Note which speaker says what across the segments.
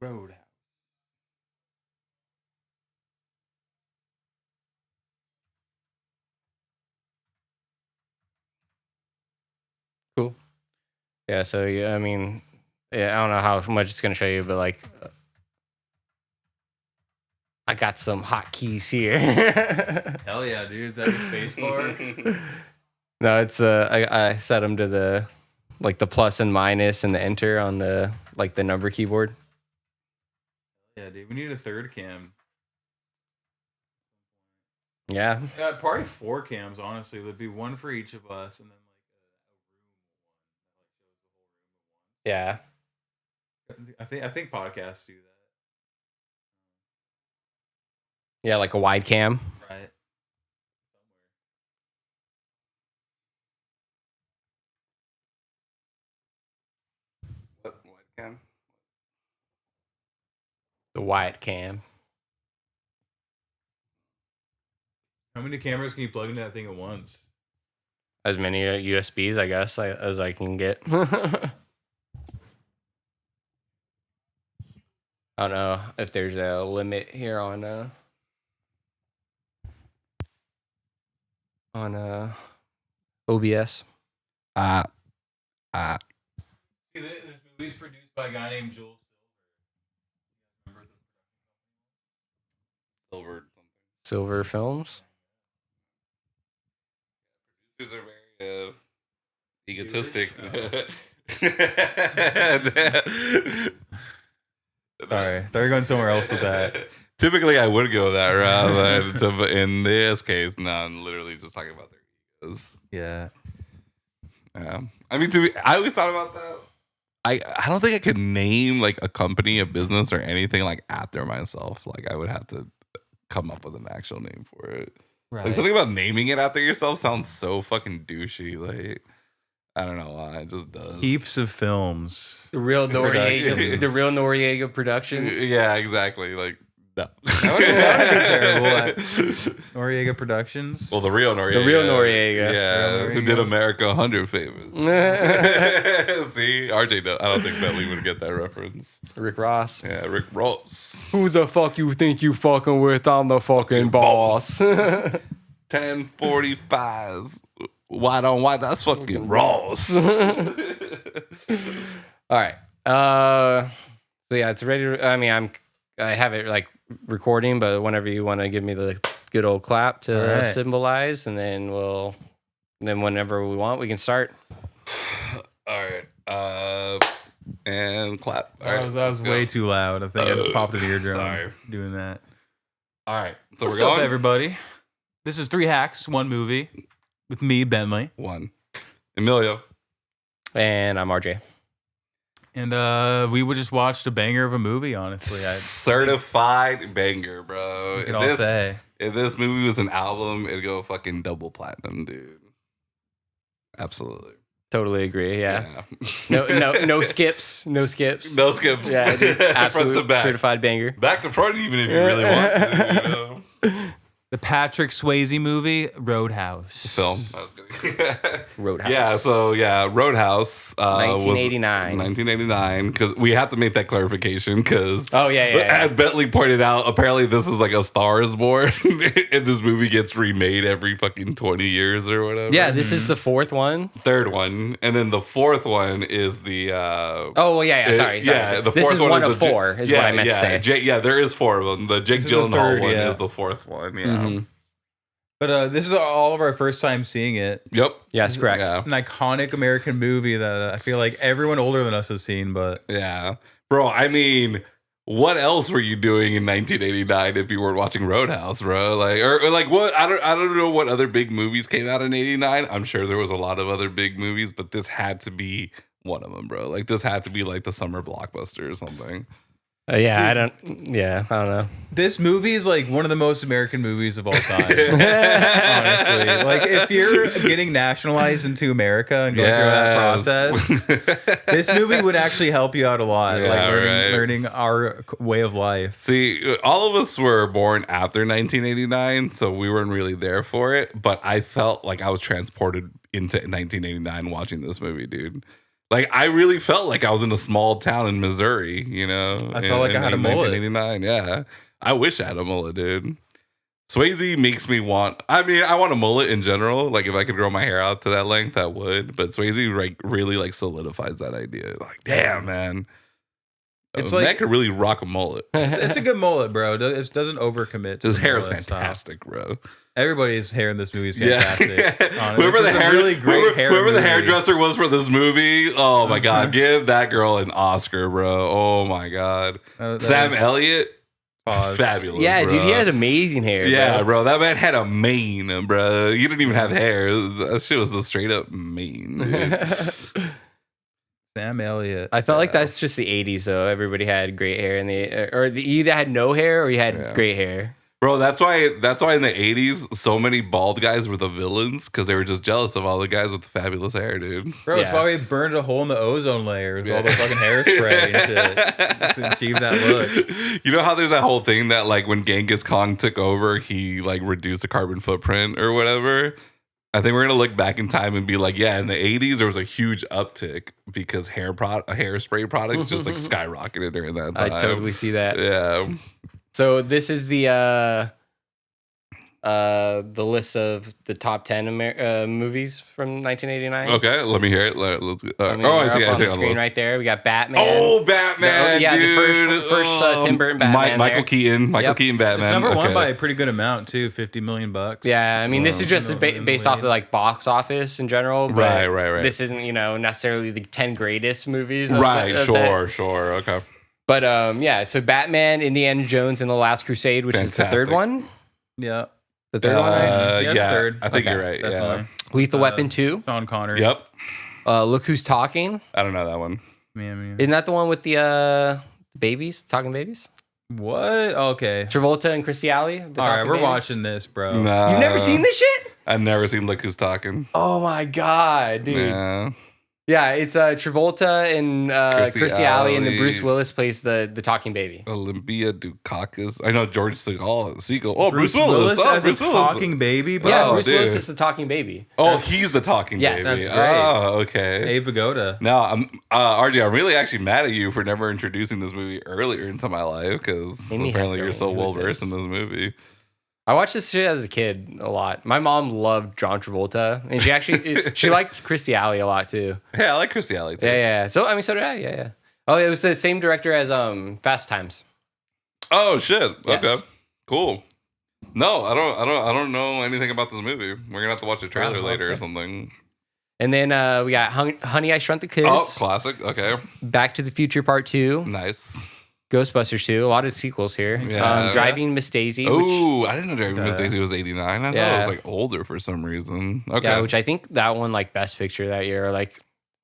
Speaker 1: Roadhouse.
Speaker 2: Cool. Yeah. So yeah, I mean, yeah, I don't know how much it's gonna show you, but like, I got some hotkeys here.
Speaker 1: Hell yeah, dude. Is that your space bar?
Speaker 2: No, it's I set them to the like the plus and minus and the enter on the like the number keyboard.
Speaker 1: Yeah, dude. We need a third cam.
Speaker 2: Yeah.
Speaker 1: Yeah, probably 4 cams, honestly. There'd be one for each of us, and then
Speaker 2: Yeah.
Speaker 1: I think podcasts do
Speaker 2: Yeah, like a wide cam.
Speaker 1: that. Right.
Speaker 3: What webcam?
Speaker 2: The wide cam.
Speaker 1: How many cameras can you plug into that thing at once?
Speaker 2: As many USBs, I guess, as I can get. I don't know if there's a limit here on OBS.
Speaker 1: See, this movie's produced by a guy named Joel Silver.
Speaker 2: Silver Films.
Speaker 3: These are very egotistic.
Speaker 1: Sorry, they're going somewhere else with that.
Speaker 3: Typically, I would go that route, but in this case, no, I'm literally just talking about their egos.
Speaker 1: Yeah.
Speaker 3: Yeah, I mean, I always thought about that. I don't think I could name like a company, a business, or anything like after myself. Like I would have to come up with an actual name for it.
Speaker 1: Right.
Speaker 3: Like something about naming it after yourself sounds so fucking douchey. Like I don't know why, it just does.
Speaker 1: Heaps of films.
Speaker 2: The real Noriega,
Speaker 3: Productions.
Speaker 2: the real Noriega Productions.
Speaker 3: Yeah, exactly. Like no.
Speaker 1: That would be terrible. Noriega Productions.
Speaker 3: Well, the real Noriega.
Speaker 2: The real Noriega.
Speaker 3: Yeah,
Speaker 1: Real
Speaker 3: who
Speaker 1: Noriega.
Speaker 3: did America 100 famous. See, RJ, I don't think Bentley would get that reference.
Speaker 2: Rick Ross.
Speaker 3: Yeah, Rick Ross.
Speaker 2: Who the fuck you think you fucking with? I'm the fucking boss.
Speaker 3: 1045s. White on white, that's fucking Ross.
Speaker 2: All right. So yeah, it's ready. I have it like recording, but whenever you want to give me the good old clap to
Speaker 1: All right.
Speaker 2: symbolize, and then whenever we want, we can start.
Speaker 3: All right. And clap. All
Speaker 1: That
Speaker 3: right,
Speaker 1: was
Speaker 3: let's go.
Speaker 1: way too loud. I think I just popped an eardrum
Speaker 3: Sorry.
Speaker 1: doing that.
Speaker 3: All right. So
Speaker 1: What's
Speaker 3: we're going.
Speaker 1: up, everybody? This is 3 Hacks, 1 Movie with me, Bentley.
Speaker 3: 1. Emilio.
Speaker 2: And I'm RJ.
Speaker 1: And we would just watched a banger of a movie, honestly.
Speaker 3: Certified banger, bro.
Speaker 1: I could all say.
Speaker 3: If this movie was an album, it'd go fucking double platinum, dude. Absolutely.
Speaker 2: Totally agree. Yeah. No skips. No skips.
Speaker 3: No skips.
Speaker 2: Yeah, dude,
Speaker 3: Front
Speaker 2: absolute
Speaker 3: to back.
Speaker 2: certified banger.
Speaker 3: Back to front, even if you really want to. You know?
Speaker 1: The Patrick Swayze movie, Roadhouse.
Speaker 3: Film. I was gonna...
Speaker 2: Roadhouse.
Speaker 3: Yeah, so yeah, Roadhouse.
Speaker 2: 1989.
Speaker 3: 1989. Because we have to make that clarification. Because
Speaker 2: Oh yeah.
Speaker 3: as Bentley pointed out, apparently this is like a Star is Born, and this movie gets remade every fucking 20 years or whatever.
Speaker 2: Yeah, this is the fourth one.
Speaker 3: Third one, and then the fourth one is the.
Speaker 2: Oh well, yeah. Sorry.
Speaker 3: Yeah, the
Speaker 2: this
Speaker 3: fourth
Speaker 2: is
Speaker 3: one
Speaker 2: one
Speaker 3: is
Speaker 2: of
Speaker 3: the
Speaker 2: 4. Is what I meant to say.
Speaker 3: There is 4 of them. The Jake
Speaker 1: This is the
Speaker 3: Gyllenhaal
Speaker 1: third,
Speaker 3: one
Speaker 1: yeah.
Speaker 3: is the 4th one. Yeah.
Speaker 2: Mhm.
Speaker 1: But this is all of our first time seeing it.
Speaker 3: Yep.
Speaker 2: Yes, correct.
Speaker 3: Yeah.
Speaker 1: An iconic American movie that I feel like everyone older than us has seen, but
Speaker 3: Yeah. Bro, I mean, what else were you doing in 1989 if you weren't watching Roadhouse, bro? Like, or like what? I don't know what other big movies came out in '89. I'm sure there was a lot of other big movies, but this had to be one of them, bro. Like, this had to be like the summer blockbuster or something.
Speaker 2: I don't know.
Speaker 1: this movie is like one of the most American movies of all time. Honestly, like if you're getting nationalized into America and going through that process, this movie would actually help you out a lot.
Speaker 3: Yeah,
Speaker 1: like
Speaker 3: right.
Speaker 1: learning our way of life.
Speaker 3: See, all of us were born after 1989, so we weren't really there for it. But I felt like I was transported into 1989 watching this movie, dude. Like, I really felt like I was in a small town in Missouri, you know?
Speaker 1: I felt like I had a mullet.
Speaker 3: 1989, yeah. I wish I had a mullet, dude. Swayze makes me want... I mean, I want a mullet in general. Like, if I could grow my hair out to that length, I would. But Swayze, like, really, like, solidifies that idea. Like, damn, man.
Speaker 1: It's
Speaker 3: man
Speaker 1: like...
Speaker 3: could really rock a mullet.
Speaker 1: It's a good mullet, bro. It doesn't overcommit.
Speaker 3: His hair is fantastic, bro.
Speaker 1: Everybody's hair in this movie is fantastic.
Speaker 3: Yeah. Whoever the hairdresser was for this movie, oh my god, give that girl an Oscar, bro. Oh my god. Sam Elliott, fabulous.
Speaker 2: Yeah,
Speaker 3: bro.
Speaker 2: dude, he had amazing hair.
Speaker 3: Yeah, bro, that man had a mane, bro. He didn't even have hair. That shit was a straight up mane.
Speaker 1: Sam Elliott.
Speaker 2: I felt like that's just the 80s, though. Everybody had great hair, and you either had no hair or you had great hair.
Speaker 3: Bro, that's why in the 80s, so many bald guys were the villains, because they were just jealous of all the guys with the fabulous hair, dude.
Speaker 1: Bro, it's why we burned a hole in the ozone layer with all the fucking hairspray and shit to achieve that look.
Speaker 3: You know how there's that whole thing that, like, when Genghis Khan took over, he, like, reduced the carbon footprint or whatever? I think we're going to look back in time and be like, yeah, in the 80s, there was a huge uptick because hairspray products just, like, skyrocketed during that time.
Speaker 2: I totally see that.
Speaker 3: Yeah.
Speaker 2: So this is the list of the top 10 movies from 1989.
Speaker 3: Okay, let me hear it. Let's.
Speaker 2: I see it on the screen right there. We got Batman.
Speaker 3: Oh, Batman!
Speaker 2: Dude. the first Tim Burton Batman.
Speaker 3: Michael Keaton. Keaton Batman.
Speaker 1: It's number one by a pretty good amount too, $50 million.
Speaker 2: Yeah, I mean, this is just based off the like box office in general. But
Speaker 3: right.
Speaker 2: This isn't necessarily the 10 greatest movies.
Speaker 3: Sure. Okay.
Speaker 2: But so Batman, Indiana Jones, and the Last Crusade, which is the third one.
Speaker 1: Yeah.
Speaker 2: The third one, right?
Speaker 1: Yeah, third.
Speaker 3: I think you're right.
Speaker 1: Definitely.
Speaker 3: Yeah.
Speaker 2: Lethal Weapon 2.
Speaker 1: Sean Connery.
Speaker 3: Yep.
Speaker 2: Look Who's Talking.
Speaker 3: I don't know that one.
Speaker 2: Isn't that the one with the babies, talking babies?
Speaker 1: What? Okay.
Speaker 2: Travolta and Christy Alley.
Speaker 1: All right, we're watching this, bro.
Speaker 3: Nah,
Speaker 2: You've never seen this shit?
Speaker 3: I've never seen Look Who's Talking.
Speaker 2: Oh my god, dude.
Speaker 3: Nah.
Speaker 2: Yeah, it's Travolta and Christy Alley, and then Bruce Willis plays the talking baby.
Speaker 3: Olympia Dukakis. I know George Segal. Oh, Bruce Willis.
Speaker 1: As a talking baby, bro.
Speaker 2: Yeah, Bruce Willis is the talking baby.
Speaker 3: Oh, he's the talking baby.
Speaker 1: That's great.
Speaker 3: Oh, okay.
Speaker 1: Abe Vigoda.
Speaker 3: No, RJ, I'm really actually mad at you for never introducing this movie earlier into my life, because apparently you're so well versed in this movie.
Speaker 2: I watched this shit as a kid a lot. My mom loved John Travolta, and she liked Christy Alley a lot too.
Speaker 3: Yeah, I like Christy Alley too.
Speaker 2: Yeah. So did I. Yeah. Oh, it was the same director as Fast Times.
Speaker 3: Oh shit.
Speaker 2: Yes.
Speaker 3: Okay. Cool. No, I don't know anything about this movie. We're gonna have to watch a trailer later or something.
Speaker 2: And then we got Honey, I Shrunk the Kids.
Speaker 3: Oh, classic. Okay.
Speaker 2: Back to the Future Part 2.
Speaker 3: Nice.
Speaker 2: Ghostbusters 2. A lot of sequels here.
Speaker 3: Yeah.
Speaker 2: Driving Miss Daisy.
Speaker 3: Oh, I didn't know Driving Miss Daisy was 89. I thought it was like older for some reason. Okay.
Speaker 2: Yeah, which I think that won like Best Picture that year. Like,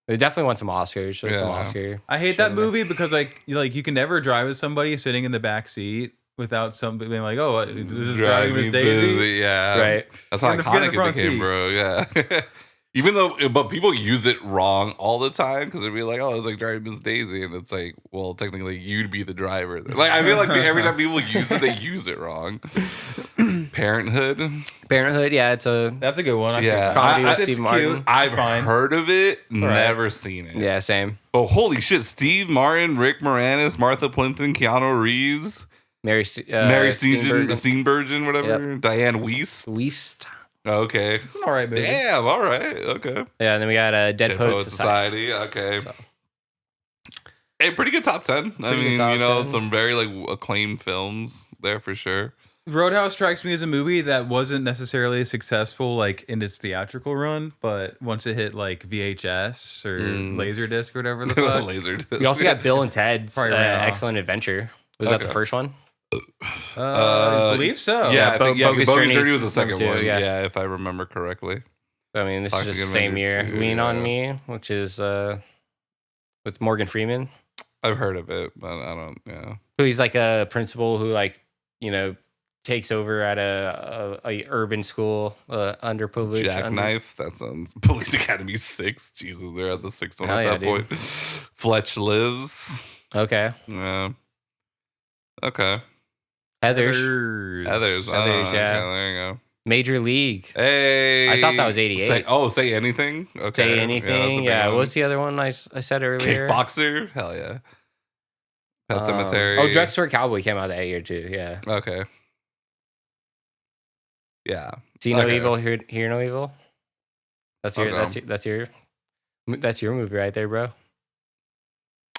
Speaker 2: it definitely won some Oscars. Some Oscar.
Speaker 1: I hate that movie because like you can never drive with somebody sitting in the back seat without somebody being like, "Oh, this is Driving Miss Daisy."
Speaker 3: Yeah,
Speaker 2: right.
Speaker 3: That's how iconic it became, bro. Yeah. Even though, but people use it wrong all the time because they'd be like, "Oh, it's like Driving Miss Daisy," and it's like, well, technically, you'd be the driver. Like, I feel like every time people use it, they use it wrong. Parenthood,
Speaker 2: yeah, that's a
Speaker 1: good one.
Speaker 2: Comedy with Steve Martin.
Speaker 3: I've never of it, never seen it.
Speaker 2: Yeah, same.
Speaker 3: Oh, holy shit! Steve Martin, Rick Moranis, Martha Plimpton, Keanu Reeves, Mary Steenburgen, whatever,
Speaker 2: Yep.
Speaker 3: Diane Wiest. Okay.
Speaker 1: It's an all right movie.
Speaker 3: Damn, all right. Okay.
Speaker 2: Yeah, and then we got Dead Poet
Speaker 3: Society. Okay. So. Hey, pretty good top 10. I mean, 10. Some very like acclaimed films there for sure.
Speaker 1: Roadhouse strikes me as a movie that wasn't necessarily successful like in its theatrical run, but once it hit like VHS or Laserdisc or whatever the fuck.
Speaker 3: Laserdisc.
Speaker 2: You also got Bill and Ted's Excellent Adventure. Was that the first one?
Speaker 1: I believe so.
Speaker 3: Yeah, Bogus Journey was the second
Speaker 2: too,
Speaker 3: one.
Speaker 2: yeah.
Speaker 3: Yeah, if I remember correctly.
Speaker 2: I mean, this is just the same year. Lean on Me, which is with Morgan Freeman.
Speaker 3: I've heard of it, but I don't. Yeah.
Speaker 2: So he's like a principal who takes over at a urban school, underprivileged.
Speaker 3: Jackknife. That sounds Police Academy 6. Jesus, they're at the 6th one at that point. Fletch Lives.
Speaker 2: Okay.
Speaker 3: Yeah. Okay.
Speaker 2: Heathers.
Speaker 3: Yeah.
Speaker 2: Okay,
Speaker 3: there you go.
Speaker 2: Major League.
Speaker 3: Hey.
Speaker 2: I thought that was 88.
Speaker 3: Say Anything? Okay.
Speaker 2: Say Anything. Yeah. What's the other one I said earlier?
Speaker 3: Kickboxer? Hell yeah. Pet Cemetery.
Speaker 2: Oh, Drugstore Cowboy came out that year too. Yeah.
Speaker 3: Okay. Yeah.
Speaker 2: See No Evil, hear No Evil. That's your movie right there, bro.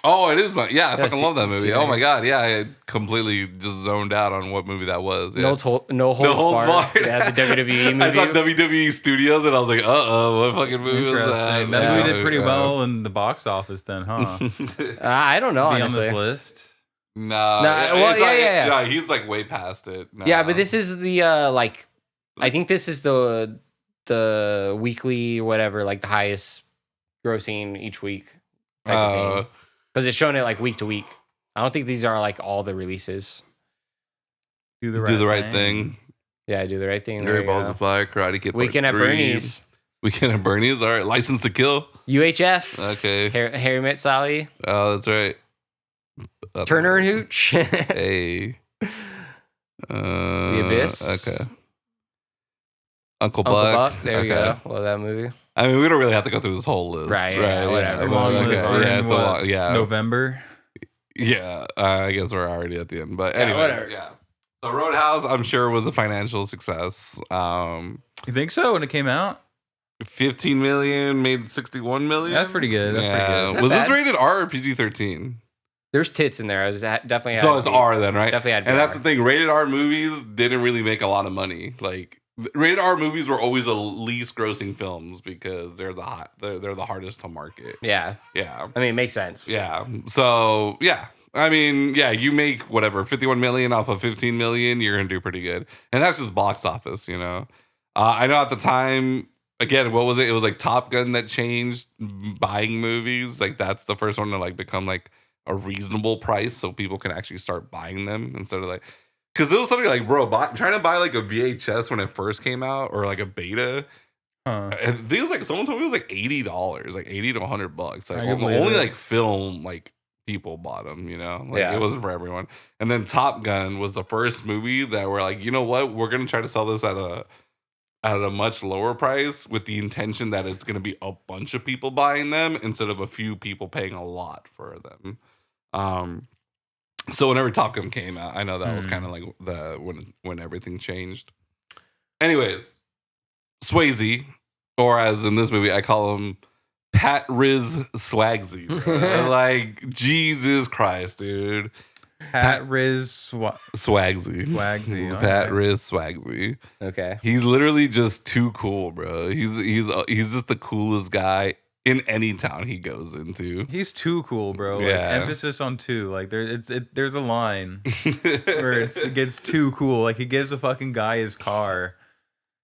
Speaker 3: Oh, it is I fucking love that movie. Oh my god, yeah, I completely just zoned out on what movie that was. Yeah.
Speaker 2: No Holds Barred. Yeah, the WWE movie.
Speaker 3: I saw WWE Studios and I was like, what fucking movie was that?
Speaker 1: That movie did pretty well in the box office then, huh?
Speaker 2: I don't know,
Speaker 1: to be
Speaker 2: honestly.
Speaker 1: on this list.
Speaker 3: No.
Speaker 2: Well, yeah.
Speaker 3: He's like way past it. No.
Speaker 2: Yeah, but this is the I think this is the weekly whatever, like the highest grossing each week. Because it's showing it like week to week. I don't think these are like all the releases.
Speaker 3: Do the right thing.
Speaker 2: Yeah, Do the Right Thing.
Speaker 3: Dirty Balls of Fire, Karate Kid.
Speaker 2: Weekend at Bernie's.
Speaker 3: Weekend at Bernie's. All right. License to Kill.
Speaker 2: UHF.
Speaker 3: Okay.
Speaker 2: Harry Met Sally.
Speaker 3: Oh, that's right.
Speaker 2: Turner and Hooch.
Speaker 3: Hey.
Speaker 2: The Abyss.
Speaker 3: Okay. Uncle Buck.
Speaker 2: There we go. Love that movie.
Speaker 3: I mean, we don't really have to go through this whole list.
Speaker 2: Right.
Speaker 3: Whatever.
Speaker 1: Yeah,
Speaker 3: it's a lot. Yeah.
Speaker 1: November.
Speaker 3: Yeah. I guess we're already at the end. But anyway. Whatever. Yeah. So Roadhouse, I'm sure, was a financial success.
Speaker 1: You think so when it came out?
Speaker 3: 15 million, made 61 million.
Speaker 1: That's pretty good.
Speaker 3: Was this rated R or PG-13?
Speaker 2: There's tits in there. I was definitely.
Speaker 3: So it's R then, right?
Speaker 2: Definitely had.
Speaker 3: And that's the thing. Rated R movies didn't really make a lot of money. Like rated R movies were always the least grossing films because they're the hardest to market.
Speaker 2: Yeah.
Speaker 3: Yeah.
Speaker 2: I mean, it makes sense.
Speaker 3: Yeah. So yeah. I mean, yeah, you make whatever 51 million off of 15 million, you're gonna do pretty good, and that's just box office, you know. I know at the time, again, what was it? It was like Top Gun that changed buying movies. Like that's the first one to like become like a reasonable price, so people can actually start buying them instead of like, because it was something like, bro, trying to buy like a VHS when it first came out or like a beta. And it was like someone told me it was like $80, like $80 to $100. Like only like film like people bought them, you know, like it wasn't for everyone. And then Top Gun was the first movie that were like, you know what, we're gonna try to sell this at a much lower price with the intention that it's gonna be a bunch of people buying them instead of a few people paying a lot for them. So whenever Top Gun came out, I know that was kind of like when everything changed. Anyways, Swayze, or as in this movie, I call him Pat Riz Swagsy. Like, Jesus Christ, dude.
Speaker 1: Pat Riz
Speaker 3: Swagsy.
Speaker 1: Swagsy.
Speaker 3: Pat Riz Swagsy.
Speaker 2: Okay.
Speaker 3: He's literally just too cool, bro. He's just the coolest guy in any town he goes into.
Speaker 1: He's too cool, bro. Like, emphasis on too. Like there's a line where it gets too cool. Like he gives a fucking guy his car.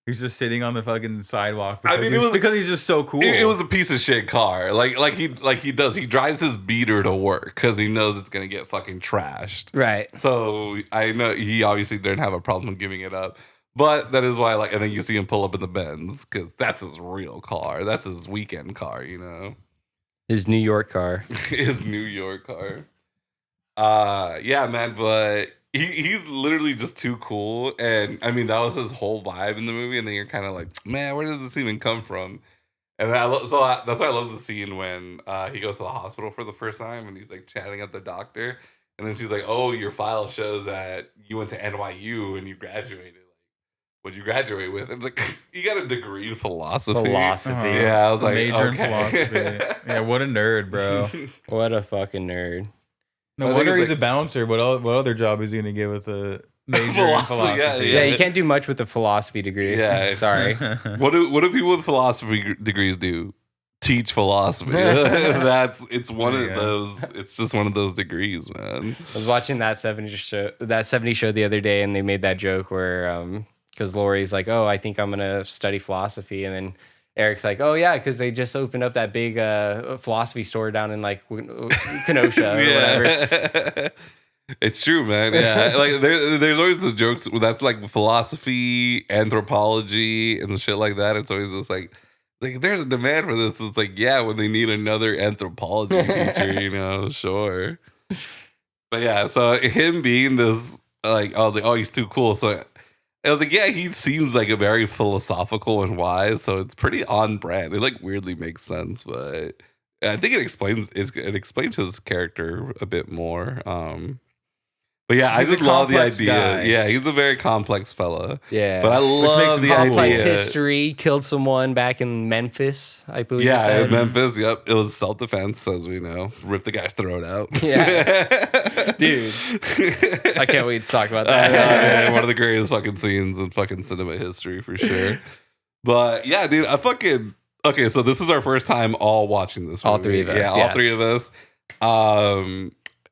Speaker 1: He's just sitting on the fucking sidewalk because he's just so cool.
Speaker 3: It was a piece of shit car. Like he does. He drives his beater to work because he knows it's gonna get fucking trashed.
Speaker 2: Right.
Speaker 3: So I know he obviously didn't have a problem giving it up. But that is why, like, and then you see him pull up in the Benz because that's his real car. That's his weekend car, you know.
Speaker 2: His New York car.
Speaker 3: His New York car. Yeah, man. But he's literally just too cool, and I mean that was his whole vibe in the movie. And then you're kind of like, man, where does this even come from? And then that's why I love the scene when he goes to the hospital for the first time, and he's like chatting at the doctor, and then she's like, "Oh, your file shows that you went to NYU and you graduated. What'd you graduate with?" It's like, you got a degree in philosophy. Yeah, I was like,
Speaker 1: major in
Speaker 3: okay.
Speaker 1: philosophy. Yeah, what a nerd, bro.
Speaker 2: What a fucking nerd.
Speaker 1: No wonder he's a bouncer. What other job is he gonna get with a major in philosophy?
Speaker 2: Yeah, you can't do much with a philosophy degree.
Speaker 3: Yeah,
Speaker 2: sorry.
Speaker 3: What do people with philosophy degrees do? Teach philosophy. It's one of those. It's just one of those degrees, man.
Speaker 2: I was watching that 70s show the other day, and they made that joke where because Lori's like, "Oh, I think I'm gonna study philosophy," and then Eric's like, "Oh yeah, because they just opened up that big philosophy store down in like Kenosha or whatever."
Speaker 3: It's true, man. Yeah, like there's always those jokes that's like philosophy, anthropology, and shit like that. It's always just like there's a demand for this. It's like, yeah, when they need another anthropology teacher, you know, sure. But yeah, so him being this, like, I was like, oh, he's too cool. So I was like, yeah, he seems like a very philosophical and wise, so it's pretty on brand. It like weirdly makes sense, but I think it explains his character a bit more. But yeah, I
Speaker 1: He's a
Speaker 3: just love the
Speaker 1: complex
Speaker 3: idea.
Speaker 1: guy.
Speaker 3: Yeah, he's a very complex fella.
Speaker 2: Yeah.
Speaker 3: But I love
Speaker 1: him
Speaker 3: the
Speaker 2: complex
Speaker 3: idea.
Speaker 2: history. Killed someone back in Memphis, I believe. you
Speaker 3: Yeah,
Speaker 2: said.
Speaker 3: in Memphis. Yep, it was self-defense, as we know. Rip the guy's throat out.
Speaker 2: Yeah. Dude, I can't wait to talk about that.
Speaker 3: One of the greatest fucking scenes in fucking cinema history for sure. But yeah, dude, okay. So this is our first time all watching this movie.
Speaker 2: All three of us,
Speaker 3: Yeah, all
Speaker 2: yes.
Speaker 3: three of us.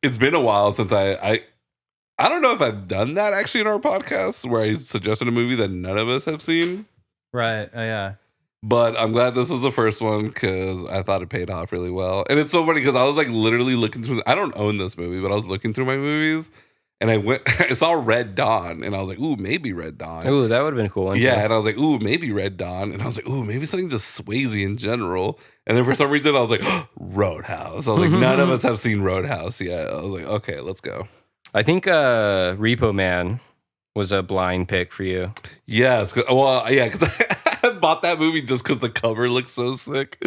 Speaker 3: It's been a while since I don't know if I've done that actually in our podcast where I suggested a movie that none of us have seen.
Speaker 1: Right. Yeah.
Speaker 3: But I'm glad this was the first one because I thought it paid off really well. And it's so funny because I was like literally looking through. I don't own this movie, but I was looking through my movies and I saw Red Dawn and I was like, ooh, maybe Red Dawn.
Speaker 2: Ooh, that would have been a cool one.
Speaker 3: Yeah,
Speaker 2: too.
Speaker 3: and I was like, ooh, maybe Red Dawn. And I was like, ooh, maybe something just Swayze in general. And then for some reason, I was like, Roadhouse. I was like, none of us have seen Roadhouse yet. I was like, okay, let's go.
Speaker 2: I think Repo Man was a blind pick for you.
Speaker 3: Yes. Because I bought that movie just because the cover looks so sick.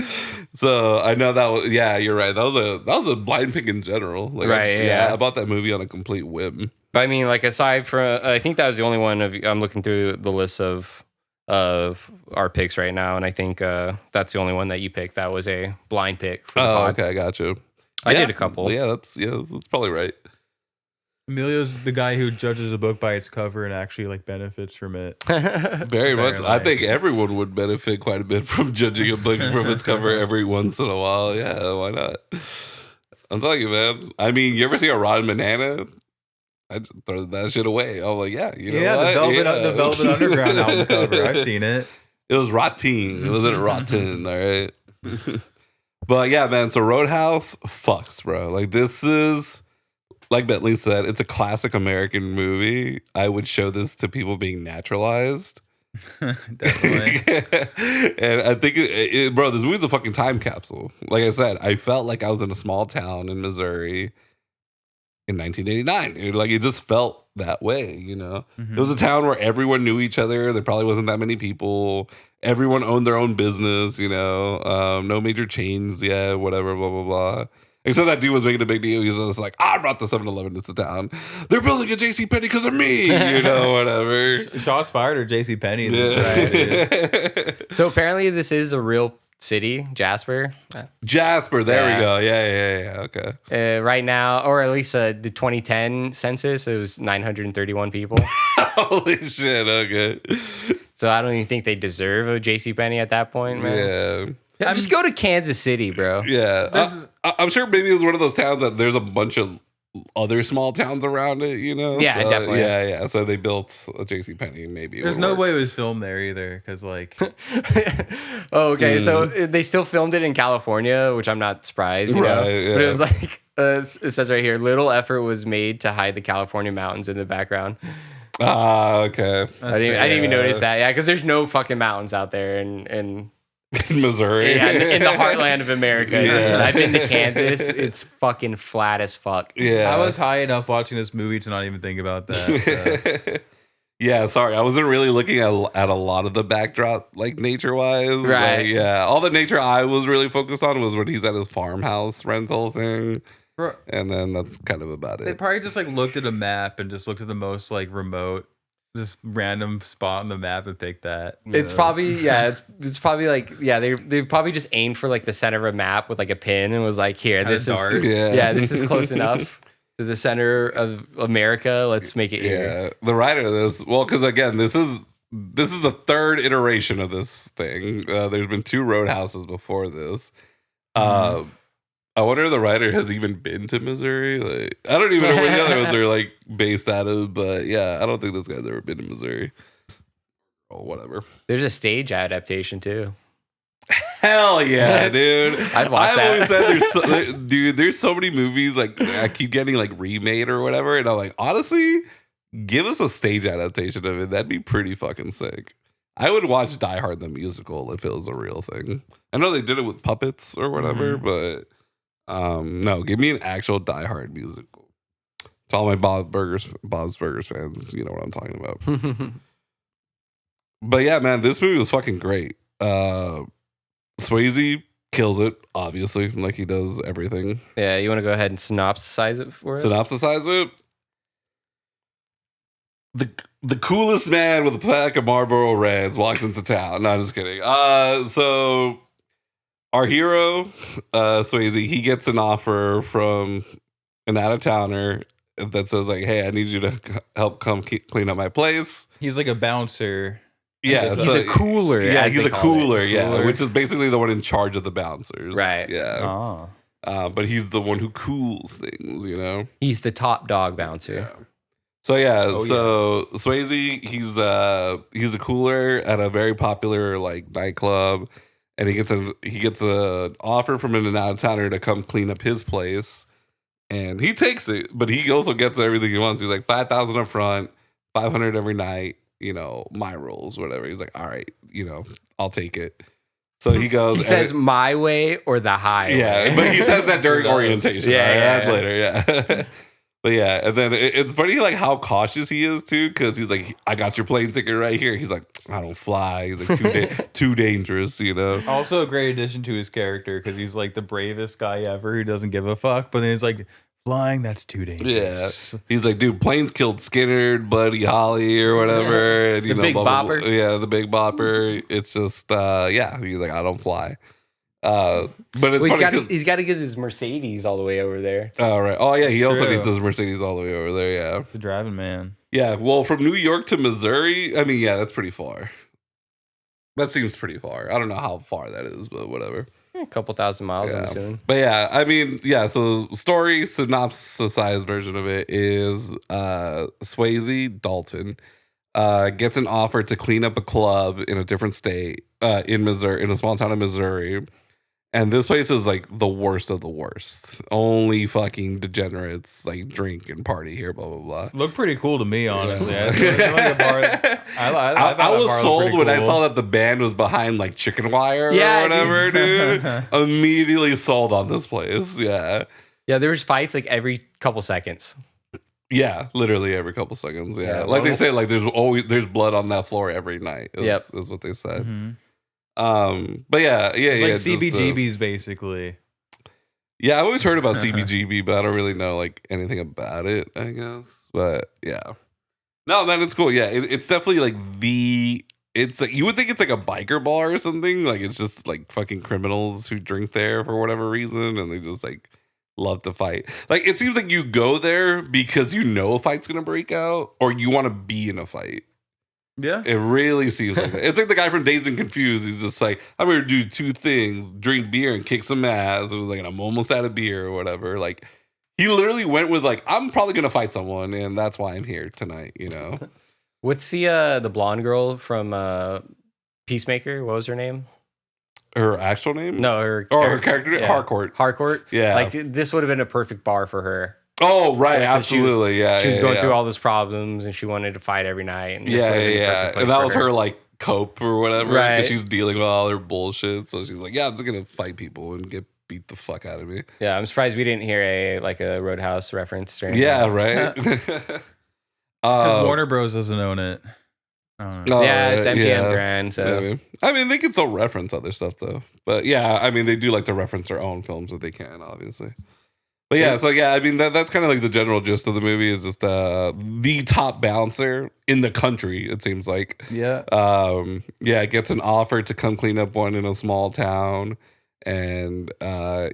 Speaker 3: So I know that was, yeah, you're right. That was a blind pick in general. Like,
Speaker 2: Right, yeah.
Speaker 3: I bought that movie on a complete whim.
Speaker 2: But I mean, like aside from, I think that was the only one I'm looking through the list of our picks right now, and I think that's the only one that you picked. That was a blind pick. For the pod.
Speaker 3: Okay, I got you.
Speaker 2: I did a couple.
Speaker 3: Yeah, that's probably right.
Speaker 1: Emilio's the guy who judges a book by its cover and actually like benefits from it.
Speaker 3: Very much. I think everyone would benefit quite a bit from judging a book from its cover every once in a while. Yeah, why not? I'm telling you, man. I mean, you ever see a rotten banana? I just throw that shit away. I'm like, yeah, you know what?
Speaker 1: The Velvet Underground album cover. I've seen it.
Speaker 3: It was rotten. It wasn't rotten. All right. But yeah, man. So Roadhouse fucks, bro. Like this is, like Bentley said, it's a classic American movie. I would show this to people being naturalized.
Speaker 1: Definitely.
Speaker 3: And I think, bro, this movie's a fucking time capsule. Like I said, I felt like I was in a small town in Missouri in 1989. Like it just felt that way, you know.
Speaker 1: Mm-hmm.
Speaker 3: It was a town where everyone knew each other. There probably wasn't that many people. Everyone owned their own business, you know. No major chains yet, whatever, blah blah blah. Except that dude was making a big deal. He was just like, I brought the 7-Eleven to town. They're building a JCPenney because of me, you know, whatever.
Speaker 1: Shots fired or JCPenney.
Speaker 3: Yeah.
Speaker 2: So apparently this is a real city, Jasper.
Speaker 3: Jasper, there
Speaker 2: Yeah.
Speaker 3: we go. Yeah. Okay.
Speaker 2: Right now, or at least the 2010 census, it was 931 people.
Speaker 3: Holy shit, okay.
Speaker 2: So I don't even think they deserve a JCPenney at that point, man.
Speaker 3: Yeah.
Speaker 2: Just go to Kansas City, bro.
Speaker 3: Yeah. I'm sure maybe it was one of those towns that there's a bunch of other small towns around it, you know?
Speaker 2: Yeah,
Speaker 3: so,
Speaker 2: definitely.
Speaker 3: Yeah. So they built a JCPenney, maybe.
Speaker 1: There's no way it was filmed there either, because like
Speaker 2: Oh, okay. So they still filmed it in California, which I'm not surprised, you know?
Speaker 3: Right, yeah.
Speaker 2: But it was like, it says right here, little effort was made to hide the California mountains in the background.
Speaker 3: Okay.
Speaker 2: I didn't even notice that. Yeah, because there's no fucking mountains out there in
Speaker 3: Missouri.
Speaker 2: yeah, in the heartland of America.
Speaker 3: Yeah.
Speaker 2: I've been to Kansas. It's fucking flat as fuck.
Speaker 3: Yeah.
Speaker 1: I was high enough watching this movie to not even think about that. So.
Speaker 3: Yeah, sorry. I wasn't really looking at a lot of the backdrop, like nature-wise.
Speaker 2: Right.
Speaker 3: Like, yeah. All the nature I was really focused on was when he's at his farmhouse rental thing.
Speaker 1: Bro,
Speaker 3: And then that's kind of about
Speaker 1: they
Speaker 3: it.
Speaker 1: probably just like looked at a map and just looked at the most like remote, just random spot on the map and picked that.
Speaker 2: It's probably it's probably like they probably just aimed for like the center of a map with like a pin and was like, here,
Speaker 1: Kinda
Speaker 2: this is
Speaker 1: dark.
Speaker 3: Yeah.
Speaker 2: this is close enough to the center of America. Let's make it here.
Speaker 3: Yeah. The writer of this, well, because again, this is the third iteration of this thing. There's been 2 Roadhouses before this. I wonder if the writer has even been to Missouri. Like, I don't even know where the other ones are like based out of, but yeah, I don't think this guy's ever been to Missouri. Or whatever.
Speaker 2: There's a stage adaptation too.
Speaker 3: Hell yeah, dude!
Speaker 2: I'd watch
Speaker 3: I've
Speaker 2: that.
Speaker 3: always said there's so many movies like I keep getting like remade or whatever, and I'm like, honestly, give us a stage adaptation of it. That'd be pretty fucking sick. I would watch Die Hard the musical if it was a real thing. I know they did it with puppets or whatever, but no, give me an actual Die Hard musical. To all my Bob's Burgers fans, you know what I'm talking about. But yeah, man, this movie was fucking great. Swayze kills it, obviously, like he does everything.
Speaker 2: Yeah, you want to go ahead and synopsize it for us?
Speaker 3: Synopsize it. The coolest man with a pack of Marlboro Reds walks into town. No, I'm just kidding. So our hero, Swayze, he gets an offer from an out-of-towner that says like, "Hey, I need you to help come clean up my place."
Speaker 1: He's like a bouncer.
Speaker 3: Yeah,
Speaker 2: He's a cooler.
Speaker 3: Yeah,
Speaker 2: as
Speaker 3: he's
Speaker 2: they
Speaker 3: a
Speaker 2: call
Speaker 3: cooler.
Speaker 2: it.
Speaker 3: Yeah,
Speaker 2: Cooler.
Speaker 3: which is basically the one in charge of the bouncers.
Speaker 2: Right.
Speaker 3: Yeah.
Speaker 1: Oh.
Speaker 3: But he's the one who cools things, you know.
Speaker 2: He's the top dog bouncer.
Speaker 3: Yeah. So Swayze, he's a cooler at a very popular like nightclub, and he gets a offer from an out of towner to come clean up his place, and he takes it, but he also gets everything he wants. He's like $5,000 up front, $500 every night, you know, my rules, whatever. He's like, all right, you know, I'll take it. So he goes.
Speaker 2: He says my way or the highway.
Speaker 3: Yeah, but he says that during
Speaker 1: Sure
Speaker 3: orientation.
Speaker 2: Yeah,
Speaker 3: right?
Speaker 2: yeah,
Speaker 3: That's
Speaker 2: yeah.
Speaker 3: later. Yeah. But yeah, and then it's funny like how cautious he is too, because he's like, I got your plane ticket right here. He's like, I don't fly. He's like too dangerous, you know.
Speaker 1: Also a great addition to his character because he's like the bravest guy ever who doesn't give a fuck. But then he's like, flying, that's too
Speaker 3: Yeah,
Speaker 1: dangerous.
Speaker 3: he's like, dude, planes killed Skinner, Buddy Holly, or whatever. And, you
Speaker 2: The
Speaker 3: know,
Speaker 2: Big
Speaker 3: blah, blah, blah.
Speaker 2: Bopper.
Speaker 3: Yeah, the Big Bopper. It's just, yeah. He's like, I don't fly. But it's
Speaker 2: Well,
Speaker 3: funny 'cause-
Speaker 2: he's got to get his Mercedes all the way over there.
Speaker 3: oh, right. Oh, yeah. He
Speaker 1: It's
Speaker 3: also
Speaker 1: true.
Speaker 3: needs his Mercedes all the way over there. Yeah.
Speaker 1: The driving man.
Speaker 3: Yeah. Well, from New York to Missouri, I mean, yeah, that's pretty far. That seems pretty far. I don't know how far that is, but whatever.
Speaker 2: A couple thousand miles, I'm
Speaker 3: Yeah.
Speaker 2: assuming.
Speaker 3: But yeah, I mean, yeah, so story synopsisized version of it is Swayze Dalton gets an offer to clean up a club in a different state in Missouri, in a small town in Missouri. And this place is like the worst of the worst. Only fucking degenerates like drink and party here, blah blah blah.
Speaker 1: Looked pretty cool to me, honestly. I feel like a bar. I thought
Speaker 3: I
Speaker 1: that
Speaker 3: was
Speaker 1: bar
Speaker 3: sold
Speaker 1: pretty
Speaker 3: when I
Speaker 1: cool.
Speaker 3: saw that the band was behind like chicken wire
Speaker 2: Yeah,
Speaker 3: or whatever, dude. Immediately sold on this place. Yeah.
Speaker 2: Yeah, there was fights like every couple seconds.
Speaker 3: Yeah, literally every couple seconds. Yeah.
Speaker 2: Yeah,
Speaker 3: Like they
Speaker 2: well-
Speaker 3: say, like there's blood on that floor every night.
Speaker 2: Yep.
Speaker 3: Is what they said.
Speaker 1: Mhm.
Speaker 3: But yeah,
Speaker 1: It's like
Speaker 3: just,
Speaker 1: CBGBs, basically.
Speaker 3: yeah, I always heard about CBGB, but I don't really know like anything about it, I guess. But yeah. No, man, it's cool. Yeah, it's definitely like it's like you would think it's like a biker bar or something. Like it's just like fucking criminals who drink there for whatever reason, and they just like love to fight. Like it seems like you go there because you know a fight's gonna break out, or you want to be in a fight.
Speaker 1: Yeah.
Speaker 3: It really seems like that. It's like the guy from Dazed and Confused. He's just like, I'm gonna do two things: drink beer and kick some ass. It was like, and I'm almost out of beer or whatever. Like, he literally went with like, I'm probably gonna fight someone, and that's why I'm here tonight. You know?
Speaker 2: What's the blonde girl from Peacemaker? What was her name?
Speaker 3: Her actual name?
Speaker 2: No, her
Speaker 3: Her character,
Speaker 2: yeah.
Speaker 3: Harcourt.
Speaker 2: Harcourt.
Speaker 3: Yeah.
Speaker 2: Like this would have been a perfect bar for her.
Speaker 3: Oh, right,
Speaker 2: Yeah, 'cause
Speaker 3: absolutely.
Speaker 2: She was going
Speaker 3: yeah.
Speaker 2: through all those problems, and she wanted to fight every night. And this
Speaker 3: Yeah,
Speaker 2: would have been the
Speaker 3: yeah.
Speaker 2: perfect place
Speaker 3: And that
Speaker 2: for
Speaker 3: was her like cope or whatever.
Speaker 2: Right.
Speaker 3: Because she's dealing with all her bullshit. So she's like, yeah, I'm just gonna fight people and get beat the fuck out of me.
Speaker 2: Yeah, I'm surprised we didn't hear a Roadhouse reference. Or anything.
Speaker 3: Yeah, right.
Speaker 1: Because Warner Bros. Doesn't own it. I don't know.
Speaker 3: Oh,
Speaker 2: Yeah, it's MGM
Speaker 3: yeah.
Speaker 2: Grand. So
Speaker 3: Maybe. I mean, they can still reference other stuff though. But yeah, I mean, they do like to reference their own films if they can, obviously. But yeah, so yeah, I mean, that's kind of like the general gist of the movie is just the top bouncer in the country. It seems like,
Speaker 1: Yeah.
Speaker 3: yeah, gets an offer to come clean up one in a small town, and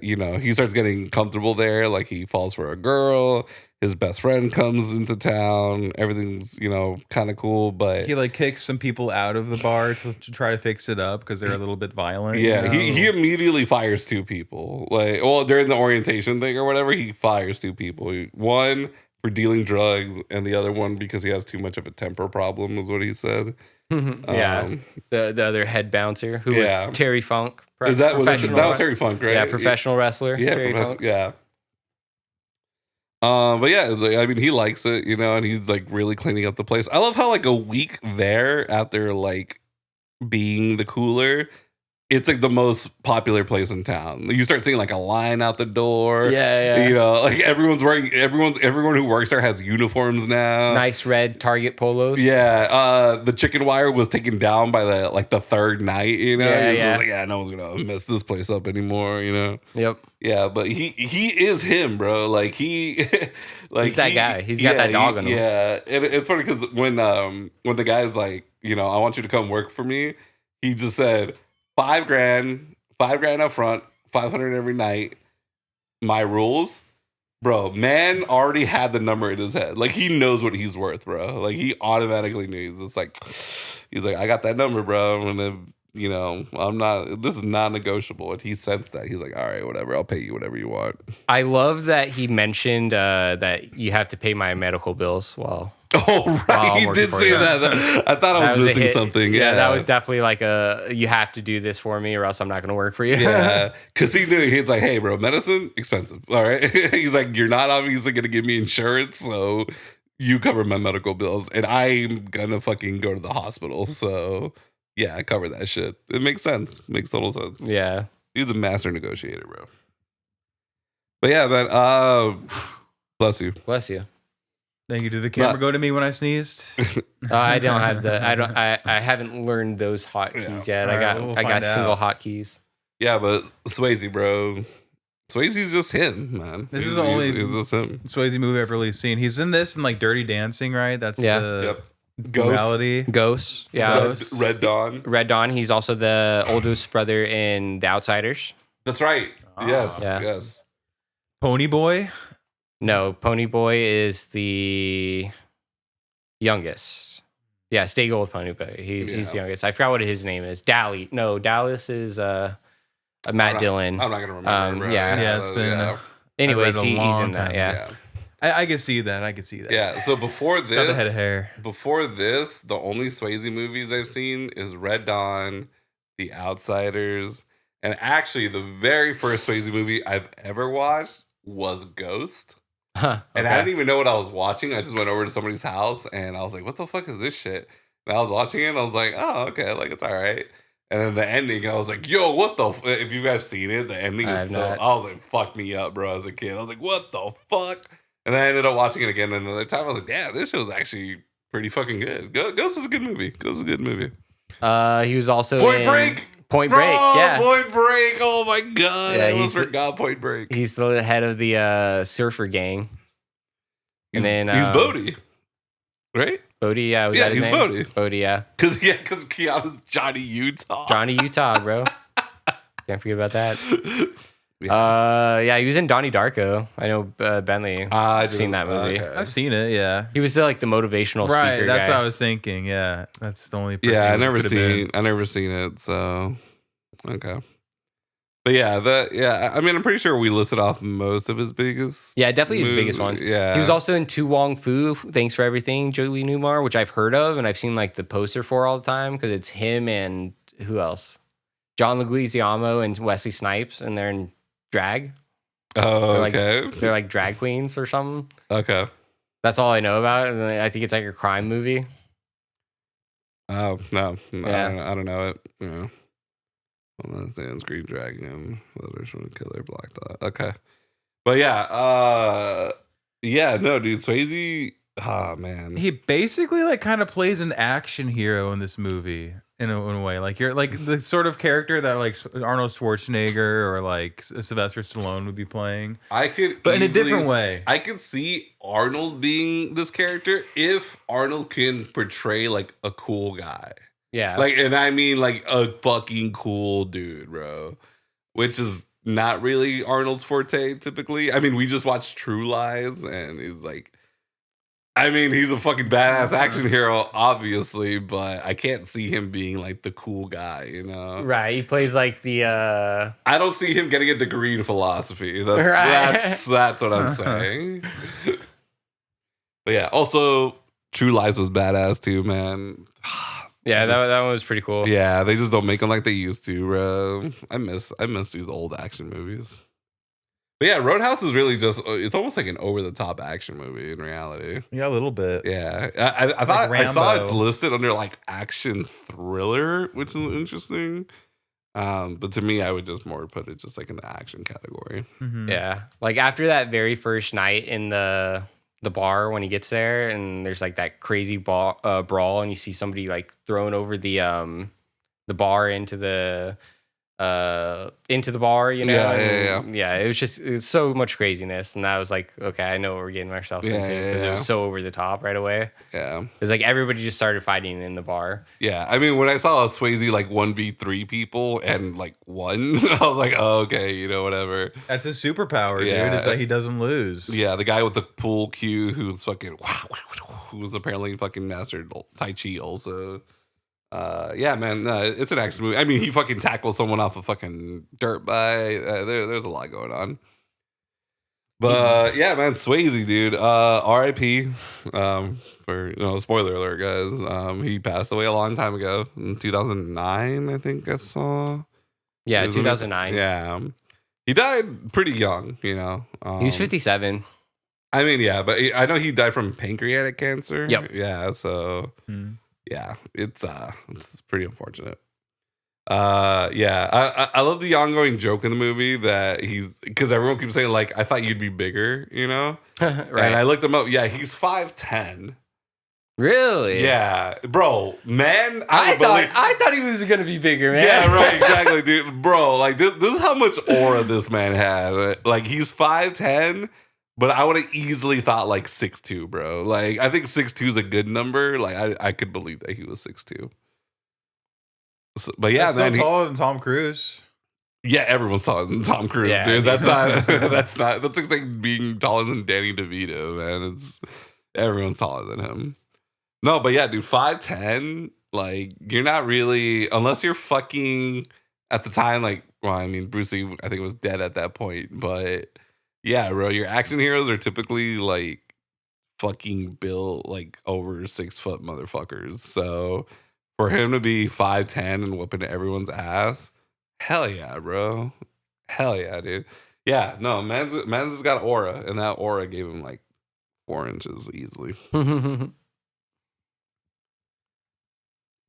Speaker 3: you know, he starts getting comfortable there. Like he falls for a girl. His best friend comes into town. Everything's, you know, kind of cool, but
Speaker 1: He like kicks some people out of the bar to try to fix it up because they're a little bit violent.
Speaker 3: yeah,
Speaker 1: you know?
Speaker 3: he immediately fires two people. Like, well, during the orientation thing or whatever, he fires two people. One for dealing drugs, and the other one because he has too much of a temper problem, is what he said.
Speaker 2: yeah, the other head bouncer who
Speaker 3: yeah.
Speaker 2: was Terry Funk.
Speaker 3: Is that was
Speaker 2: professional?
Speaker 3: that was Terry Funk, right?
Speaker 2: Yeah, professional wrestler.
Speaker 3: Yeah,
Speaker 2: Terry Funk.
Speaker 3: yeah. But yeah, it's like, I mean, he likes it, you know, and he's like really cleaning up the place. I love how like a week there after like being the cooler, it's like the most popular place in town. You start seeing like a line out the door.
Speaker 2: Yeah.
Speaker 3: You know, like everyone who works there has uniforms now.
Speaker 2: Nice red Target polos.
Speaker 3: Yeah. The chicken wire was taken down by the third night, you know?
Speaker 2: Yeah.
Speaker 3: Like, no one's gonna mess this place up anymore, you know?
Speaker 2: Yep.
Speaker 3: Yeah, but he is him, bro. Like he's
Speaker 2: that guy. He's got that dog in him.
Speaker 3: Yeah. It's funny because when the guy's like, you know, I want you to come work for me, he just said $5,000 up front, 500 every night. My rules, bro. Man already had the number in his head. Like he knows what he's worth, bro. Like he automatically knew. He's like, I got that number, bro. I'm gonna, you know, this is non-negotiable. And he sensed that. He's like, all right, whatever. I'll pay you whatever you want.
Speaker 2: I love that he mentioned that you have to pay my medical bills. Well.
Speaker 3: Oh, right. He did say that. I thought I was missing something. Yeah,
Speaker 2: that was definitely like you have to do this for me or else I'm not going to work for you.
Speaker 3: Yeah, because he knew. He's like, hey, bro, medicine, expensive. All right. He's like, you're not obviously going to give me insurance, so you cover my medical bills. And I'm going to fucking go to the hospital. So, yeah, I cover that shit. It makes sense. Makes total sense.
Speaker 2: Yeah.
Speaker 3: He's a master negotiator, bro. But yeah, man, bless you.
Speaker 2: Bless you.
Speaker 1: Thank you. Did the camera go to me when I sneezed?
Speaker 2: I don't have I haven't learned those hotkeys yet.
Speaker 1: Right,
Speaker 2: I got single hotkeys.
Speaker 3: Yeah, but Swayze, bro. Swayze's just him, man.
Speaker 1: This is the only
Speaker 3: just him.
Speaker 1: Swayze movie I've really seen. He's in this and like Dirty Dancing, right? That's the duality.
Speaker 2: Ghost. Yeah.
Speaker 3: Red Dawn.
Speaker 2: Red Dawn. He's also the oldest brother in The Outsiders.
Speaker 3: That's right. Yes.
Speaker 2: Yeah.
Speaker 3: Yes.
Speaker 1: Pony Boy.
Speaker 2: No, Pony Boy is the youngest. Yeah, stay gold Pony Boy. He's the youngest. I forgot what his name is. Dallas is Matt Dillon.
Speaker 3: I'm not gonna remember. Bro.
Speaker 1: Yeah, it's been.
Speaker 2: Anyways, he's in
Speaker 1: time.
Speaker 2: that. Yeah.
Speaker 1: I can see that.
Speaker 3: Yeah. So before
Speaker 1: He's got the head of hair.
Speaker 3: Before this, the only Swayze movies I've seen is Red Dawn, The Outsiders, and actually the very first Swayze movie I've ever watched was Ghost.
Speaker 2: Huh,
Speaker 3: and I didn't even know what I was watching. I just went over to somebody's house and I was like, what the fuck is this shit? And I was watching it and I was like, oh, okay, like it's all right. And then the ending, I was like, yo, what the if you guys seen it, the ending is I was like, fuck me up, bro, as a kid. I was like, what the fuck? And then I ended up watching it again another time. I was like, damn, this show's actually pretty fucking good. Ghost is a good movie.
Speaker 2: He was also
Speaker 3: Point Break.
Speaker 2: Point Break, yeah.
Speaker 3: Point Break. Oh my god,
Speaker 2: yeah,
Speaker 3: I almost forgot Point Break.
Speaker 2: He's the head of the surfer gang.
Speaker 3: He's Bodie, right?
Speaker 2: Bodie, yeah. Was that his name?
Speaker 3: Bodie.
Speaker 2: Bodie, yeah.
Speaker 3: Because Keanu's Johnny Utah.
Speaker 2: Johnny Utah, bro. Can't forget about that. Yeah, he was in Donnie Darko. I know Bentley. I've seen that movie.
Speaker 1: Okay. I've seen it. Yeah,
Speaker 2: he was the motivational speaker.
Speaker 1: Right, that's
Speaker 2: guy.
Speaker 1: what I was thinking. Yeah, that's the only. Person
Speaker 3: I never seen it. So okay, but I mean, I'm pretty sure we listed off most of his biggest.
Speaker 2: Yeah, definitely his biggest ones.
Speaker 3: Yeah,
Speaker 2: he was also in To Wong Foo. Thanks for Everything, Julie Newmar, which I've heard of and I've seen like the poster for all the time because it's him and who else? John Leguizamo and Wesley Snipes, and they're in drag.
Speaker 3: Oh,
Speaker 2: they're like drag queens or something.
Speaker 3: Okay,
Speaker 2: that's all I know about it. And I think it's like a crime movie.
Speaker 3: Oh no, I don't know it. Yeah, hold on, Sans Green Dragon, Letters from Killer, Black Dot. Okay, but no, dude, Swayze. Oh man,
Speaker 1: he basically like kind of plays an action hero in this movie. In a way, like you're like the sort of character that like Arnold Schwarzenegger or like Sylvester Stallone would be playing.
Speaker 3: But
Speaker 1: in a different way.
Speaker 3: I could see Arnold being this character if Arnold can portray like a cool guy.
Speaker 2: Yeah,
Speaker 3: like, and I mean like a fucking cool dude, bro. Which is not really Arnold's forte typically. I mean, we just watched True Lies, and he's like. I mean, he's a fucking badass action hero, obviously, but I can't see him being like the cool guy, you know?
Speaker 2: Right. He plays like the.
Speaker 3: I don't see him getting a degree in philosophy. That's what I'm saying. But yeah, also True Lies was badass too, man.
Speaker 2: Yeah, that one was pretty cool.
Speaker 3: Yeah, they just don't make them like they used to, bro. I miss these old action movies. But yeah, Roadhouse is really it's almost like an over-the-top action movie in reality.
Speaker 1: Yeah, a little bit.
Speaker 3: Yeah. I thought I saw it's listed under like action thriller, which is interesting. But to me, I would just more put it just like in the action category.
Speaker 1: Mhm.
Speaker 2: Yeah. Like after that very first night in the bar when he gets there and there's like that crazy brawl and you see somebody like thrown over the bar into the bar, you know?
Speaker 3: Yeah.
Speaker 2: It was so much craziness. And I was like, okay, I know what we're getting ourselves into because it was so over the top right away.
Speaker 3: Yeah.
Speaker 2: It was like everybody just started fighting in the bar.
Speaker 3: Yeah. I mean, when I saw Swayze like 1v3 people and like won, I was like, oh, okay, you know, whatever.
Speaker 1: That's his superpower,
Speaker 3: Yeah.
Speaker 1: dude. It's like he doesn't lose.
Speaker 3: Yeah, the guy with the pool cue who's fucking, who was apparently fucking mastered Tai Chi also. Yeah, man, it's an action movie. I mean, he fucking tackles someone off a fucking dirt bike. There's a lot going on. But yeah, man, Swayze, dude. R.I.P. For spoiler alert, guys. He passed away a long time ago in 2009. I think I saw.
Speaker 2: Yeah, 2009.
Speaker 3: Yeah, he died pretty young. You know,
Speaker 2: He was 57.
Speaker 3: I mean, yeah, but I know he died from pancreatic cancer.
Speaker 2: Yep.
Speaker 3: Yeah, so. Yeah, it's pretty unfortunate. I love the ongoing joke in the movie that because everyone keeps saying like, I thought you'd be bigger, you know?
Speaker 2: Right.
Speaker 3: And I looked him up. Yeah, he's 5'10".
Speaker 2: Really?
Speaker 3: Yeah, bro, man.
Speaker 2: I thought he was gonna be bigger, man.
Speaker 3: Yeah, right, exactly, dude. Bro, like this is how much aura this man had. Like he's 5'10". But I would have easily thought like 6'2", bro. Like I think 6'2" is a good number. Like I could believe that he was 6'2". So, but yeah,
Speaker 1: That's
Speaker 3: man.
Speaker 1: so taller than Tom Cruise.
Speaker 3: Yeah, everyone saw it in Tom Cruise,
Speaker 2: Yeah,
Speaker 3: dude. That's not. That's like being taller than Danny DeVito, man. Everyone's taller than him. No, but yeah, dude, 5'10". Like you're not really, unless you're fucking at the time. Like, well, I mean, Bruce Lee, I think was dead at that point, but. Yeah, bro, your action heroes are typically like fucking built like over 6 foot motherfuckers. So for him to be 5'10" and whooping everyone's ass, hell yeah, bro. Hell yeah, dude. Yeah, no, man's has got aura, and that aura gave him like 4 inches easily.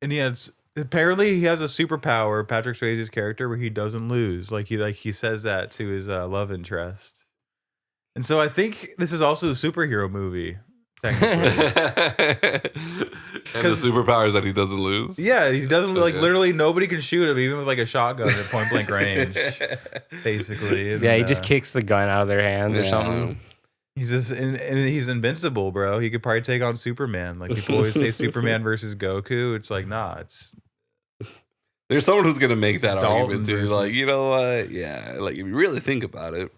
Speaker 1: And apparently he has a superpower, Patrick Swayze's character, where he doesn't lose. Like he says that to his love interest. And so I think this is also a superhero movie, technically.
Speaker 3: And the superpower is that he doesn't lose.
Speaker 1: Yeah, he doesn't literally nobody can shoot him, even with like a shotgun at point blank range. Basically. And,
Speaker 2: yeah, he just kicks the gun out of their hands or something.
Speaker 1: He's just and he's invincible, bro. He could probably take on Superman. Like people always say Superman versus Goku. It's like, nah, it's
Speaker 3: there's someone who's gonna make that
Speaker 1: Dalton
Speaker 3: argument too.
Speaker 1: versus-
Speaker 3: Like, you know what? Yeah, like if you really think about it.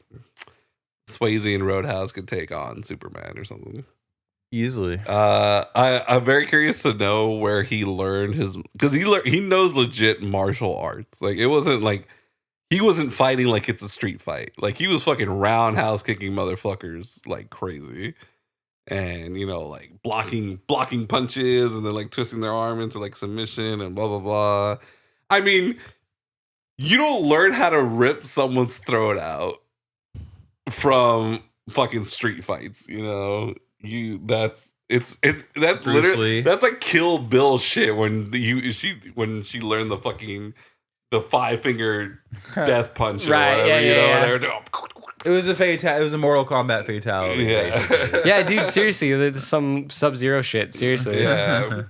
Speaker 3: Swayze and Roadhouse could take on Superman or something
Speaker 1: easily.
Speaker 3: I'm very curious to know where he learned his, because he knows legit martial arts. Like it wasn't like he wasn't fighting like it's a street fight. Like he was fucking roundhouse kicking motherfuckers like crazy, and like blocking punches and then like twisting their arm into like submission and blah blah blah. I mean, you don't learn how to rip someone's throat out from fucking street fights, that's literally that's like Kill Bill shit when she learned the 5-finger death punch or
Speaker 2: Right,
Speaker 3: whatever,
Speaker 1: It was it was a Mortal Kombat fatality.
Speaker 3: Yeah.
Speaker 2: Yeah, dude, seriously, there's some Sub-Zero shit, seriously.
Speaker 3: Yeah.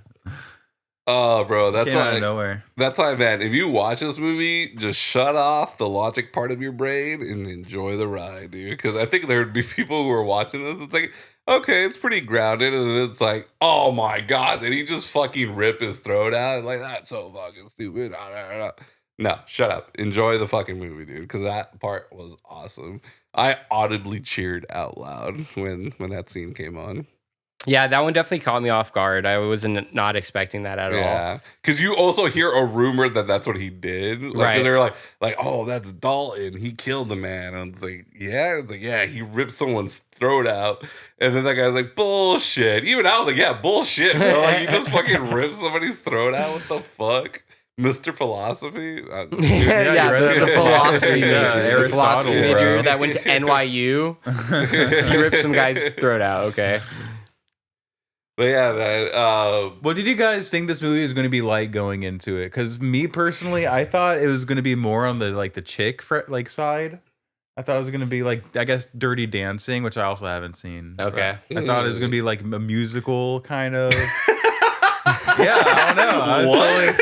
Speaker 3: Oh, bro, that's
Speaker 1: Came out
Speaker 3: like
Speaker 1: of nowhere.
Speaker 3: that's why, man. If you watch this movie, just shut off the logic part of your brain and enjoy the ride, dude. Because I think there would be people who are watching this. It's like, okay, it's pretty grounded, and then it's like, oh my god, did he just fucking rip his throat out? Like that's so fucking stupid. No, shut up. Enjoy the fucking movie, dude. Because that part was awesome. I audibly cheered out loud when that scene came on.
Speaker 2: Yeah, that one definitely caught me off guard. I wasn't not expecting that at all.
Speaker 3: Yeah, because you also hear a rumor that that's what he did. Like, 'cause
Speaker 2: Right.
Speaker 3: they're like, oh, that's Dalton. He killed the man. And it's like, yeah, he ripped someone's throat out. And then that guy's like, bullshit. Even I was like, yeah, bullshit, bro. Like, you just fucking ripped somebody's throat out. What the fuck? Mr. Philosophy?
Speaker 2: Yeah, the philosophy major.
Speaker 1: Yeah,
Speaker 2: The
Speaker 1: Aristotle,
Speaker 2: philosophy major
Speaker 1: bro.
Speaker 2: that went to NYU. He ripped some guy's throat out, okay.
Speaker 3: But yeah, man.
Speaker 1: What did you guys think this movie was going to be like going into it? Because me personally, I thought it was going to be more on the chick side. I thought it was going to be like, I guess, Dirty Dancing, which I also haven't seen.
Speaker 2: Okay.
Speaker 1: I thought it was going to be like a musical kind of. Yeah, I don't know.
Speaker 3: What?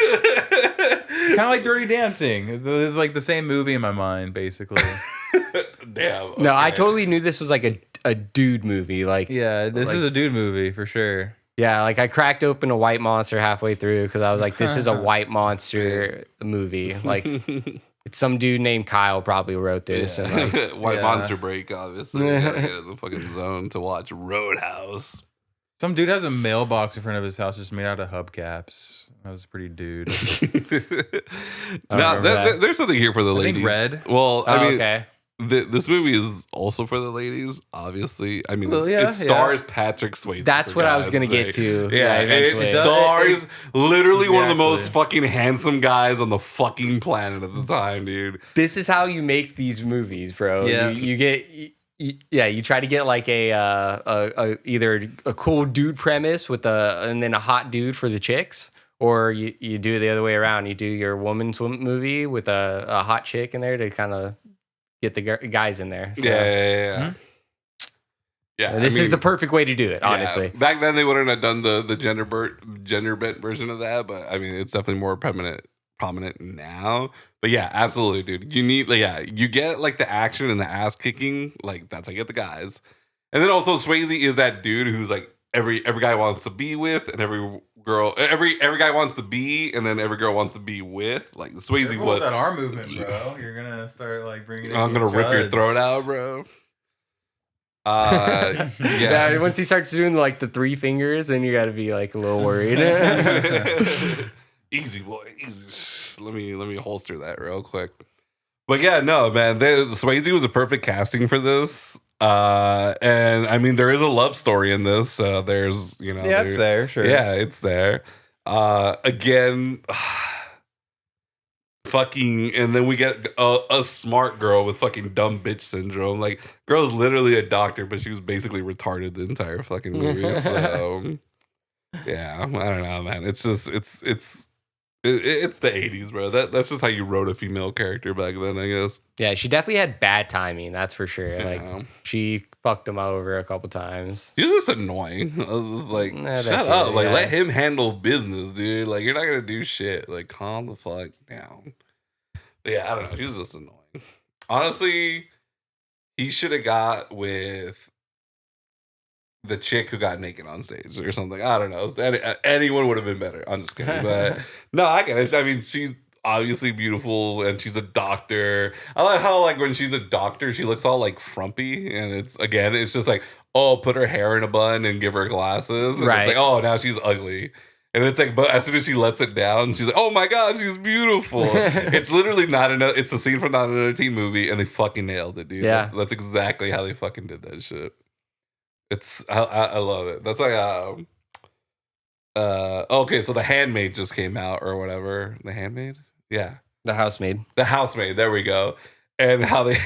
Speaker 1: Kind of like Dirty Dancing. It's like the same movie in my mind, basically.
Speaker 3: Damn. Okay.
Speaker 2: No, I totally knew this was like a dude movie. Like,
Speaker 1: Yeah, this is a dude movie for sure.
Speaker 2: yeah, like I cracked open a White Monster halfway through because I was like, this is a White Monster movie. Like, it's some dude named Kyle probably wrote this.
Speaker 3: Yeah.
Speaker 2: And like,
Speaker 3: White Monster break, obviously. Gotta get in the fucking zone to watch Roadhouse.
Speaker 1: Some dude has a mailbox in front of his house just made out of hubcaps. That was pretty dude.
Speaker 3: Now, there's something here for the
Speaker 1: I
Speaker 3: ladies.
Speaker 1: think red.
Speaker 3: Well, I mean,
Speaker 2: okay.
Speaker 3: this movie is also for the ladies, obviously. I mean,
Speaker 1: Well,
Speaker 3: it stars Patrick Swayze.
Speaker 2: That's what I was going to get to.
Speaker 3: Yeah,
Speaker 2: eventually.
Speaker 3: it stars literally one of the most
Speaker 1: Exactly.
Speaker 3: fucking handsome guys on the fucking planet at the time, dude.
Speaker 2: This is how you make these movies, bro.
Speaker 1: Yeah.
Speaker 2: You get... you try to get like a either a cool dude premise with and then a hot dude for the chicks, or you do it the other way around. You do your woman's movie with a hot chick in there to kind of get the guys in there. So,
Speaker 3: Yeah. Yeah,
Speaker 2: this is the perfect way to do it, honestly.
Speaker 3: Yeah. Back then, they wouldn't have done the gender bent version of that, but I mean, it's definitely more prominent now. But yeah, absolutely, dude. You need you get like the action and the ass kicking, like that's how you get the guys. And then also Swayze is that dude who's like every guy wants to be with, and every guy wants to be, and then every girl wants to be with. Like Swayze was
Speaker 1: that arm movement, bro. You're gonna start like bringing.
Speaker 3: I'm gonna rip your throat out, bro. Yeah.
Speaker 2: Once he starts doing like the three fingers, then you got to be like a little worried.
Speaker 3: Easy boy, easy. Let me holster that real quick. But yeah, no, man, Swayze was a perfect casting for this. And I mean, there is a love story in this. There's,
Speaker 1: Yeah, it's there, sure.
Speaker 3: Yeah, it's there. Again, fucking, and then we get a smart girl with fucking dumb bitch syndrome. Like, girl's literally a doctor, but she was basically retarded the entire fucking movie. So, yeah, I don't know, man. It's just, it's the 80s, bro. That's just how you wrote a female character back then, I guess.
Speaker 2: Yeah, she definitely had bad timing, that's for sure.
Speaker 3: Yeah.
Speaker 2: Like, she fucked him over a couple times.
Speaker 3: He was just annoying. I was just like, shut up. Like, let him handle business, dude. Like, you're not gonna do shit. Like, calm the fuck down. But yeah, I don't know. She was just annoying. Honestly, he should have got with the chick who got naked on stage or something. I don't know. Anyone would have been better. I'm just kidding. But no, I get it. I mean, she's obviously beautiful and she's a doctor. I like how, like, when she's a doctor, she looks all like frumpy. And it's just like, oh, put her hair in a bun and give her glasses. And
Speaker 2: Right.
Speaker 3: it's like, oh, now she's ugly. And it's like, but as soon as she lets it down, she's like, oh my God, she's beautiful. It's literally it's a scene from not another teen movie, and they fucking nailed it, dude.
Speaker 2: Yeah.
Speaker 3: That's exactly how they fucking did that shit. I love it. That's like okay, so The Handmaid just came out or whatever. The Handmaid? Yeah.
Speaker 2: The housemaid.
Speaker 3: The Housemaid, there we go. And how they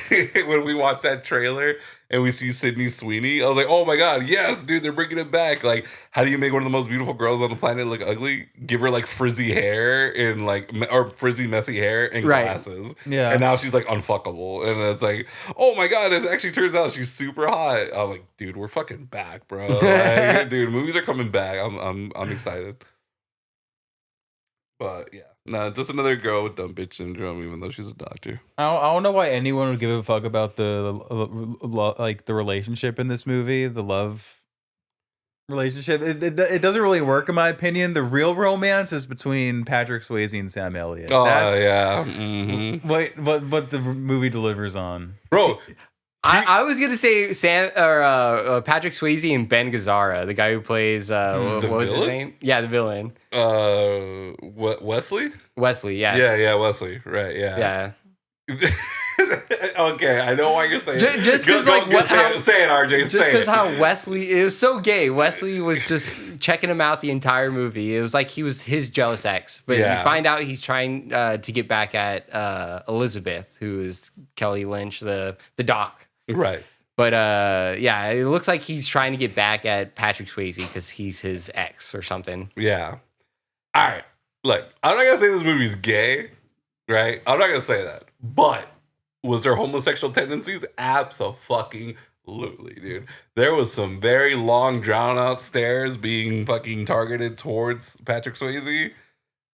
Speaker 3: when we watched that trailer and we see Sydney Sweeney, I was like, oh my God, yes, dude, they're bringing it back. Like, how do you make one of the most beautiful girls on the planet look ugly? Give her like frizzy hair and or frizzy messy hair and
Speaker 2: Right.
Speaker 3: glasses.
Speaker 1: Yeah.
Speaker 3: And now she's like unfuckable. And it's like, oh my God, it actually turns out she's super hot. I'm like, dude, we're fucking back, bro. Like, dude, movies are coming back. I'm excited. But yeah. No, just another girl with dumb bitch syndrome, even though she's a doctor.
Speaker 1: I don't know why anyone would give a fuck about the relationship in this movie, the love relationship. It doesn't really work in my opinion. The real romance is between Patrick Swayze and Sam Elliott.
Speaker 3: Oh,
Speaker 1: That's
Speaker 3: yeah. Mm-hmm.
Speaker 1: what the movie delivers on.
Speaker 3: Bro,
Speaker 2: I was gonna say Patrick Swayze and Ben Gazzara, the guy who plays what was his
Speaker 3: villain?
Speaker 2: name? Yeah, the villain.
Speaker 3: what, Wesley?
Speaker 2: Wesley. Yes.
Speaker 3: Yeah, Wesley. Right, yeah.
Speaker 2: Yeah.
Speaker 3: Okay, I know why you're saying it.
Speaker 2: Just because say
Speaker 3: it, RJ.
Speaker 2: Just because how Wesley, it was so gay. Wesley was just checking him out the entire movie. It was like he was his jealous ex. But
Speaker 3: Yeah.
Speaker 2: you find out he's trying to get back at Elizabeth, who is Kelly Lynch, the doc.
Speaker 3: Right.
Speaker 2: But yeah, it looks like he's trying to get back at Patrick Swayze because he's his ex or something.
Speaker 3: Yeah. All right. Look, I'm not gonna say this movie's gay, right? I'm not gonna say that. But was there homosexual tendencies? Absolutely, dude. There was some very long, drawn out stares being fucking targeted towards Patrick Swayze.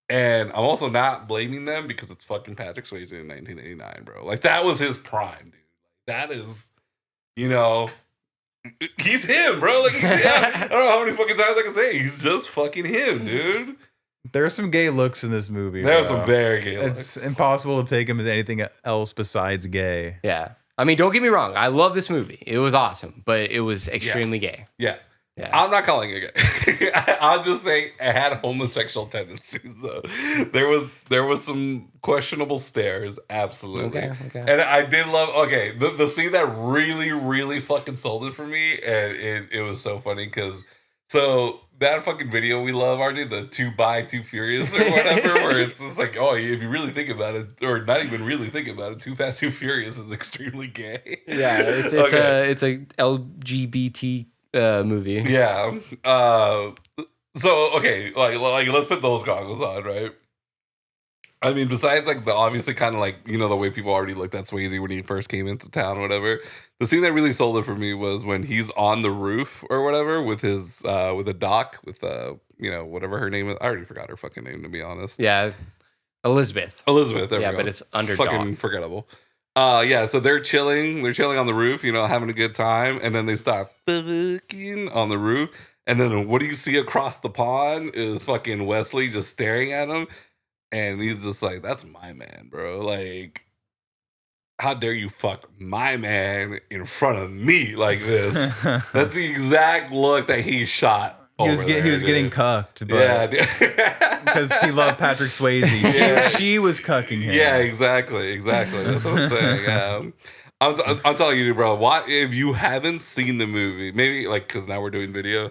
Speaker 3: And I'm also not blaming them because it's fucking Patrick Swayze in 1989, bro. Like, that was his prime, dude. That is, you know, he's him, bro. Like, yeah, I don't know how many fucking times I can say it. He's just fucking him, dude.
Speaker 1: There's some gay looks in this movie.
Speaker 3: There's some very gay looks.
Speaker 1: It's impossible to take him as anything else besides gay.
Speaker 2: Yeah. I mean, don't get me wrong. I love this movie. It was awesome, but it was extremely gay.
Speaker 3: Yeah.
Speaker 2: Yeah.
Speaker 3: I'm not calling it gay. I'll just say it had homosexual tendencies. So there was some questionable stares, absolutely.
Speaker 2: Okay.
Speaker 3: And I did love. Okay, the scene that really fucking sold it for me, and it was so funny because that fucking video we love, RJ, the 2 by 2 Furious or whatever, where it's just like, oh, if you really think about it, or not even really think about it, Too Fast, Too Furious is extremely gay.
Speaker 2: Yeah, it's a LGBT movie.
Speaker 3: Yeah. So okay, like let's put those goggles on, right? I mean, besides like the obviously kind of like, you know, the way people already looked at Swayze when he first came into town or whatever. The scene that really sold it for me was when he's on the roof or whatever with his with a doc with you know, whatever her name is. I already forgot her fucking name, to be honest.
Speaker 2: Yeah. Elizabeth.
Speaker 3: There we go.
Speaker 2: But it's under
Speaker 3: fucking
Speaker 2: doc.
Speaker 3: Forgettable. Yeah, so they're chilling on the roof, you know, having a good time, and then they start fucking on the roof, and then what do you see across the pond is fucking Wesley just staring at him, and he's just like, that's my man, bro. Like, how dare you fuck my man in front of me like this? That's the exact look that he shot. He was
Speaker 1: getting cucked, but
Speaker 3: yeah,
Speaker 1: because he loved Patrick Swayze.
Speaker 3: Yeah.
Speaker 1: She was cucking him.
Speaker 3: Yeah, exactly. That's what I'm saying. Yeah. I'm telling you, bro. If you haven't seen the movie, maybe like because now we're doing video,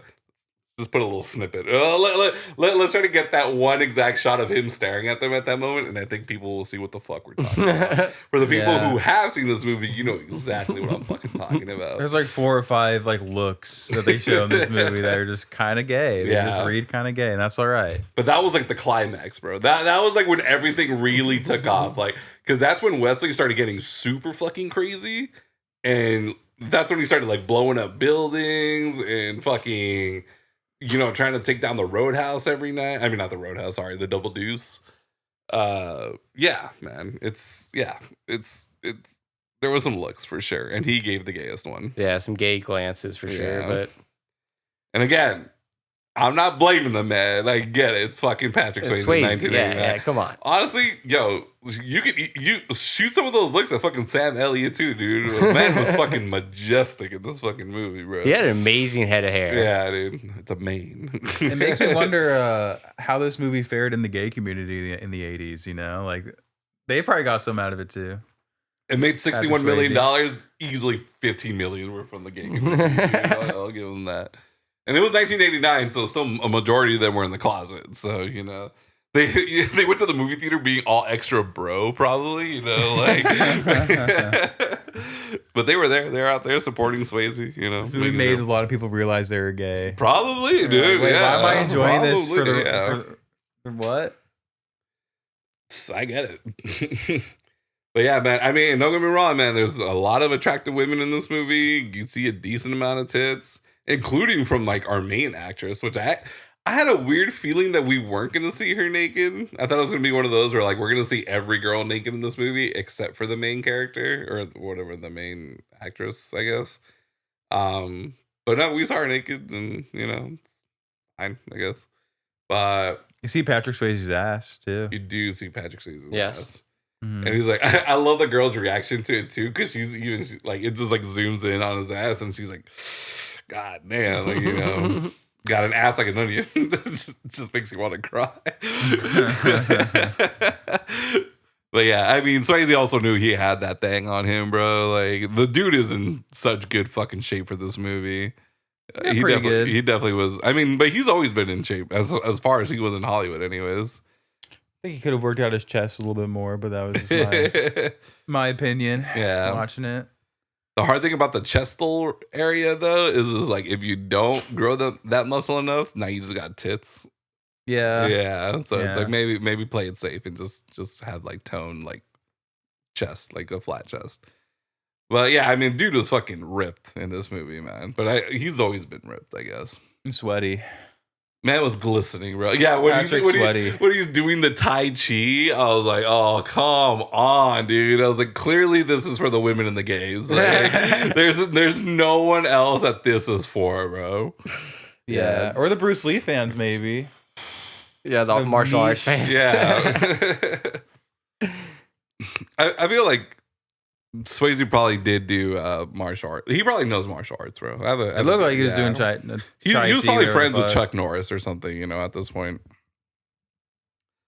Speaker 3: just put a little snippet. Let's try to get that one exact shot of him staring at them at that moment, and I think people will see what the fuck we're talking about. For the people who have seen this movie, you know exactly what I'm fucking talking about.
Speaker 1: There's like 4 or 5 like looks that they show in this movie that are just kind of gay. They just read kind of gay, and that's all right.
Speaker 3: But that was like the climax, bro. That was like when everything really took off, like because that's when Wesley started getting super fucking crazy, and that's when he started like blowing up buildings and fucking, you know, trying to take down the Roadhouse every night. I mean, not the Roadhouse, sorry, the Double Deuce. Yeah, man. It's there was some looks for sure, and he gave the gayest one.
Speaker 2: Yeah, some gay glances for sure. But
Speaker 3: and again, I'm not blaming them, man. I get it. It's fucking Patrick Swayze in 1989.
Speaker 2: Yeah, come on.
Speaker 3: Honestly, yo, you shoot some of those looks at fucking Sam Elliott too, dude. The man was fucking majestic in this fucking movie, bro.
Speaker 2: He had an amazing head of hair.
Speaker 3: Yeah, dude. It's a mane.
Speaker 1: It makes me wonder how this movie fared in the gay community in the 80s, you know? Like, they probably got some out of it too.
Speaker 3: It made $61 million. Easily $15 million were from the gay community. I'll give them that. And it was 1989, so still a majority of them were in the closet. So, you know, they went to the movie theater being all extra bro, probably, you know, like. But they were there. They're out there supporting Swayze, you know.
Speaker 1: This movie made a lot of people realize they were gay.
Speaker 3: Probably, dude.
Speaker 1: Wait,
Speaker 3: yeah.
Speaker 1: why am I enjoying this
Speaker 3: for
Speaker 1: what?
Speaker 3: I get it. But yeah, man, I mean, don't get me wrong, man. There's a lot of attractive women in this movie. You see a decent amount of tits, including from like our main actress, which I had a weird feeling that we weren't going to see her naked. I thought it was going to be one of those where like we're going to see every girl naked in this movie except for the main character or whatever, the main actress, I guess. But no, we saw her naked, and you know, it's fine, I guess. But
Speaker 1: you see Patrick Swayze's ass too.
Speaker 3: You do see Patrick Swayze's ass.
Speaker 1: Mm-hmm.
Speaker 3: And he's like, I love the girl's reaction to it too, because she's like, it just like zooms in on his ass, and she's like, God damn, like, you know, got an ass like an onion. It just makes you want to cry. But yeah, I mean, Swayze also knew he had that thing on him, bro. Like, the dude is in such good fucking shape for this movie.
Speaker 1: Yeah,
Speaker 3: He definitely was. I mean, but he's always been in shape as far as he was in Hollywood, anyways.
Speaker 1: I think he could have worked out his chest a little bit more, but that was just my opinion.
Speaker 3: Yeah,
Speaker 1: watching it.
Speaker 3: The hard thing about the chestal area though is like if you don't grow that muscle enough, now you just got tits. Yeah. So it's like maybe play it safe and just have like tone like chest, like a flat chest. But yeah, I mean, dude was fucking ripped in this movie, man. But he's always been ripped, I guess.
Speaker 1: And sweaty.
Speaker 3: Man was glistening, bro. Yeah, when he's doing the Tai Chi, I was like, oh, come on, dude. I was like, clearly this is for the women and the gays. Like, there's no one else that this is for, bro.
Speaker 1: Yeah. Or the Bruce Lee fans, maybe.
Speaker 2: Yeah, the martial arts fans.
Speaker 3: Yeah. I feel like Swayze probably did do martial arts. He probably knows martial arts, bro.
Speaker 1: It looked like he was doing Chai.
Speaker 3: He was probably friends with Chuck Norris or something, you know, at this point.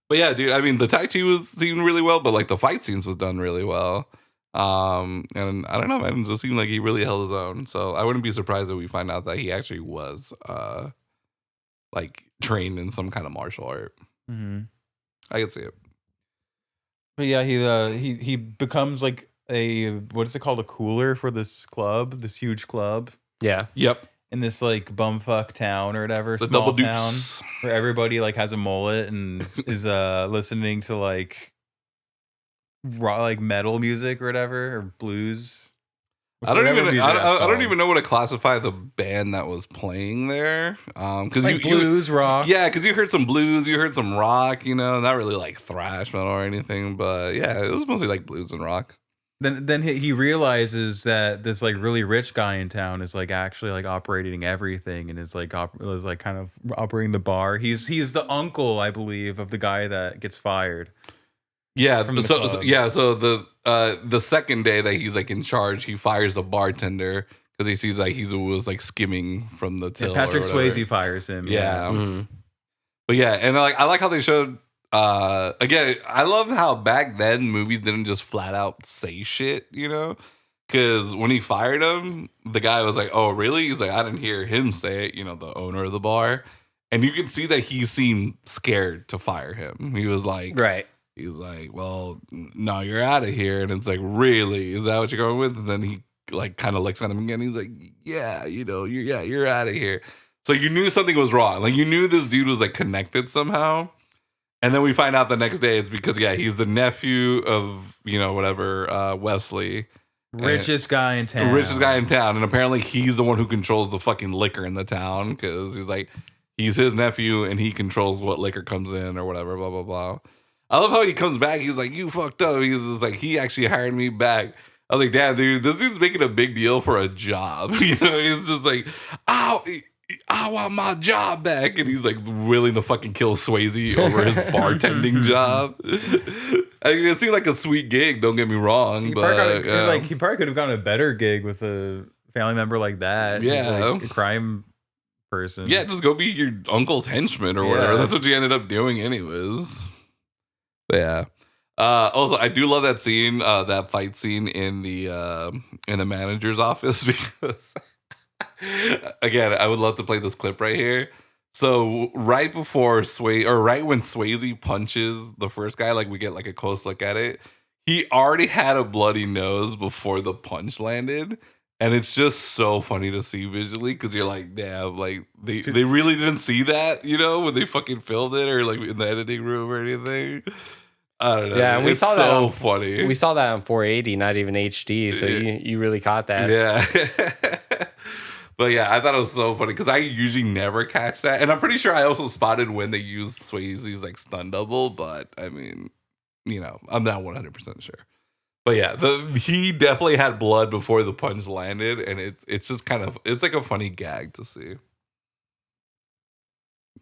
Speaker 3: But yeah, dude, I mean, the Tai Chi was seen really well, but like the fight scenes was done really well. And I don't know, man, it just seemed like he really held his own. So I wouldn't be surprised if we find out that he actually was like trained in some kind of martial art.
Speaker 1: Mm-hmm.
Speaker 3: I could see it.
Speaker 1: But yeah, he becomes like what is it called, a cooler for this club, this huge club.
Speaker 2: Yeah.
Speaker 3: Yep.
Speaker 1: In this like bumfuck town or whatever,
Speaker 3: the
Speaker 1: small
Speaker 3: double
Speaker 1: town
Speaker 3: deuce,
Speaker 1: where everybody like has a mullet and is listening to like like metal music or whatever, or blues.
Speaker 3: I don't even know what to classify the band that was playing there. Because
Speaker 1: like blues rock.
Speaker 3: Yeah, because you heard some blues, you heard some rock. You know, not really like thrash metal or anything, but yeah, it was mostly like blues and rock.
Speaker 1: Then he realizes that this like really rich guy in town is like actually like operating everything and is like kind of operating the bar. He's the uncle, I believe, of the guy that gets fired.
Speaker 3: Yeah. So the second day that he's like in charge, he fires the bartender because he sees like he was like skimming from the till.
Speaker 1: Yeah, Patrick Swayze fires him.
Speaker 3: Yeah. Mm-hmm. But yeah, and I like how they showed. Again, I love how back then movies didn't just flat out say shit, you know? Because when he fired him, the guy was like, "Oh, really?" He's like, "I didn't hear him say it," you know, the owner of the bar. And you can see that he seemed scared to fire him. He was like,
Speaker 2: right.
Speaker 3: He's like, "Well, no, you're out of here." And it's like, "Really? Is that what you're going with?" And then he like kind of looks at him again. He's like, "Yeah, you know, you're out of here." So you knew something was wrong. Like you knew this dude was like connected somehow. And then we find out the next day it's because, yeah, he's the nephew of, you know, whatever, Wesley.
Speaker 1: Richest guy in town.
Speaker 3: And apparently he's the one who controls the fucking liquor in the town because he's like, he's his nephew and he controls what liquor comes in or whatever, blah, blah, blah. I love how he comes back. He's like, "You fucked up." He's just like, he actually hired me back. I was like, "Damn, dude, this dude's making a big deal for a job." You know, he's just like, I want my job back. And he's like willing to fucking kill Swayze over his bartending job. I mean, it seemed like a sweet gig, don't get me wrong. He probably
Speaker 1: could have gotten a better gig with a family member like that.
Speaker 3: Yeah.
Speaker 1: Like a crime person.
Speaker 3: Yeah, just go be your uncle's henchman or whatever. That's what you ended up doing anyways. But yeah. Also, I do love that scene, that fight scene in the manager's office because... Again, I would love to play this clip right here. So right before right when Swayze punches the first guy, like we get like a close look at it, he already had a bloody nose before the punch landed. And it's just so funny to see visually because you're like, damn, like they really didn't see that, you know, when they fucking filmed it or like in the editing room or anything. I don't know.
Speaker 2: Yeah, and we saw that
Speaker 3: so funny.
Speaker 2: We saw that on 480, not even HD. So you really caught that.
Speaker 3: Yeah. But yeah, I thought it was so funny because I usually never catch that. And I'm pretty sure I also spotted when they used Swayze's like stun double. But I mean, you know, I'm not 100% sure. But yeah, he definitely had blood before the punch landed. And it's just kind of, it's like a funny gag to see.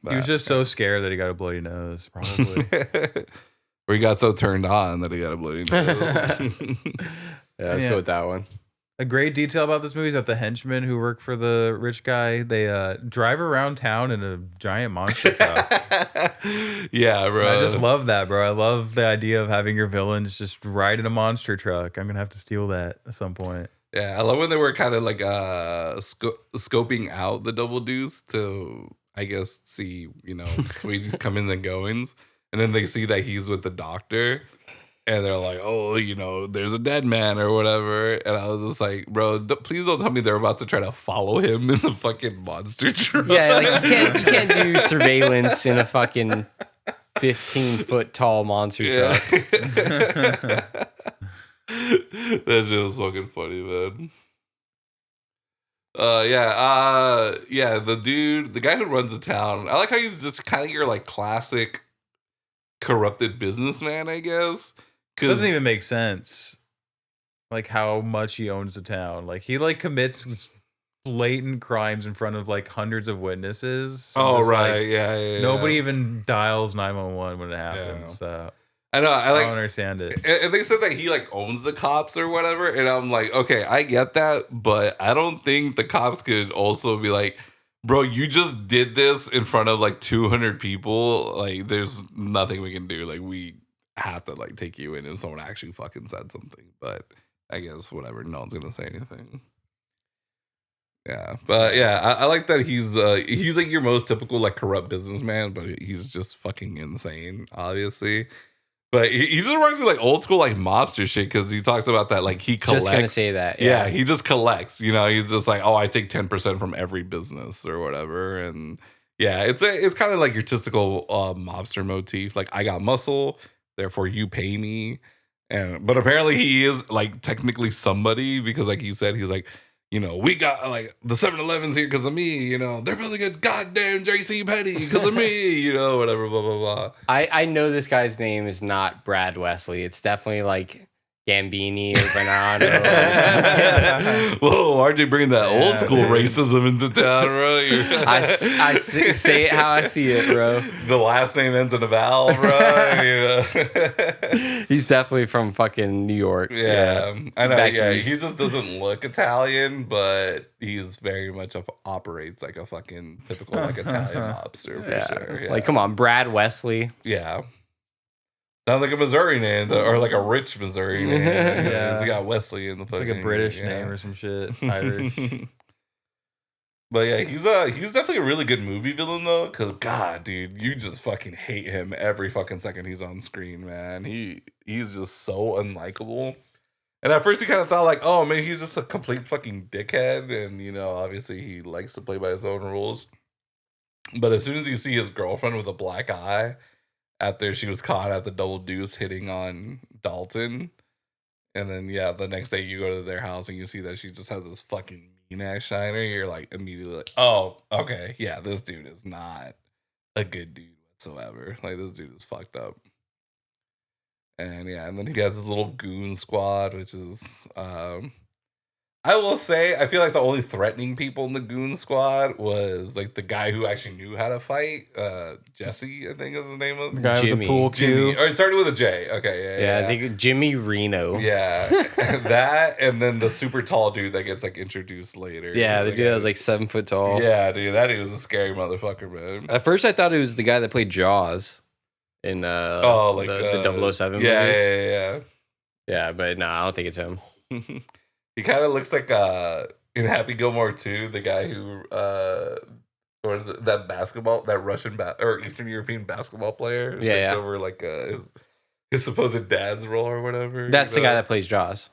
Speaker 3: But,
Speaker 1: he was just so scared that he got a bloody nose, probably.
Speaker 3: Or he got so turned on that he got a bloody nose.
Speaker 2: Yeah, let's go with that one.
Speaker 1: A great detail about this movie is that the henchmen who work for the rich guy, they drive around town in a giant monster truck.
Speaker 3: Yeah, bro.
Speaker 1: And I just love that, bro. I love the idea of having your villains just ride in a monster truck. I'm going to have to steal that at some point.
Speaker 3: Yeah, I love when they were kind of like scoping out the double deuce to, I guess, see, you know, Swayze's comings and goings. And then they see that he's with the doctor. And they're like, oh, you know, there's a dead man or whatever. And I was just like, bro, please don't tell me they're about to try to follow him in the fucking monster truck.
Speaker 2: Yeah, like you can't do surveillance in a fucking 15-foot tall monster truck.
Speaker 3: That shit was fucking funny, man. The guy who runs the town, I like how he's just kind of your like classic corrupted businessman, I guess.
Speaker 1: Doesn't even make sense. Like how much he owns the town. Like he like commits blatant crimes in front of like hundreds of witnesses.
Speaker 3: Oh right,
Speaker 1: like,
Speaker 3: yeah.
Speaker 1: Nobody even dials 911 when it happens.
Speaker 3: Yeah.
Speaker 1: So
Speaker 3: I know. I
Speaker 1: don't understand it.
Speaker 3: And they said that he like owns the cops or whatever, and I'm like, okay, I get that, but I don't think the cops could also be like, bro, you just did this in front of like 200 people. Like, there's nothing we can do. Like, we have to like take you in if someone actually fucking said something. But I guess whatever, no one's gonna say anything. Yeah, but yeah, I like that he's like your most typical like corrupt businessman, but he's just fucking insane, obviously. But he's just running like old school like mobster shit because he talks about that like he collects.
Speaker 2: Just gonna say that.
Speaker 3: Yeah, he just collects. You know, he's just like, oh, I take 10% from every business or whatever, and yeah, it's kind of like your typical mobster motif. Like, I got muscle, therefore you pay me. But apparently he is like technically somebody because like he said, he's like, you know, we got like the 7-Elevens here because of me, you know, they're building a goddamn JC Penney because of me, you know, whatever, blah, blah, blah.
Speaker 2: I know this guy's name is not Brad Wesley. It's definitely like Gambini or Bernardo.
Speaker 3: Whoa, RJ bringing that old school racism into town, bro.
Speaker 2: I say it how I see it, bro.
Speaker 3: The last name ends in a vowel, bro. You know?
Speaker 2: He's definitely from fucking New York.
Speaker 3: Yeah, I know.
Speaker 2: Back
Speaker 3: Yeah,
Speaker 2: east.
Speaker 3: he just doesn't look Italian, but he's very much operates like a fucking typical like Italian mobster for sure. Yeah.
Speaker 2: Like, come on, Brad Wesley.
Speaker 3: Yeah. Sounds like a Missouri name, or like a rich Missouri name.
Speaker 1: Yeah.
Speaker 3: He got Wesley in the
Speaker 1: It's
Speaker 3: fucking.
Speaker 1: like a British name or some shit. Irish.
Speaker 3: But yeah, he's definitely a really good movie villain though, because God, dude, you just fucking hate him every fucking second he's on screen, man. He's just so unlikable. And at first you kind of thought like, oh man, he's just a complete fucking dickhead, and you know, obviously he likes to play by his own rules. But as soon as you see his girlfriend with a black eye, after she was caught at the double deuce hitting on Dalton. And then, yeah, the next day you go to their house and you see that she just has this fucking mean ass shiner. You're like, immediately like, oh, okay. Yeah, this dude is not a good dude whatsoever. Like, this dude is fucked up. And yeah, and then he has his little goon squad, which is, I will say, I feel like the only threatening people in the goon squad was like the guy who actually knew how to fight. Jesse, I think is his name was.
Speaker 1: The guy with
Speaker 2: Jimmy.
Speaker 1: the pool cue.
Speaker 3: Or it started with a J. Okay,
Speaker 2: Yeah, I think Jimmy Reno.
Speaker 3: Yeah, that, and then the super tall dude that gets like introduced later.
Speaker 2: Yeah, the dude that was like 7 foot tall.
Speaker 3: Yeah, dude, that dude was a scary motherfucker, man.
Speaker 2: At first, I thought it was the guy that played Jaws in the 007
Speaker 3: yeah,
Speaker 2: movies.
Speaker 3: yeah.
Speaker 2: Yeah, but no, I don't think it's him.
Speaker 3: He kind of looks like in Happy Gilmore 2, the guy who what is it, that Russian or Eastern European basketball player who takes over like his supposed dad's role or whatever.
Speaker 2: That's the guy that plays Jaws.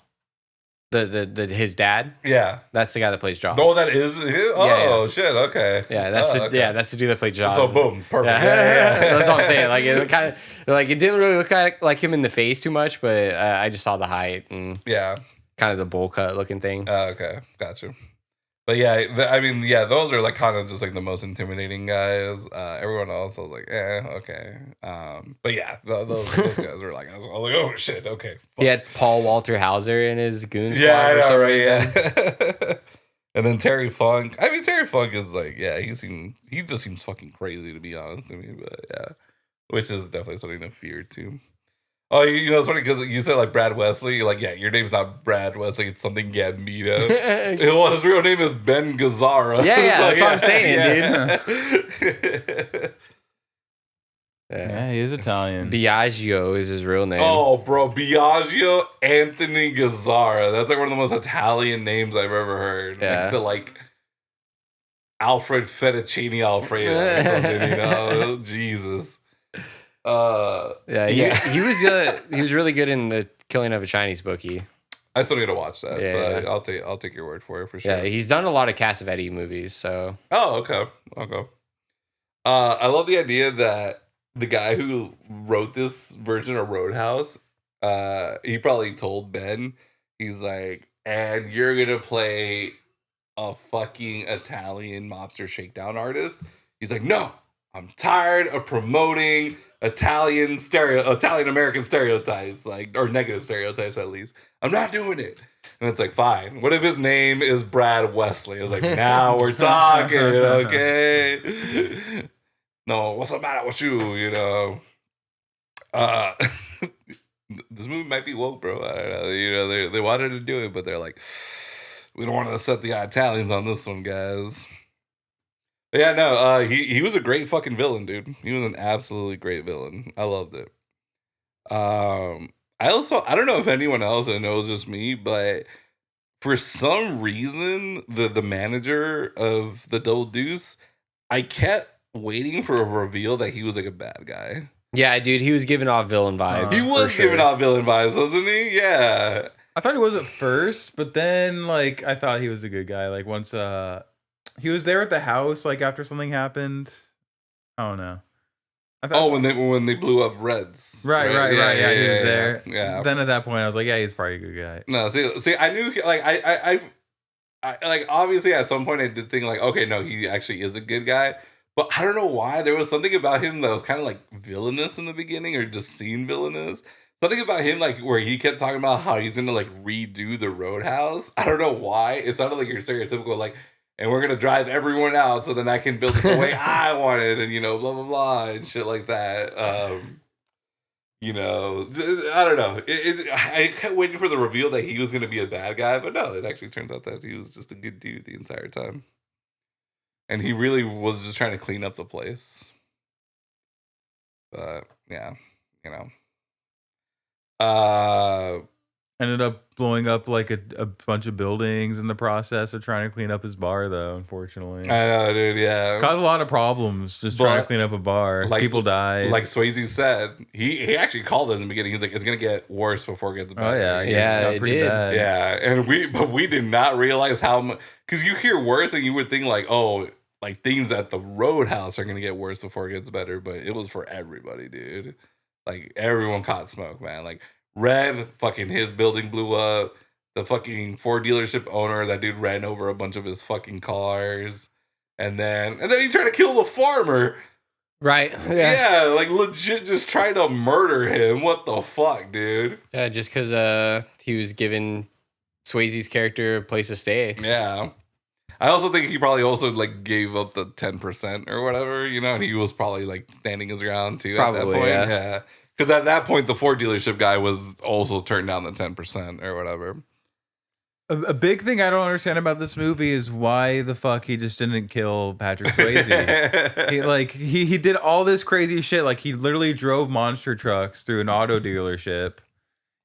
Speaker 2: The his dad.
Speaker 3: Yeah,
Speaker 2: that's the guy that plays Jaws.
Speaker 3: Oh, that is him? Oh shit. Okay.
Speaker 2: Yeah, that's that's the dude that played Jaws.
Speaker 3: So boom, perfect.
Speaker 2: Yeah. That's what I'm saying. Like it kind of like it didn't really look like him in the face too much, but I just saw the height and kind of the bowl cut looking thing.
Speaker 3: Okay, gotcha. But yeah, I mean, yeah, those are like kind of just like the most intimidating guys. Everyone else, I was like, okay. But yeah, those guys were like, I was like, oh shit, okay. Fuck.
Speaker 2: He had Paul Walter Hauser in his goon squad
Speaker 3: Yeah,
Speaker 2: for
Speaker 3: I know,
Speaker 2: some
Speaker 3: right?
Speaker 2: reason.
Speaker 3: Yeah. And then Terry Funk. I mean, Terry Funk is like, yeah, he just seems fucking crazy to be honest with me. But yeah, which is definitely something to fear too. Oh, you know, it's funny because you said like Brad Wesley. Like, yeah, your name's not Brad Wesley. It's something Gambino. Well, his real name is Ben Gazzara.
Speaker 2: Yeah,
Speaker 3: so,
Speaker 2: that's what I'm saying,
Speaker 3: dude.
Speaker 1: Yeah, he is Italian.
Speaker 2: Biagio is his real name.
Speaker 3: Oh, bro, Biagio Anthony Gazzara. That's like one of the most Italian names I've ever heard.
Speaker 2: Yeah.
Speaker 3: Next to like Alfred Fettuccine Alfredo or something, you know? Jesus.
Speaker 2: He was really good in the Killing of a Chinese Bookie.
Speaker 3: I still need to watch that.
Speaker 2: Yeah,
Speaker 3: but I'll take your word for it for sure.
Speaker 2: Yeah, he's done a lot of Cassavetes movies. So.
Speaker 3: Oh, okay. I love the idea that the guy who wrote this version of Roadhouse, he probably told Ben, he's like, and you're gonna play a fucking Italian mobster shakedown artist. He's like, no, I'm tired of promoting Italian American stereotypes, like, or negative stereotypes at least. I'm not doing it. And it's like, fine. What if his name is Brad Wesley? I was like, now we're talking, okay? No, what's the matter with you? You know, this movie might be woke, bro. I don't know. You know, they wanted to do it, but they're like, we don't want to set the Italians on this one, guys. But yeah, no, he was a great fucking villain, dude. He was an absolutely great villain. I loved it. I don't know if anyone else knows, just me, but for some reason, the manager of the Double Deuce, I kept waiting for a reveal that he was like a bad guy.
Speaker 2: Yeah, dude, he was giving off villain vibes.
Speaker 3: He was giving off villain vibes, wasn't he? Yeah.
Speaker 1: I thought he was at first, but then like I thought he was a good guy. Like once he was there at the house, like after something happened. I don't know.
Speaker 3: When they blew up Reds.
Speaker 1: Right. Yeah, he was there.
Speaker 3: Yeah.
Speaker 1: Then at that point, I was like, yeah, he's probably a good guy.
Speaker 3: No, see, I knew like I like obviously at some point I did think like, okay, no, he actually is a good guy. But I don't know why. There was something about him that was kind of like villainous in the beginning, or just seemed villainous. Something about him, like where he kept talking about how he's gonna like redo the Roadhouse. I don't know why. It sounded like your stereotypical like, and we're gonna drive everyone out so then I can build it the way I want it, and you know, blah blah blah, and shit like that. You know, I don't know. I kept waiting for the reveal that he was gonna be a bad guy, but no, it actually turns out that he was just a good dude the entire time. And he really was just trying to clean up the place. But yeah, you know.
Speaker 1: Ended up blowing up like a bunch of buildings in the process of trying to clean up his bar, though, unfortunately.
Speaker 3: I know, dude, yeah.
Speaker 1: Caused a lot of problems just trying to clean up a bar. Like, people died.
Speaker 3: Like Swayze said, he actually called it in the beginning. He's like, it's going to get worse before it gets better.
Speaker 1: Oh, yeah.
Speaker 2: It did.
Speaker 1: Bad.
Speaker 3: Yeah, and we did not realize how much, because you hear worse and you would think like, oh, like things at the Roadhouse are going to get worse before it gets better, but it was for everybody, dude. Like, everyone caught smoke, man. Like, Red, fucking his building blew up. The fucking Ford dealership owner, that dude ran over a bunch of his fucking cars. And then he tried to kill the farmer.
Speaker 2: Right.
Speaker 3: Yeah, like legit just tried to murder him. What the fuck, dude?
Speaker 2: Yeah, just because he was giving Swayze's character a place to stay.
Speaker 3: Yeah. I also think he probably also like gave up the 10% or whatever, you know, and he was probably like standing his ground too at that point. Yeah. Because at that point, the Ford dealership guy was also turned down the 10% or whatever.
Speaker 1: A big thing I don't understand about this movie is why the fuck he just didn't kill Patrick Swayze. he did all this crazy shit. Like, he literally drove monster trucks through an auto dealership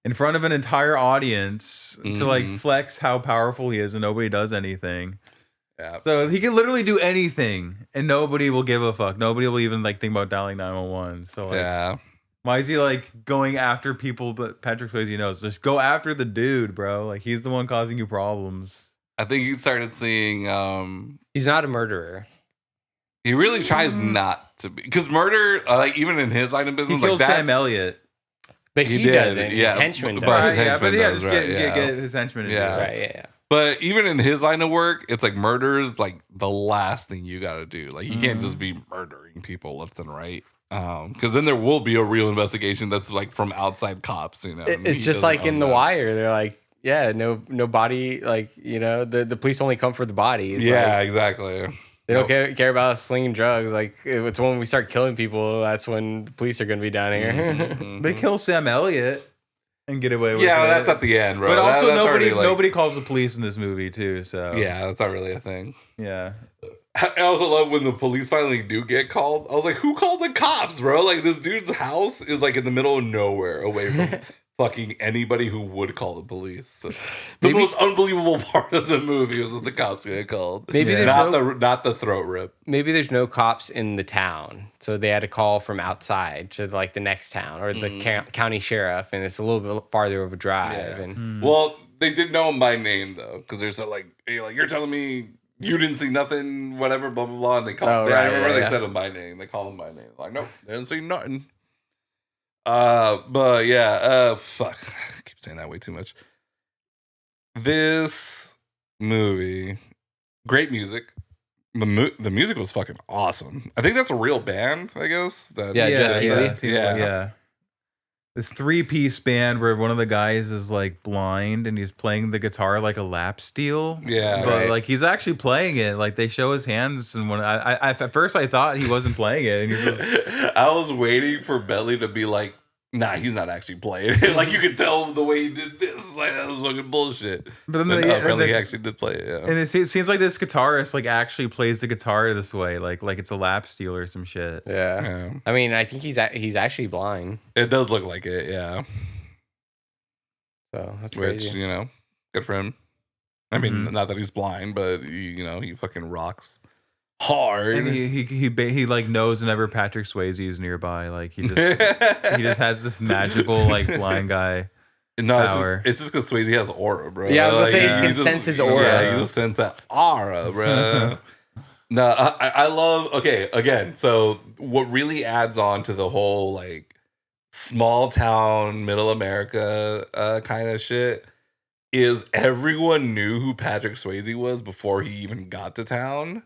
Speaker 1: in front of an entire audience to like flex how powerful he is, and nobody does anything. Yeah. So he can literally do anything and nobody will give a fuck. Nobody will even like think about dialing 911. So like,
Speaker 3: yeah.
Speaker 1: Why is he like going after people but Patrick Swayze knows? Just go after the dude, bro. Like, he's the one causing you problems.
Speaker 3: I think he started seeing
Speaker 2: he's not a murderer.
Speaker 3: He really tries not to be, because murder, like even in his line of business,
Speaker 1: he killed
Speaker 3: like
Speaker 1: Sam Elliott.
Speaker 2: But he doesn't.
Speaker 3: Yeah,
Speaker 2: his henchman does.
Speaker 3: But his henchman
Speaker 1: does,
Speaker 3: right?
Speaker 1: Get his henchman to do it.
Speaker 2: Right, yeah.
Speaker 3: But even in his line of work, it's like murder is like the last thing you got to do. Like, you can't just be murdering people left and right. Because then there will be a real investigation that's like from outside cops, you know.
Speaker 2: It's just like in The Wire. They're like, yeah, no body, like, you know, the police only come for the bodies.
Speaker 3: Yeah,
Speaker 2: like,
Speaker 3: exactly.
Speaker 2: They don't care about us slinging drugs. Like, it's when we start killing people, that's when the police are going to be down here.
Speaker 1: They kill Sam Elliott and get away with it.
Speaker 3: Yeah, that's at the end, bro.
Speaker 1: But also
Speaker 3: that's
Speaker 1: nobody calls the police in this movie too. So
Speaker 3: yeah, that's not really a thing.
Speaker 1: Yeah.
Speaker 3: I also love when the police finally do get called. I was like, who called the cops, bro? Like, this dude's house is like in the middle of nowhere, away from fucking anybody who would call the police. The most unbelievable part of the movie was that the cops get called.
Speaker 2: Maybe there's
Speaker 3: not the throat rip.
Speaker 2: Maybe there's no cops in the town, so they had to call from outside to like the next town or the county sheriff, and it's a little bit farther of a drive.
Speaker 3: Yeah.
Speaker 2: And
Speaker 3: Well, they did know him by name though, because there's you're telling me you didn't see nothing, whatever, blah blah blah. And they called. I remember they said him by name. They called him by name. Like, nope, they didn't see nothing. But yeah, fuck. I keep saying that way too much. This movie, great music. The music was fucking awesome. I think that's a real band, I guess.
Speaker 2: Jeff Healey.
Speaker 1: Yeah. This 3-piece band where one of the guys is like blind and he's playing the guitar like a lap steel.
Speaker 3: Yeah,
Speaker 1: but like he's actually playing it. Like they show his hands, and when I at first I thought he wasn't playing it, and he just...
Speaker 3: I was waiting for Belly to be like, nah, he's not actually playing it. Like you could tell the way he did this. Like that was fucking bullshit. But then apparently he actually did play it. Yeah.
Speaker 1: And it seems like this guitarist like actually plays the guitar this way, like it's a lap steel or some shit.
Speaker 2: Yeah. I mean, I think he's actually blind.
Speaker 3: It does look like it. Yeah.
Speaker 2: So that's crazy.
Speaker 3: Which good for him. I mean, not that he's blind, but he fucking rocks hard.
Speaker 1: And he like knows whenever Patrick Swayze is nearby. Like he just has this magical like blind guy power.
Speaker 3: It's just because Swayze has aura, bro.
Speaker 2: Yeah, I was gonna say he can sense his aura.
Speaker 3: Yeah, you just sense that aura, bro. No, I love. Okay, again, so what really adds on to the whole like small town, middle America kind of shit is everyone knew who Patrick Swayze was before he even got to town.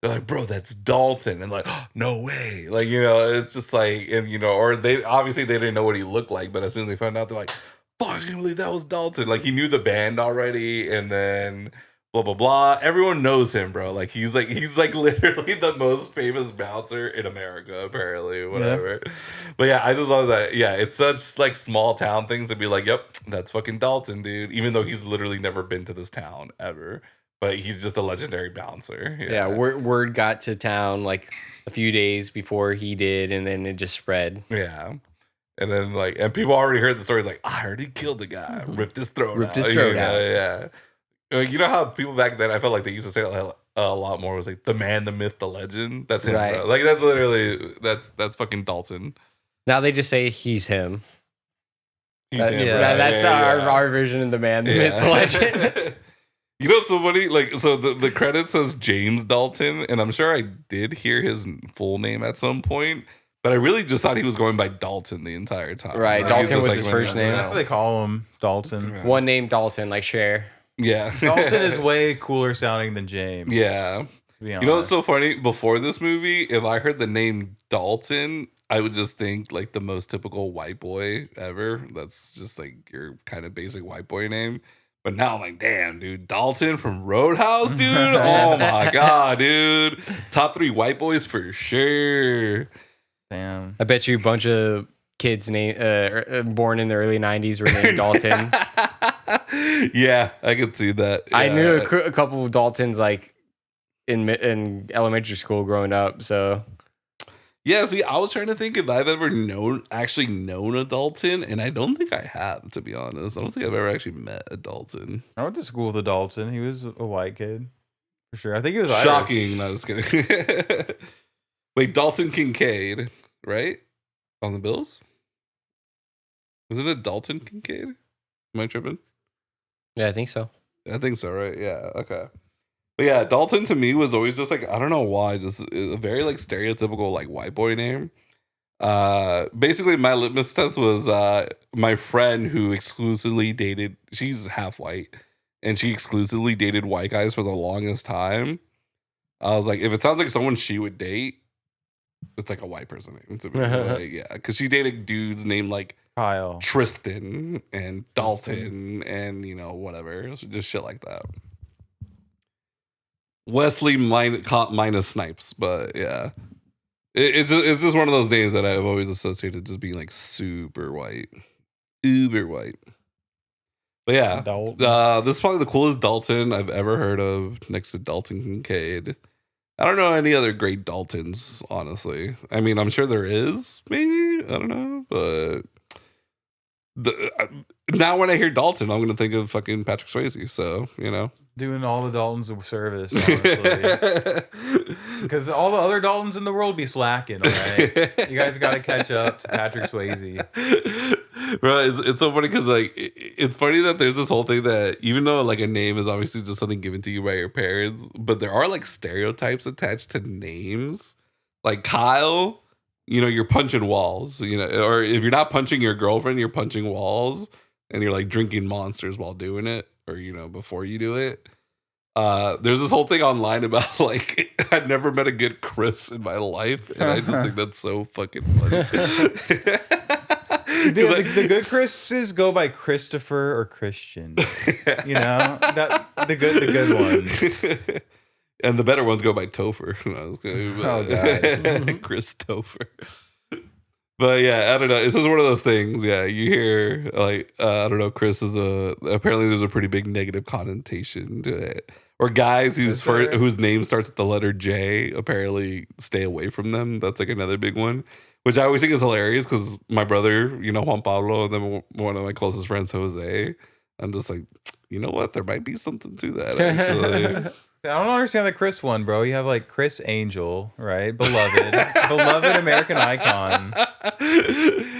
Speaker 3: They're like, bro, that's Dalton. And like, oh, no way. Like, it's just like, and or they didn't know what he looked like, but as soon as they found out, they're like, fuck, I can't believe that was Dalton. Like, he knew the band already, and then blah, blah, blah. Everyone knows him, bro. Like, he's like literally the most famous bouncer in America, apparently, whatever. Yeah. But yeah, I just love that. Yeah, it's such like small town things to be like, yep, that's fucking Dalton, dude. Even though he's literally never been to this town ever. But he's just a legendary bouncer.
Speaker 2: Yeah, word got to town like a few days before he did, and then it just spread.
Speaker 3: Yeah. And then and people already heard the story. Like, I heard he killed the guy, ripped his throat out. Yeah. You know how people back then, I felt like they used to say it a lot more. It was like the man, the myth, the legend. That's him, right. Bro. Like that's literally that's fucking Dalton.
Speaker 2: Now they just say he's him.
Speaker 3: He's him.
Speaker 2: Yeah. That's our version of the man, the myth, the legend.
Speaker 3: You know, somebody so the credit says James Dalton, and I'm sure I did hear his full name at some point, but I really just thought he was going by Dalton the entire time.
Speaker 2: Right, Dalton was his first name.
Speaker 1: That's what they call him, Dalton.
Speaker 2: Yeah. One name, Dalton, like Cher.
Speaker 3: Yeah,
Speaker 1: Dalton is way cooler sounding than James.
Speaker 3: Yeah,
Speaker 1: to be honest.
Speaker 3: You know what's so funny? Before this movie, if I heard the name Dalton, I would just think like the most typical white boy ever. That's just like your kind of basic white boy name. But now I'm like, damn, dude, Dalton from Roadhouse, dude. Oh my god, dude. Top 3 white boys for sure.
Speaker 1: Damn.
Speaker 2: I bet you a bunch of kids born in the early 90s were named Dalton.
Speaker 3: Yeah, I could see that. Yeah.
Speaker 2: I knew a couple of Daltons like in elementary school growing up. So
Speaker 3: yeah, see, I was trying to think if I've ever actually known a Dalton, and I don't think I have, to be honest. I don't think I've ever actually met a Dalton.
Speaker 1: I went to school with a Dalton. He was a white kid, for sure. I think he was
Speaker 3: shocking. No, just kidding. Wait, Dalton Kincaid, right? On the Bills? Is it a Dalton Kincaid? Am I tripping?
Speaker 2: Yeah, I think so.
Speaker 3: I think so, right? Yeah, okay. But yeah, Dalton to me was always just like, I don't know why, just a very like stereotypical like white boy name. Basically my litmus test was my friend who exclusively dated, she's half white, and she exclusively dated white guys for the longest time. I was like, if it sounds like someone she would date, it's like a white person name to me. Like, yeah, because she dated dudes named like
Speaker 1: Kyle,
Speaker 3: Tristan, and Dalton, and whatever, just shit like that. Wesley minus Snipes, but yeah, it's just one of those names that I've always associated just being like super white, uber white. But yeah, this is probably the coolest Dalton I've ever heard of, next to Dalton Kincaid. I don't know any other great Daltons, honestly. I mean, I'm sure there is, maybe, I don't know, but now when I hear Dalton, I'm gonna think of fucking Patrick Swayze. So
Speaker 1: Doing all the Daltons a service, honestly. Because all the other Daltons in the world be slacking, all right? You guys got to catch up to Patrick Swayze.
Speaker 3: Bro, it's so funny because like it's funny that there's this whole thing that even though like a name is obviously just something given to you by your parents, but there are like stereotypes attached to names. Like Kyle, you're punching walls, or if you're not punching your girlfriend, you're punching walls, and you're like drinking Monsters while doing it, or before you do it. There's this whole thing online about like I'd never met a good Chris in my life, and I just think that's so fucking funny.
Speaker 1: The good Chris's go by Christopher or Christian. The good ones.
Speaker 3: And the better ones go by Topher.
Speaker 1: Oh god,
Speaker 3: Chris Topher. But yeah, I don't know. It's just one of those things. Yeah, you hear like I don't know. Chris is apparently there's a pretty big negative connotation to it. Or guys whose name starts with the letter J, apparently stay away from them. That's like another big one, which I always think is hilarious because my brother, Juan Pablo, and then one of my closest friends, Jose. I'm just like, you know what? There might be something to that, actually.
Speaker 1: I don't understand the Chris one, bro. You have like Chris Angel, right? Beloved American icon. All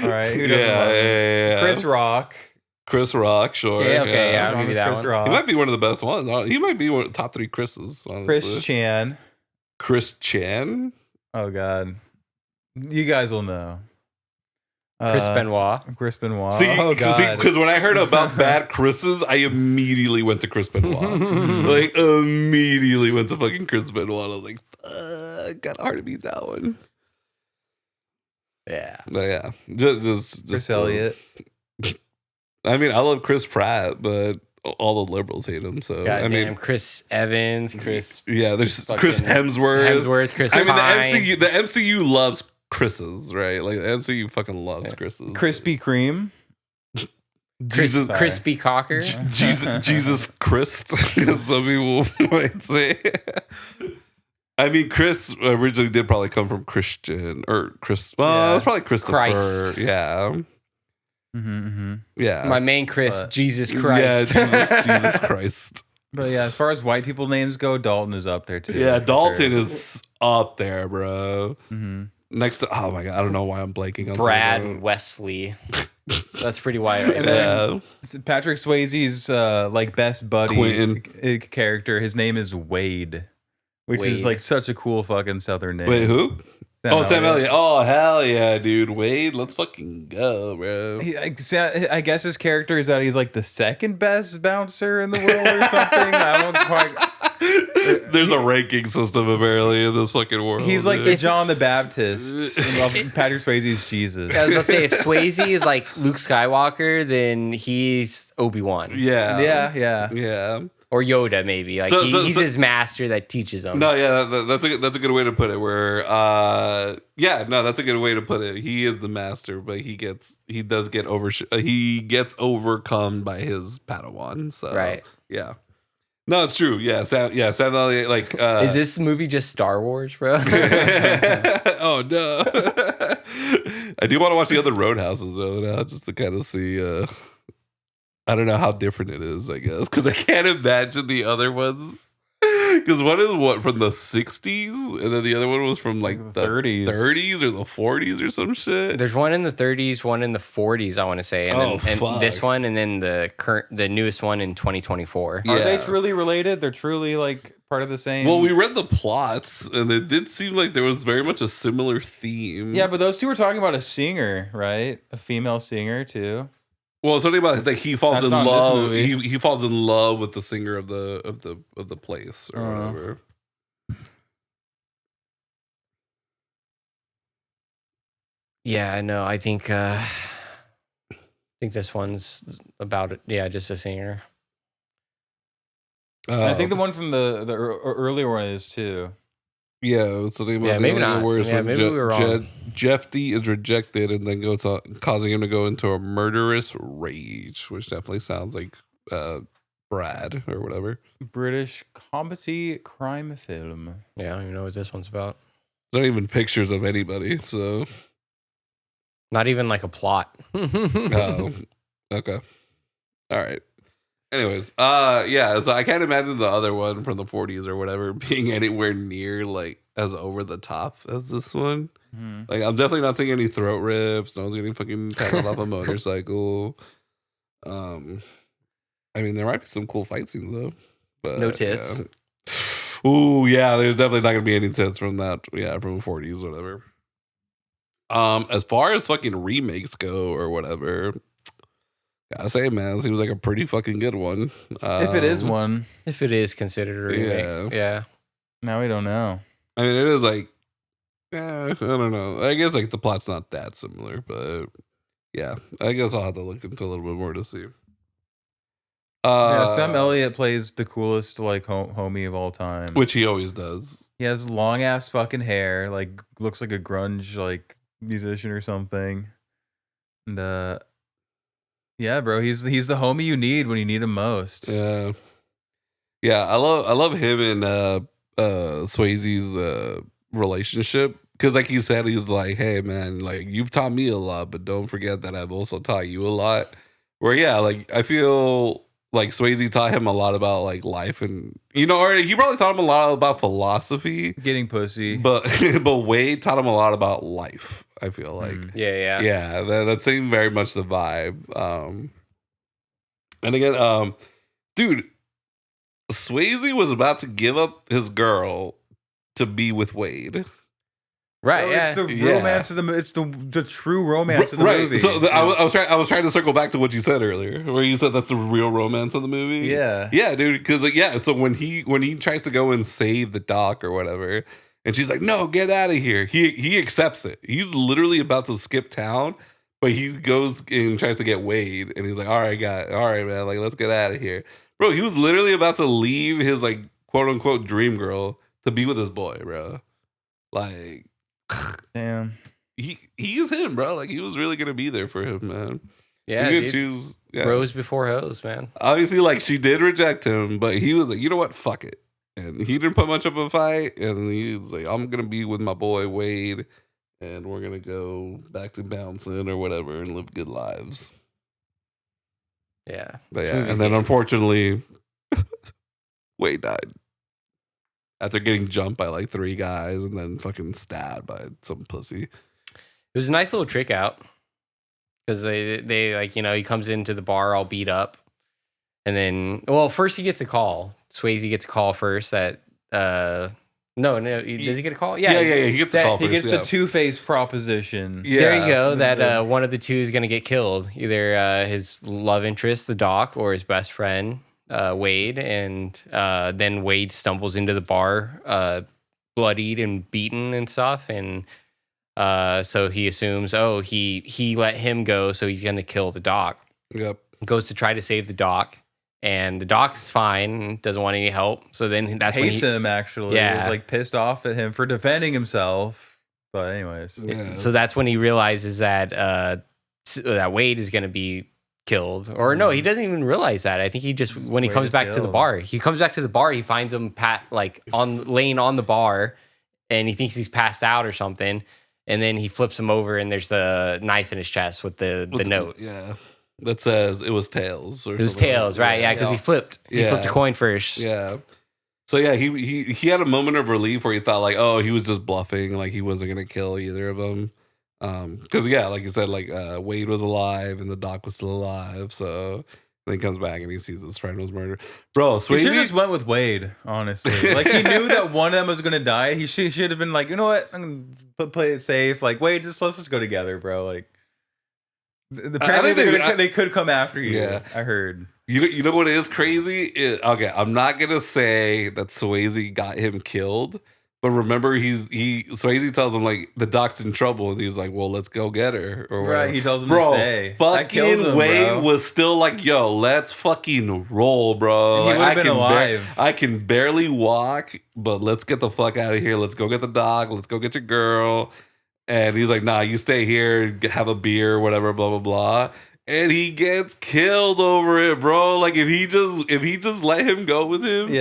Speaker 1: right, who doesn't love him?
Speaker 3: Yeah.
Speaker 1: Chris Rock,
Speaker 3: sure.
Speaker 2: Okay, yeah, I'll give you that
Speaker 1: Chris
Speaker 2: one.
Speaker 1: Rock.
Speaker 3: He might be one of the best ones. He might be one of the top 3 Chris's, honestly.
Speaker 1: Chris Chan. Oh god, you guys will know.
Speaker 2: Chris Benoit.
Speaker 1: See, oh god.
Speaker 3: Because when I heard about bad Chris's, I immediately went to Chris Benoit. Like immediately went to fucking Chris Benoit. I was like, got hard to beat that one.
Speaker 2: Yeah.
Speaker 3: But yeah, just
Speaker 1: Chris Elliott.
Speaker 3: I mean, I love Chris Pratt, but all the liberals hate him. So
Speaker 2: goddamn, Chris Evans, Chris.
Speaker 3: Yeah, there's Chris Hemsworth,
Speaker 2: Chris.
Speaker 3: I mean,
Speaker 2: Pine.
Speaker 3: the MCU loves Chris's, right? Like the MCU fucking loves Chris's.
Speaker 1: Krispy Kreme.
Speaker 2: Crispy Cocker.
Speaker 3: Jesus Christ, as some people might say. I mean, Chris originally did probably come from Christian or Chris. Well, it's probably Christopher.
Speaker 2: Christ.
Speaker 3: Yeah. Yeah.
Speaker 2: My main Chris, Jesus Christ.
Speaker 3: Yeah, Jesus Christ.
Speaker 1: But yeah, as far as white people names go, Dalton is up there too.
Speaker 3: Yeah, Dalton is up there, bro. Next to, oh my god, I don't know why I'm blanking on
Speaker 2: Brad Wesley. That's pretty wide right
Speaker 1: there. Patrick Swayze's like best buddy
Speaker 3: Quentin
Speaker 1: character. His name is Wade, which is like such a cool fucking Southern name.
Speaker 3: Wait, who? Sam Elliott. Oh, hell yeah, dude. Wade, let's fucking go, bro.
Speaker 1: I guess his character is that he's like the second best bouncer in the world or something. I don't quite.
Speaker 3: There's a ranking system apparently in this fucking world.
Speaker 1: He's like the John the Baptist. Patrick Swayze's Jesus.
Speaker 2: I was about to say, if Swayze is like Luke Skywalker, then he's Obi-Wan.
Speaker 3: Yeah.
Speaker 2: Or Yoda, maybe. Like he's his master that teaches him.
Speaker 3: No, yeah, that's a good way to put it. Where, that's a good way to put it. He is the master, but he gets overcome by his Padawan. So
Speaker 2: right,
Speaker 3: yeah. No, it's true. Yeah, Sam Elliott. Like,
Speaker 2: is this movie just Star Wars, bro?
Speaker 3: Oh no. I do want to watch the other Roadhouses though, now, just to kind of see. I don't know how different it is, I guess, because I can't imagine the other ones. Because one is from the 60s, and then the other one was from like the 30s or the 40s or some shit.
Speaker 2: There's one in the 30s, one in the 40s, I want to say, and this one, and then the newest one in 2024.
Speaker 1: Are they truly related? They're truly like part of the same.
Speaker 3: Well, we read the plots, and it did seem like there was very much a similar theme.
Speaker 1: Yeah, but those two were talking about a singer, right? A female singer too.
Speaker 3: Well, it's something about like he falls in love. He falls in love with the singer of the place or whatever.
Speaker 2: Yeah, no, I think this one's about it. Yeah, just a singer.
Speaker 1: I think the one from the earlier one is too.
Speaker 3: Yeah, it's something about
Speaker 2: maybe not. Yeah, maybe we were wrong.
Speaker 3: Jeff D is rejected and then goes on, causing him to go into a murderous rage, which definitely sounds like Brad or whatever.
Speaker 1: British comedy crime film.
Speaker 2: Yeah, I don't even know what this one's about.
Speaker 3: There's not even pictures of anybody, so
Speaker 2: not even like a plot.
Speaker 3: Oh. Okay. All right. Anyways, yeah, so I can't imagine the other one from the 40s or whatever being anywhere near like as over the top as this one.
Speaker 1: Mhm.
Speaker 3: Like, I'm definitely not seeing any throat rips. No one's getting fucking tackled off a motorcycle. I mean, there might be some cool fight scenes though, but
Speaker 2: No tits.
Speaker 3: Yeah. Ooh, yeah, there's definitely not gonna be any tits from that. Yeah, from the 40s, whatever. As far as fucking remakes go or whatever, gotta say, man, seems like a pretty fucking good one.
Speaker 1: If it is one,
Speaker 2: If it is considered a remake, yeah.
Speaker 1: now we don't know.
Speaker 3: I mean, it is like, I don't know. I guess like the plot's not that similar, but yeah, I guess I'll have to look into a little bit more to see.
Speaker 1: Sam Elliott plays the coolest like homie of all time.
Speaker 3: Which he always does.
Speaker 1: He has long ass fucking hair, like looks like a grunge like musician or something. And yeah, bro, he's the homie you need when you need him most.
Speaker 3: Yeah. Yeah, I love him and Swayze's relationship. Because like he said, he's like, hey man, like you've taught me a lot, but don't forget that I've also taught you a lot. Where yeah, like I feel like Swayze taught him a lot about like life and or he probably taught him a lot about philosophy.
Speaker 1: Getting pussy.
Speaker 3: But Wade taught him a lot about life, I feel like.
Speaker 2: Yeah.
Speaker 3: That seemed very much the vibe. And again, dude, Swayze was about to give up his girl to be with Wade.
Speaker 2: Right,
Speaker 1: Bro,
Speaker 2: yeah.
Speaker 1: It's the romance of the movie. It's the true romance of the
Speaker 3: Right.
Speaker 1: movie.
Speaker 3: So I was trying to circle back to what you said earlier, where you said that's the real romance of the movie.
Speaker 1: Yeah.
Speaker 3: Yeah, dude. Because so when he tries to go and save the doc or whatever, and she's like, "No, get out of here." He accepts it. He's literally about to skip town, but he goes and tries to get Wade, and he's like, all right, man, like let's get out of here, bro. He was literally about to leave his like quote unquote dream girl to be with his boy, bro. Like.
Speaker 1: Damn.
Speaker 3: He is him, bro. Like he was really gonna be there for him, man.
Speaker 2: Yeah,
Speaker 3: he
Speaker 2: dude.
Speaker 3: choose
Speaker 2: Bros before hoes, man.
Speaker 3: Obviously, like she did reject him, but he was like, you know what, fuck it. And he didn't put much of a fight, and he was like, I'm gonna be with my boy Wade, and we're gonna go back to bouncing or whatever and live good lives.
Speaker 2: Yeah,
Speaker 3: but yeah, and then unfortunately, Wade died. After getting jumped by like 3 guys and then fucking stabbed by some pussy.
Speaker 2: It was a nice little trick out because they like he comes into the bar all beat up, and then first he gets a call. Swayze gets a call first that does he get a call?
Speaker 3: Yeah. He gets a call first.
Speaker 1: He gets the two-face proposition.
Speaker 2: Yeah. There you go. That one of the two is gonna get killed. Either his love interest, the doc, or his best friend. Wade, and then Wade stumbles into the bar, bloodied and beaten and stuff, and so he assumes, he let him go, so he's gonna kill the doc.
Speaker 3: Yep.
Speaker 2: Goes to try to save the doc, and the doc's fine, doesn't want any help. So then that's
Speaker 1: hates
Speaker 2: when
Speaker 1: him actually.
Speaker 2: Yeah,
Speaker 1: was like pissed off at him for defending himself. But anyways,
Speaker 2: so that's when he realizes that that Wade is gonna be killed, or no, he doesn't even realize that. I think he just when he comes back to the bar, he finds him laying on the bar, and he thinks he's passed out or something, and then he flips him over, and there's the knife in his chest with the note.
Speaker 3: Yeah, that says it was tails. Or
Speaker 2: it was tails, right? Yeah, because he flipped a coin first.
Speaker 3: Yeah. So yeah, he had a moment of relief where he thought like, oh, he was just bluffing, like he wasn't gonna kill either of them. Because like you said, like Wade was alive and the doc was still alive, so then he comes back and he sees his friend was murdered. Bro, Swayze
Speaker 1: he should have just went with Wade, honestly. Like he knew that one of them was gonna die. He should have been like, you know what, I'm gonna play it safe. Like Wade, let's just go together, bro. Like apparently they could come after you.
Speaker 3: Yeah,
Speaker 1: I heard.
Speaker 3: You know what is crazy? Okay, I'm not gonna say that Swayze got him killed. But remember, Swayze tells him like the doc's in trouble, and he's like, "Well, let's go get her." Or whatever.
Speaker 1: Right, he tells him to stay.
Speaker 3: Fucking Wade was still like, "Yo, let's fucking roll, bro."
Speaker 1: And he would have been alive.
Speaker 3: I can barely walk, but let's get the fuck out of here. Let's go get the doc. Let's go get your girl. And he's like, "Nah, you stay here, have a beer, whatever, blah blah blah." and he gets killed over it, bro. Like if he just let him go with him,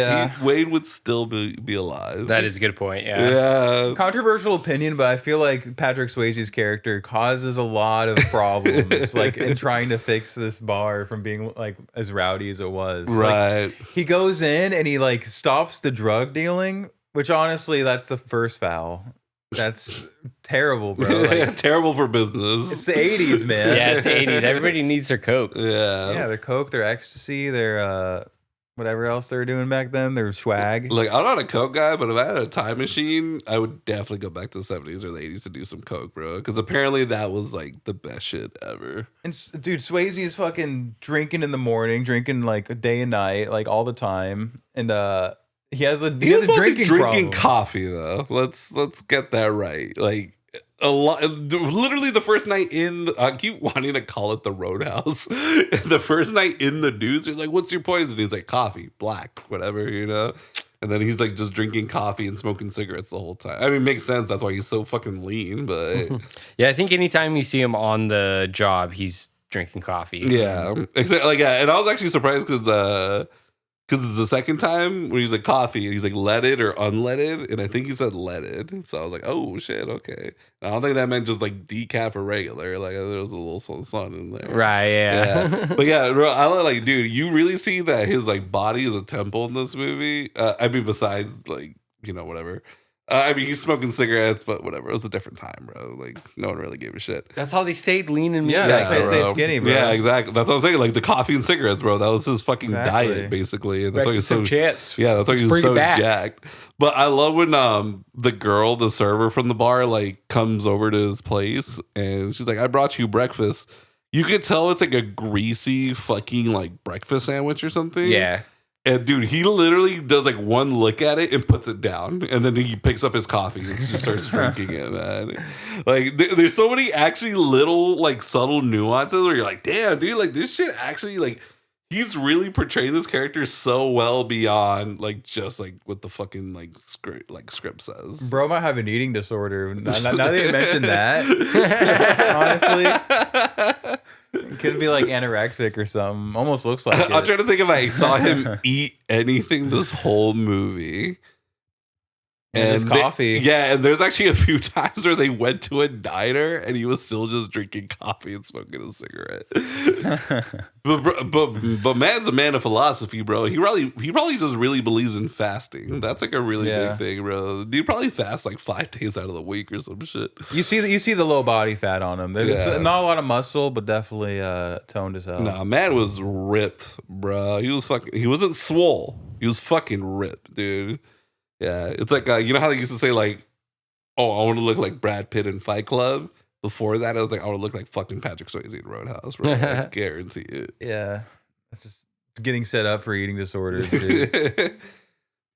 Speaker 3: Wade would still be alive.
Speaker 2: That is a good point. Yeah.
Speaker 1: Controversial opinion, but I feel like Patrick Swayze's character causes a lot of problems, like in trying to fix this bar from being like as rowdy as it was.
Speaker 3: Right.
Speaker 1: Like, he goes in and he like stops the drug dealing, which honestly, that's the first foul. That's terrible, bro. Like,
Speaker 3: terrible for business.
Speaker 1: It's the 80s, man.
Speaker 2: Yeah, it's the 80s. Everybody needs their coke.
Speaker 1: Yeah, their coke, their ecstasy, their whatever else they were doing back then, their swag.
Speaker 3: Like, I'm not a coke guy, but if I had a time machine, I would definitely go back to the 70s or the 80s to do some coke, bro. Because apparently that was like the best shit ever.
Speaker 1: And dude, Swayze is fucking drinking in the morning, drinking like day and night, like all the time, and he has a drinking problem.
Speaker 3: Coffee though. Let's get that right. Like a lot. Literally the first night I keep wanting to call it the Roadhouse. The first night in the dudes, he's like, "What's your poison?" He's like, "Coffee, black, whatever, you know." And then he's like just drinking coffee and smoking cigarettes the whole time. I mean, it makes sense. That's why he's so fucking lean. But
Speaker 2: yeah, I think anytime you see him on the job, he's drinking coffee.
Speaker 3: Yeah, exactly. And I was actually surprised because it's the second time when he's like coffee and he's like leaded or unleaded, and I think he said leaded. So I was like, oh shit, okay. I don't think that meant just like decaf or regular. Like there was a little sun in there,
Speaker 2: right? Yeah.
Speaker 3: But yeah, bro, I like, dude, you really see that his like body is a temple in this movie. I mean, besides like whatever. I mean, he's smoking cigarettes, but whatever. It was a different time, bro. Like, no one really gave a shit.
Speaker 2: That's how they stayed lean and mean.
Speaker 1: Yeah, that's why they stay skinny, bro.
Speaker 3: Yeah, exactly. That's what I'm saying. Like, the coffee and cigarettes, bro. That was his fucking diet, basically. And that's why he's so
Speaker 2: chips.
Speaker 3: Yeah, that's why he was so jacked. But I love when the girl, the server from the bar, like, comes over to his place, and she's like, I brought you breakfast. You could tell it's like a greasy fucking, like, breakfast sandwich or something.
Speaker 2: Yeah.
Speaker 3: And dude, he literally does like one look at it and puts it down, and then he picks up his coffee and just starts drinking it, man. Like, there's so many actually little like subtle nuances where you're like, damn, dude, like this shit actually like he's really portraying this character so well beyond like just like what the fucking like script says.
Speaker 1: Bro might have an eating disorder. Now that you mentioned that, honestly. It could be like anorexic or something. Almost looks like it.
Speaker 3: I'm trying to think if I saw him eat anything this whole movie.
Speaker 1: And his coffee.
Speaker 3: And there's actually a few times where they went to a diner and he was still just drinking coffee and smoking a cigarette. but man's a man of philosophy, bro. He probably just really believes in fasting. That's like a really big thing, bro. Dude probably fast like 5 days out of the week or some shit.
Speaker 1: You see the low body fat on him. There's not a lot of muscle, but definitely toned as hell.
Speaker 3: Nah, man was ripped, bro. He wasn't swole. He was fucking ripped, dude. Yeah, it's like you know how they used to say like, "Oh, I want to look like Brad Pitt in Fight Club." Before that, I was like, "I want to look like fucking Patrick Swayze in Roadhouse." Bro, I guarantee it.
Speaker 1: Yeah, it's getting set up for eating disorders, dude.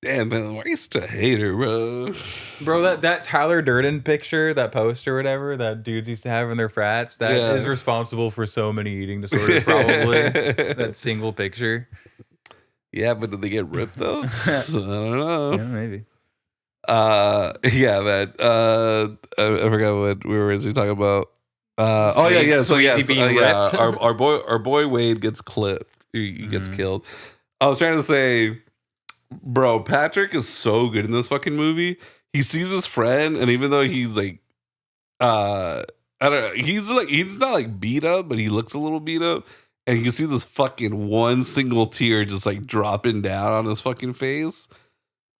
Speaker 3: Damn, man, why are you such a hater, bro?
Speaker 1: Bro, that Tyler Durden picture, that poster or whatever that dudes used to have in their frats, that is responsible for so many eating disorders. Probably that single picture.
Speaker 3: Yeah, but did they get ripped though? I don't know.
Speaker 1: Yeah, maybe.
Speaker 3: Yeah, man. I forgot what we were originally talking about. Our boy Wade gets clipped. He gets killed. I was trying to say, bro, Patrick is so good in this fucking movie. He sees his friend, and even though he's like, I don't know, he's not like beat up, but he looks a little beat up. And you see this fucking one single tear just like dropping down on his fucking face.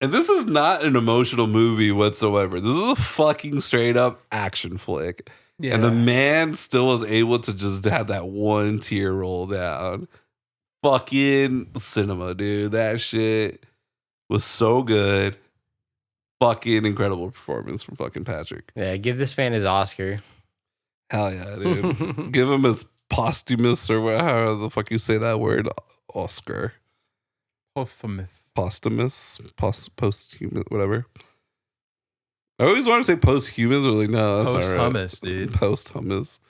Speaker 3: And this is not an emotional movie whatsoever. This is a fucking straight up action flick. Yeah. And the man still was able to just have that one tear roll down. Fucking cinema, dude. That shit was so good. Fucking incredible performance from fucking Patrick.
Speaker 2: Yeah, give this man his Oscar.
Speaker 3: Hell yeah, dude. Give him his posthumous or however the fuck you say that word, Oscar. Posthumous, whatever. I always want to say posthumous, but like no, that's
Speaker 1: post-hummus, dude.
Speaker 3: Post-hummus.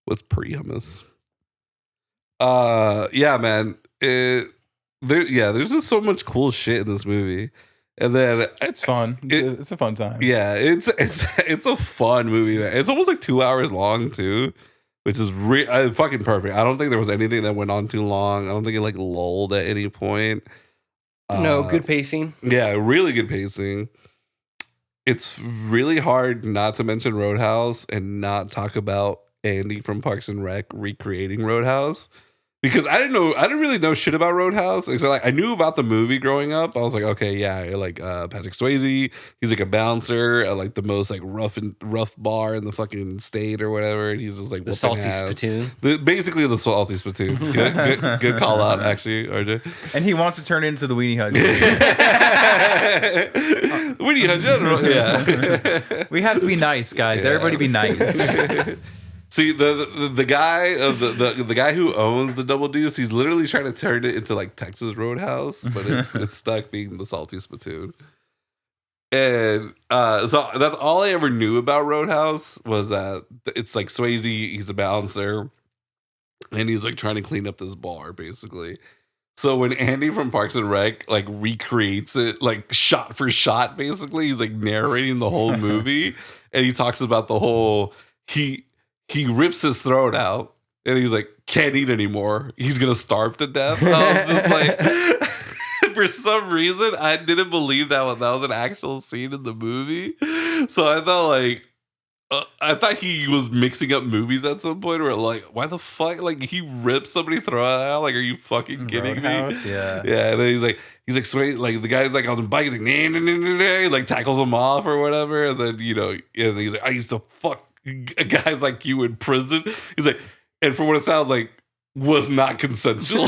Speaker 3: What's pre-hummus? Yeah, man. There's just so much cool shit in this movie. And then
Speaker 1: it's fun. It's a fun time.
Speaker 3: Yeah, it's a fun movie, man. It's almost like 2 hours long too. which is fucking perfect. I don't think there was anything that went on too long. I don't think it like lulled at any point.
Speaker 2: No, good pacing.
Speaker 3: Yeah, really good pacing. It's really hard not to mention Roadhouse and not talk about Andy from Parks and Rec recreating Roadhouse. Because I didn't really know shit about Roadhouse. Except like I knew about the movie growing up. I was like, okay, yeah, like Patrick Swayze. He's like a bouncer at like the most like rough bar in the fucking state or whatever. And he's just like
Speaker 2: the salty
Speaker 3: ass.
Speaker 2: spittoon.
Speaker 3: Basically the salty spittoon. Good call out, actually, RJ.
Speaker 1: And he wants to turn into the Weenie Hut.
Speaker 3: Weenie Hut General, yeah.
Speaker 1: We have to be nice, guys. Yeah. Everybody be nice.
Speaker 3: See, the guy the guy who owns the Double Deuce, he's literally trying to turn it into like Texas Roadhouse, but it's stuck being the salty spittoon. And so that's all I ever knew about Roadhouse was that it's like Swayze, he's a bouncer, and he's like trying to clean up this bar, basically. So when Andy from Parks and Rec like recreates it like shot for shot, basically, he's like narrating the whole movie, and he talks about the whole he rips his throat out and he's like, can't eat anymore. He's going to starve to death. I was just like, for some reason, I didn't believe that was an actual scene in the movie. So I thought he was mixing up movies at some point where like, why the fuck? Like he rips somebody's throat out. Like, are you fucking kidding
Speaker 1: Roadhouse?
Speaker 3: me?
Speaker 1: Yeah.
Speaker 3: Yeah. And then he's like, sweet. Like the guy's like on the bike. He's like, nah, nah, nah, nah, nah. He like tackles him off or whatever. And then, and then he's like, I used to fuck guys like you in prison. He's like, and for what it sounds like, was not consensual.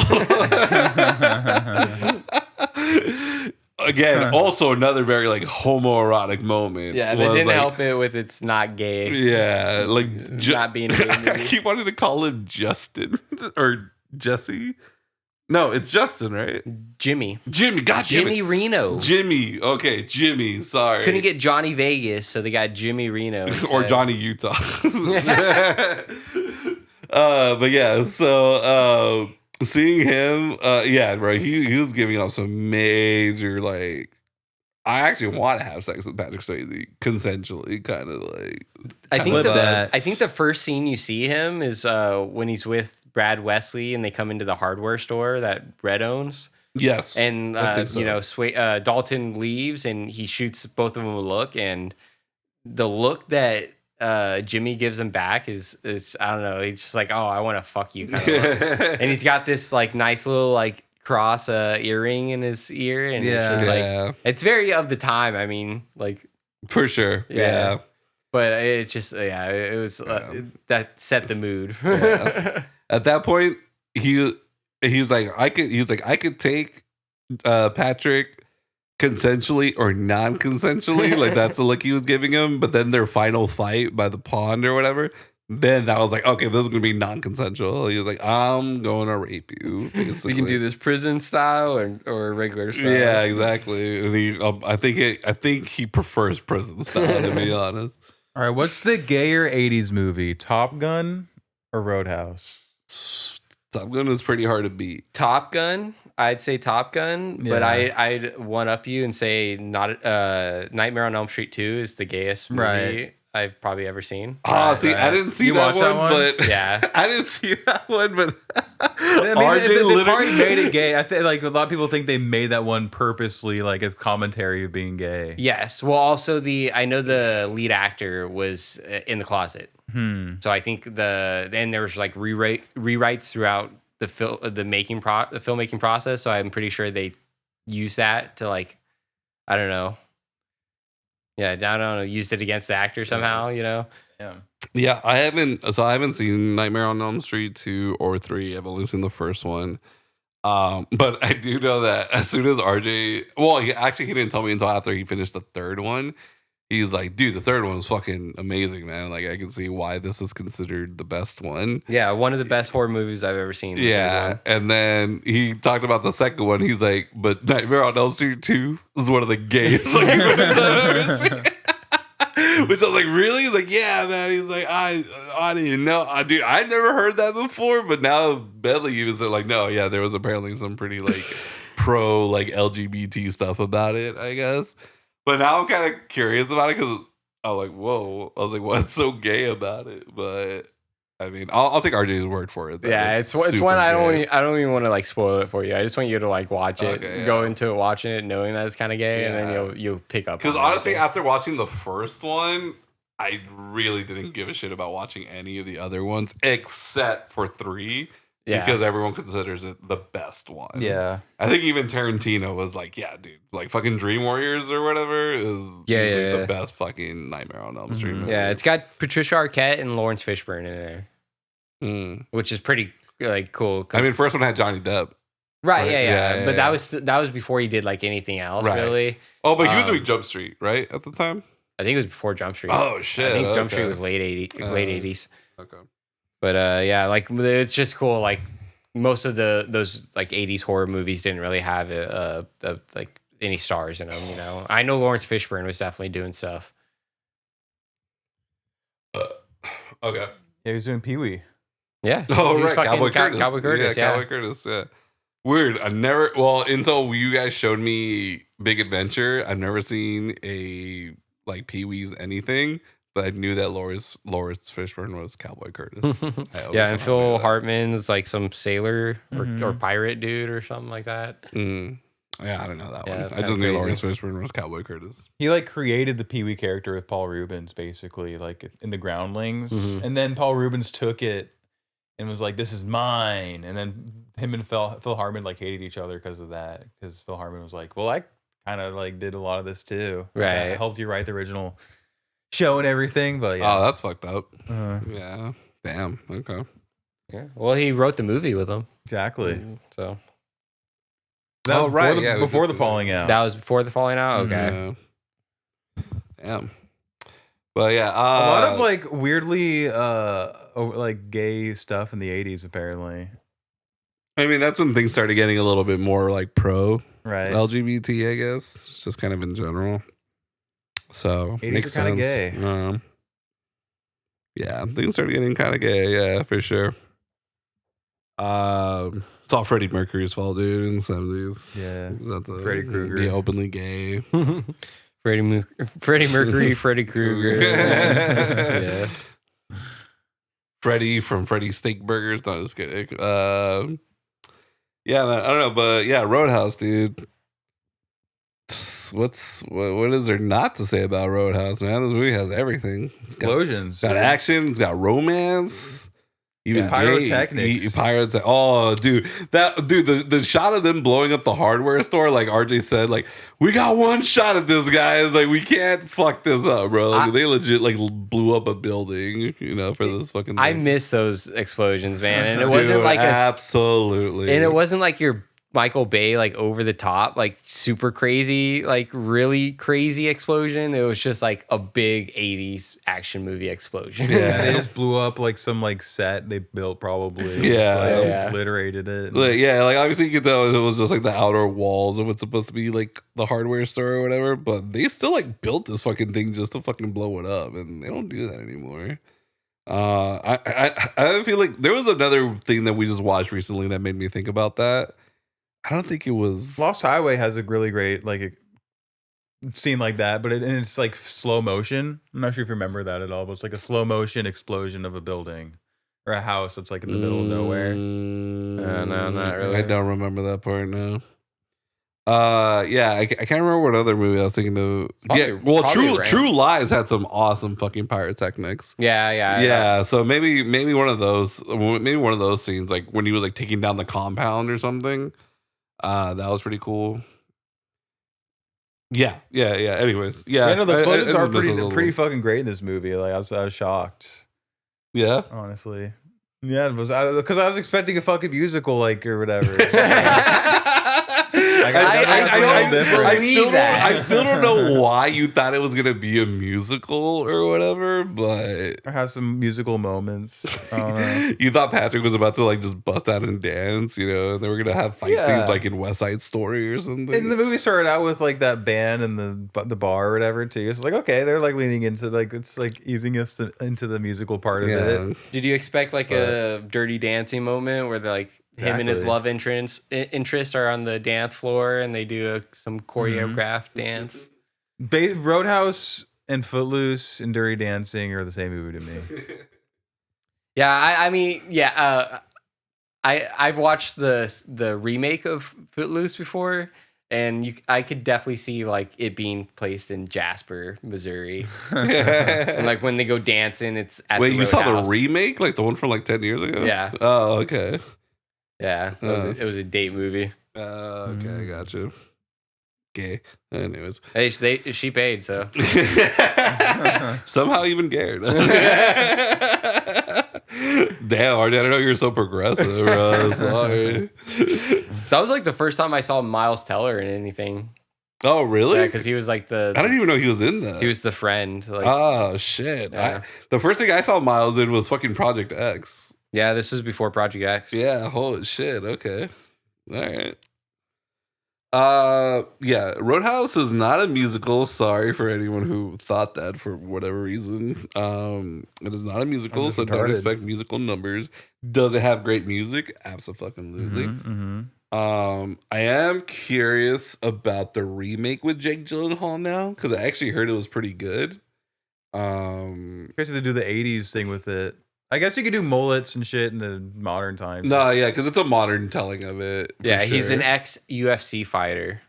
Speaker 3: Again, also another very like homoerotic moment.
Speaker 2: Yeah, they didn't help it with it's not gay.
Speaker 3: Yeah, like
Speaker 2: not being a gay movie.
Speaker 3: I keep wanting to call him Justin or Jesse. No, it's Justin, right?
Speaker 2: Jimmy.
Speaker 3: God,
Speaker 2: Jimmy Reno.
Speaker 3: Jimmy. Okay, Jimmy. Sorry.
Speaker 2: Couldn't get Johnny Vegas, so they got Jimmy Reno instead.
Speaker 3: Or Johnny Utah. But yeah, so seeing him, yeah, bro, he was giving off some major like. I actually want to have sex with Patrick Swayze consensually, kind of like.
Speaker 2: I think the first scene you see him is when he's with Brad Wesley and they come into the hardware store that Red owns.
Speaker 3: Yes,
Speaker 2: and Dalton leaves and he shoots both of them a look, and the look that Jimmy gives him back is I don't know, he's just like, oh, I want to fuck you kind of look. And he's got this like nice little like cross earring in his ear, and it's just like it's very of the time. I mean, like
Speaker 3: for sure, yeah.
Speaker 2: But it just it was that set the mood.
Speaker 3: At that point, he's like I could take Patrick consensually or non-consensually, like that's the look he was giving him. But then their final fight by the pond or whatever, then that was like, okay, this is gonna be non-consensual. He was like, I'm going to rape you. Basically.
Speaker 2: We can do this prison style or regular style.
Speaker 3: Yeah, exactly. And he, I think he prefers prison style, to be honest.
Speaker 1: All right, what's the gayer 80s movie? Top Gun or Roadhouse?
Speaker 3: Top Gun is pretty hard to beat.
Speaker 2: Top Gun, I'd say Top Gun, but I'd one up you and say Nightmare on Elm Street 2 is the gayest movie I've probably ever seen.
Speaker 3: I didn't see that one, but
Speaker 2: yeah,
Speaker 3: I didn't see that one, but
Speaker 1: I mean, they probably made it gay. I think like a lot of people think they made that one purposely, like as commentary of being gay.
Speaker 2: Yes. Well, also I know the lead actor was in the closet, so I think then there was like rewrites throughout the filmmaking process. So I'm pretty sure they used that to like, I don't know. Yeah, I don't know. Used it against the actor somehow, Yeah.
Speaker 3: Yeah, I haven't seen Nightmare on Elm Street 2 or 3. I've only seen the first one. But I do know that as soon as RJ, he didn't tell me until after he finished the third one. He's like, dude, the third one was fucking amazing, man. Like, I can see why this is considered the best one.
Speaker 2: Yeah, one of the best horror movies I've ever seen.
Speaker 3: Yeah, and then he talked about the second one. He's like, but Nightmare on Elm Street 2 is one of the gayest fucking movies I've ever seen. Which I was like, really? He's like, yeah, man. He's like, I didn't know. Dude, I never heard that before, but now Bentley even said, like, no, yeah, there was apparently some pretty, like, pro, like, LGBT stuff about it, I guess. But now I'm kind of curious about it because I'm like, whoa. I was like, what's so gay about it? But I mean, I'll take RJ's word for it.
Speaker 2: Yeah, it's one
Speaker 3: super
Speaker 2: I don't
Speaker 3: gay.
Speaker 2: I don't even want to like spoil it for you. I just want you to like watch it,
Speaker 3: Okay,
Speaker 2: go
Speaker 3: yeah.
Speaker 2: into it watching it, knowing that it's kind of gay, and then you'll pick up.
Speaker 3: Because
Speaker 2: on
Speaker 3: honestly,
Speaker 2: everything.
Speaker 3: after watching the first one, I really didn't give a shit about watching any of the other ones except for 3.
Speaker 2: Yeah.
Speaker 3: Because everyone considers it the best one.
Speaker 1: Yeah.
Speaker 3: I think even Tarantino was like, yeah, dude, like fucking Dream Warriors or whatever is easily the best fucking Nightmare on Elm Street movie.
Speaker 2: Yeah, it's got Patricia Arquette and Lawrence Fishburne in there, which is pretty like cool.
Speaker 3: I mean, first one had Johnny Depp.
Speaker 2: Right, yeah. But that was before he did like anything else, really.
Speaker 3: Oh, but he was doing Jump Street, right, at the time?
Speaker 2: I think it was before Jump Street.
Speaker 3: Oh, shit.
Speaker 2: I think Jump Street was late 80s.
Speaker 3: Okay.
Speaker 2: But yeah, like it's just cool. Like most of those like 80s horror movies didn't really have like any stars in them. You know, I know Lawrence Fishburne was definitely doing stuff.
Speaker 3: Okay.
Speaker 1: Yeah, he was doing Pee-wee.
Speaker 2: Yeah.
Speaker 3: Oh,
Speaker 2: He was
Speaker 3: right.
Speaker 2: fucking
Speaker 3: Cowboy Curtis.
Speaker 2: Cowboy Curtis. Yeah.
Speaker 3: Cowboy Curtis. Yeah. Weird. Until you guys showed me Big Adventure, I've never seen a like Pee-wee's anything, but I knew that Lawrence Fishburne was Cowboy Curtis.
Speaker 2: Yeah, and Phil Hartman's like some sailor or pirate dude or something like that.
Speaker 3: Yeah, I don't know that
Speaker 2: Yeah,
Speaker 3: one. I just knew Lawrence Fishburne was Cowboy Curtis.
Speaker 1: He like created the Pee-wee character with Paul Rubens, basically, like in the Groundlings, and then Paul Rubens took it and was like, "This is mine." And then him and Phil Hartman like hated each other because of that. Because Phil Hartman was like, "Well, I kind of like did a lot of this too.
Speaker 2: Right.
Speaker 1: I helped you write the original show and everything." But yeah,
Speaker 3: Oh, that's fucked up.
Speaker 1: yeah,
Speaker 3: Damn. Okay.
Speaker 2: Yeah. Well, he wrote the movie with him.
Speaker 1: exactly.
Speaker 2: So
Speaker 1: That was
Speaker 3: right,
Speaker 1: before
Speaker 3: yeah,
Speaker 1: the,
Speaker 3: we
Speaker 1: before
Speaker 3: did
Speaker 1: the
Speaker 3: see
Speaker 1: falling out.
Speaker 2: that was before the falling out. Okay.
Speaker 3: Yeah. Damn. But yeah,
Speaker 1: A lot of like weirdly like gay stuff in the 80s apparently.
Speaker 3: I mean, that's when things started getting a little bit more like pro
Speaker 1: Right.
Speaker 3: LGBT, I guess. It's just kind of in general. So
Speaker 1: 80s
Speaker 3: makes
Speaker 1: are kinda
Speaker 3: sense.
Speaker 1: gay.
Speaker 3: Yeah, things started getting kind of gay. Yeah, for sure. It's all Freddie Mercury's fault, dude. In the 70s.
Speaker 1: Yeah.
Speaker 3: Is that the
Speaker 1: Freddie Krueger.
Speaker 3: the openly gay?
Speaker 2: Freddie Mercury, Freddie Krueger. Yeah.
Speaker 3: Freddie from Freddie's Steak Burgers. No, just kidding. Yeah, man, I don't know, but yeah, Roadhouse, dude. What is there not to say about Roadhouse, man? This movie has everything.
Speaker 1: Explosions.
Speaker 3: It's got action. It's got romance. Even
Speaker 1: pyrotechnics.
Speaker 3: Pirates. Oh, dude, the shot of them blowing up the hardware store, like RJ said, like we got one shot at this, guys. Like we can't fuck this up, bro. Like, they legit like blew up a building, you know, for this fucking.
Speaker 2: I
Speaker 3: thing.
Speaker 2: miss those explosions, man, and it wasn't
Speaker 3: Dude,
Speaker 2: like
Speaker 3: absolutely,
Speaker 2: and it wasn't like your Michael Bay like over the top, like super crazy, like really crazy explosion. It was just like a big 80s action movie explosion.
Speaker 3: Yeah.
Speaker 1: They just blew up like some like set they built probably.
Speaker 3: Yeah.
Speaker 1: Just, like,
Speaker 2: Yeah.
Speaker 1: obliterated it.
Speaker 3: Like, yeah, like obviously you could tell it was just like the outer walls of what's supposed to be like the hardware store or whatever, but they still like built this fucking thing just to fucking blow it up, and they don't do that anymore. I feel like there was another thing that we just watched recently that made me think about that. I don't think it was
Speaker 1: Lost Highway has a really great like a scene like that, but and it's like slow motion. I'm not sure if you remember that at all, but it's like a slow motion explosion of a building or a house that's like in the middle of nowhere.
Speaker 2: No, not really.
Speaker 3: I don't remember that part now. Yeah, I can't remember what other movie I was thinking of.
Speaker 2: Probably
Speaker 3: True Lies had some awesome fucking pyrotechnics.
Speaker 2: Yeah.
Speaker 3: So maybe one of those scenes, like when he was like taking down the compound or something. That was pretty cool. Yeah. Anyways, yeah.
Speaker 1: No, the explosions are pretty
Speaker 3: pretty.
Speaker 1: fucking great in this movie. Like I was shocked,
Speaker 3: Yeah.
Speaker 1: honestly. Yeah, it was because I was expecting a fucking musical, like or whatever.
Speaker 3: I still don't know why you thought it was gonna be a musical or whatever, but
Speaker 1: Or have some musical moments. I don't know.
Speaker 3: you thought Patrick was about to like just bust out and dance, you know, and they were gonna have fight scenes like in West Side Story or something.
Speaker 1: And the movie started out with like that band and the bar or whatever too. It's like okay, they're like leaning into like it's like easing us into the musical part of it.
Speaker 2: Did you expect like a Dirty Dancing moment where they're like him and his
Speaker 1: Exactly.
Speaker 2: love interest are on the dance floor and they do some choreographed dance?
Speaker 1: Roadhouse and Footloose and Dirty Dancing are the same movie to me.
Speaker 2: Yeah, I mean, yeah. I've watched the remake of Footloose before, and I could definitely see like it being placed in Jasper, Missouri, and like when they go dancing, it's at
Speaker 3: Wait,
Speaker 2: the
Speaker 3: you saw the
Speaker 2: Roadhouse.
Speaker 3: remake, like the one from like 10 years ago?
Speaker 2: Yeah.
Speaker 3: Oh, okay.
Speaker 2: Yeah, it was a date movie.
Speaker 3: Okay, gotcha. Okay. Anyways,
Speaker 2: Hey, she paid, so
Speaker 3: somehow even cared. Damn, RJ, I didn't know you were so progressive, bro. Sorry.
Speaker 2: that was like the first time I saw Miles Teller in anything.
Speaker 3: Oh, really?
Speaker 2: Yeah, because he was like
Speaker 3: I didn't even know he was in that.
Speaker 2: he was the friend. Like,
Speaker 3: Oh shit!
Speaker 2: Yeah.
Speaker 3: The first thing I saw Miles in was fucking Project X.
Speaker 2: yeah, this was before Project X.
Speaker 3: Yeah, holy shit. Okay, all right. Yeah, Roadhouse is not a musical. Sorry for anyone who thought that for whatever reason. It is not a musical, so don't expect musical numbers. Does it have great music? Absolutely. I am curious about the remake with Jake Gyllenhaal now because I actually heard it was pretty good.
Speaker 1: I guess they do the '80s thing with it. I guess you could do mullets and shit in the modern times.
Speaker 3: No, yeah, because it's a modern telling of it. for
Speaker 2: Yeah, he's
Speaker 3: sure.
Speaker 2: an ex UFC fighter,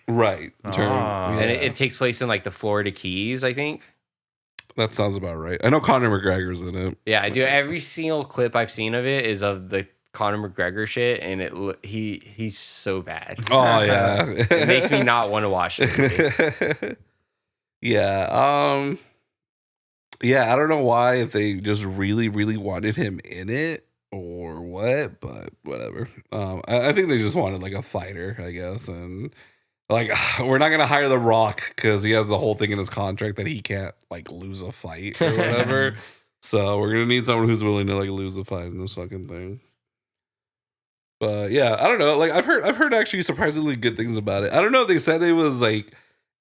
Speaker 3: right.
Speaker 1: Ah.
Speaker 2: and it takes place in like the Florida Keys, I think.
Speaker 3: That sounds about right. I know Conor McGregor's in it.
Speaker 2: Yeah, I do. Every single clip I've seen of it is of the Conor McGregor shit, and he's so bad.
Speaker 3: Oh yeah,
Speaker 2: It makes me not want to watch it.
Speaker 3: Yeah. Yeah, I don't know why if they just really, really wanted him in it or what, but whatever. I think they just wanted like a fighter, I guess, and like we're not gonna hire The Rock because he has the whole thing in his contract that he can't like lose a fight or whatever. So we're gonna need someone who's willing to like lose a fight in this fucking thing. But yeah, I don't know. Like I've heard actually surprisingly good things about it. I don't know if they said it was like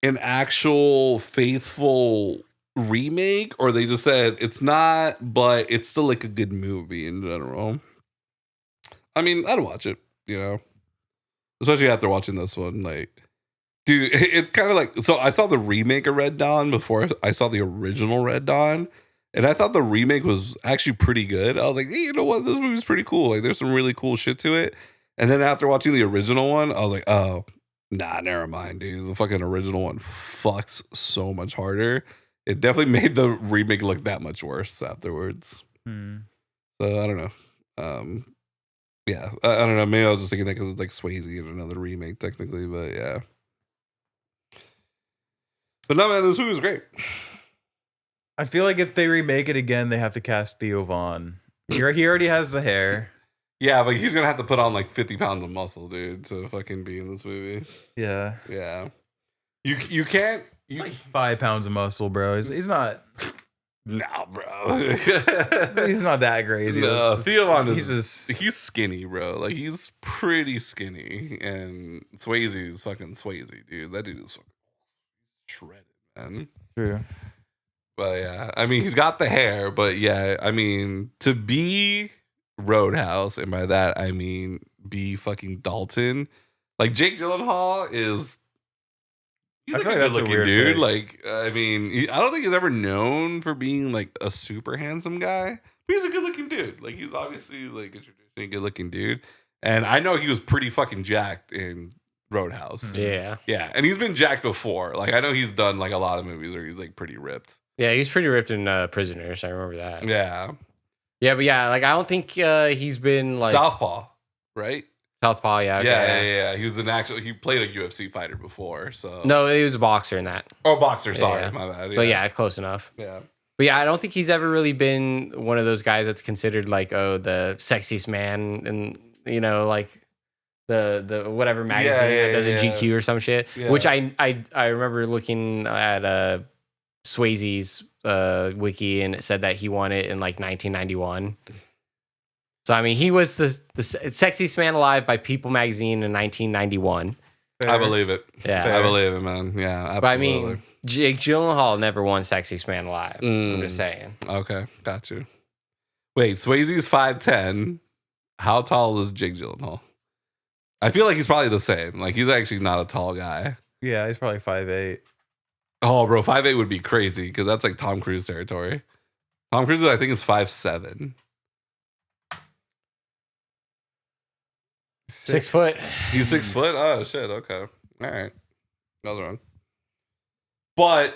Speaker 3: an actual faithful remake or they just said it's not, but it's still like a good movie in general. I mean, I'd watch it, you know, especially after watching this one. Like, dude, it's kind of like, so I saw the remake of Red Dawn before I saw the original Red Dawn, and I thought the remake was actually pretty good. I was like, hey, you know what, this movie's pretty cool. Like, there's some really cool shit to it. And then after watching the original one, I was like, oh, nah, never mind, dude. The fucking original one fucks so much harder. It definitely made the remake look that much worse afterwards. So I don't know. Yeah, I don't know. Maybe I was just thinking that because it's like Swayze in another remake, technically, but yeah. But no, man, this movie was great.
Speaker 1: I feel like if they remake it again, they have to cast Theo Vaughn. He already has the hair.
Speaker 3: Yeah, but he's gonna have to put on like 50 pounds of muscle, dude, to fucking be in this movie.
Speaker 1: Yeah.
Speaker 3: Yeah. You can't.
Speaker 1: It's like 5 pounds of muscle, bro. He's not.
Speaker 3: Nah, bro.
Speaker 1: He's not that crazy.
Speaker 3: No, Theo Vaughn
Speaker 1: he's
Speaker 3: he's skinny, bro. Like he's pretty skinny, and Swayze is fucking Swayze, dude. That dude is fucking shredded, man.
Speaker 1: true.
Speaker 3: But yeah, I mean, he's got the hair, but yeah, I mean, to be Roadhouse, and by that I mean be fucking Dalton. Like Jake Gyllenhaal is. He's like a good looking dude. Like, I mean, I don't think he's ever known for being like a super handsome guy, but he's a good looking dude. Like, he's obviously like a traditionally good looking dude. And I know he was pretty fucking jacked in Roadhouse.
Speaker 2: Yeah.
Speaker 3: Yeah. And he's been jacked before. Like, I know he's done like a lot of movies where he's like pretty ripped.
Speaker 2: Yeah, he's pretty ripped in Prisoners. I remember that.
Speaker 3: Yeah.
Speaker 2: Yeah, but yeah, like I don't think he's been like
Speaker 3: Southpaw, right?
Speaker 2: Southpaw. Yeah, okay,
Speaker 3: Yeah. He was he played a UFC fighter before. So
Speaker 2: No, he was a boxer in that.
Speaker 3: Oh, boxer. Sorry,
Speaker 2: Yeah.
Speaker 3: my bad.
Speaker 2: But yeah, close enough.
Speaker 3: Yeah.
Speaker 2: But yeah, I don't think he's ever really been one of those guys that's considered like, oh, the sexiest man, and you know, like the whatever magazine that does a GQ or some shit.
Speaker 3: Yeah.
Speaker 2: Which I remember looking at Swayze's wiki, and it said that he won it in like 1991. So I mean, he was the sexiest man alive by People magazine in 1991.
Speaker 3: I believe it.
Speaker 2: Yeah,
Speaker 3: I believe it, man. Yeah, absolutely.
Speaker 2: But I mean, Jake Gyllenhaal never won sexiest man alive. I'm just saying.
Speaker 3: Okay, got you. Wait, Swayze's 5'10". How tall is Jake Gyllenhaal? I feel like he's probably the same. Like, he's actually not a tall guy.
Speaker 1: Yeah, he's probably 5'8".
Speaker 3: Oh, bro, 5'8" would be crazy because that's like Tom Cruise territory. Tom Cruise, I think, is 5'7".
Speaker 2: 6 foot.
Speaker 3: He's 6 foot? Oh, shit. Okay. All right. Another one. But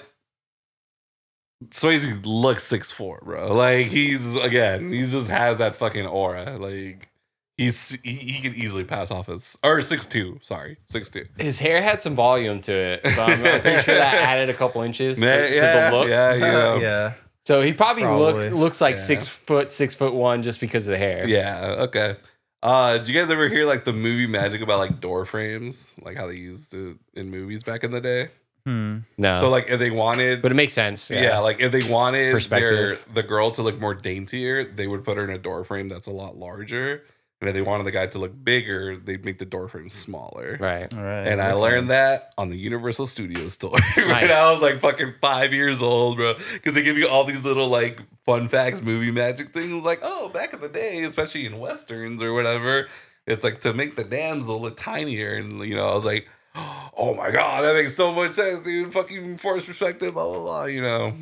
Speaker 3: Swayze looks 6'4", bro. Like, he just has that fucking aura. Like, he can easily pass off as, or 6'2", sorry, 6'2".
Speaker 2: His hair had some volume to it, so I'm pretty sure that added a couple inches to the look.
Speaker 3: Yeah,
Speaker 1: Yeah.
Speaker 2: So he probably
Speaker 1: Probably.
Speaker 2: looks like 6 foot, 6'1" just because of the hair.
Speaker 3: Yeah, okay. Did you guys ever hear like the movie magic about like door frames, like how they used it in movies back in the day?
Speaker 2: No.
Speaker 3: So like if they wanted,
Speaker 2: but it makes sense.
Speaker 3: yeah, like if they wanted
Speaker 2: Perspective.
Speaker 3: the girl to look more daintier, they would put her in a door frame that's a lot larger. And if they wanted the guy to look bigger, they'd make the door frame smaller.
Speaker 2: Right.
Speaker 1: All right.
Speaker 3: And I learned that on the Universal Studios store when
Speaker 2: Nice.
Speaker 3: I was like fucking 5 years old, bro. Because they give you all these little like fun facts, movie magic things. Like, oh, back in the day, especially in westerns or whatever, it's like to make the damsel look tinier. And you know, I was like, oh my god, that makes so much sense, dude. Fucking force perspective, blah blah blah. You know,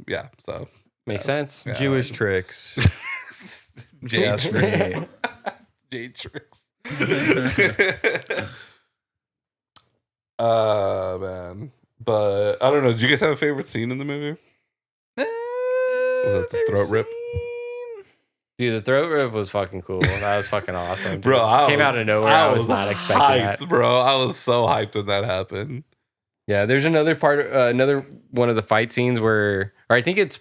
Speaker 3: yeah. So
Speaker 2: Makes sense.
Speaker 3: Yeah.
Speaker 1: Jewish tricks.
Speaker 3: J
Speaker 1: tricks.
Speaker 3: J tricks. Man. But I don't know. Did you guys have a favorite scene in the movie? Was it the throat rip?
Speaker 2: Dude, the throat rip was fucking cool. That was fucking awesome. Dude.
Speaker 3: Bro,
Speaker 2: Came out of nowhere. I was not expecting
Speaker 3: hyped,
Speaker 2: that.
Speaker 3: bro. I was so hyped when that happened.
Speaker 2: Yeah, there's another part, another one of the fight scenes where, or I think it's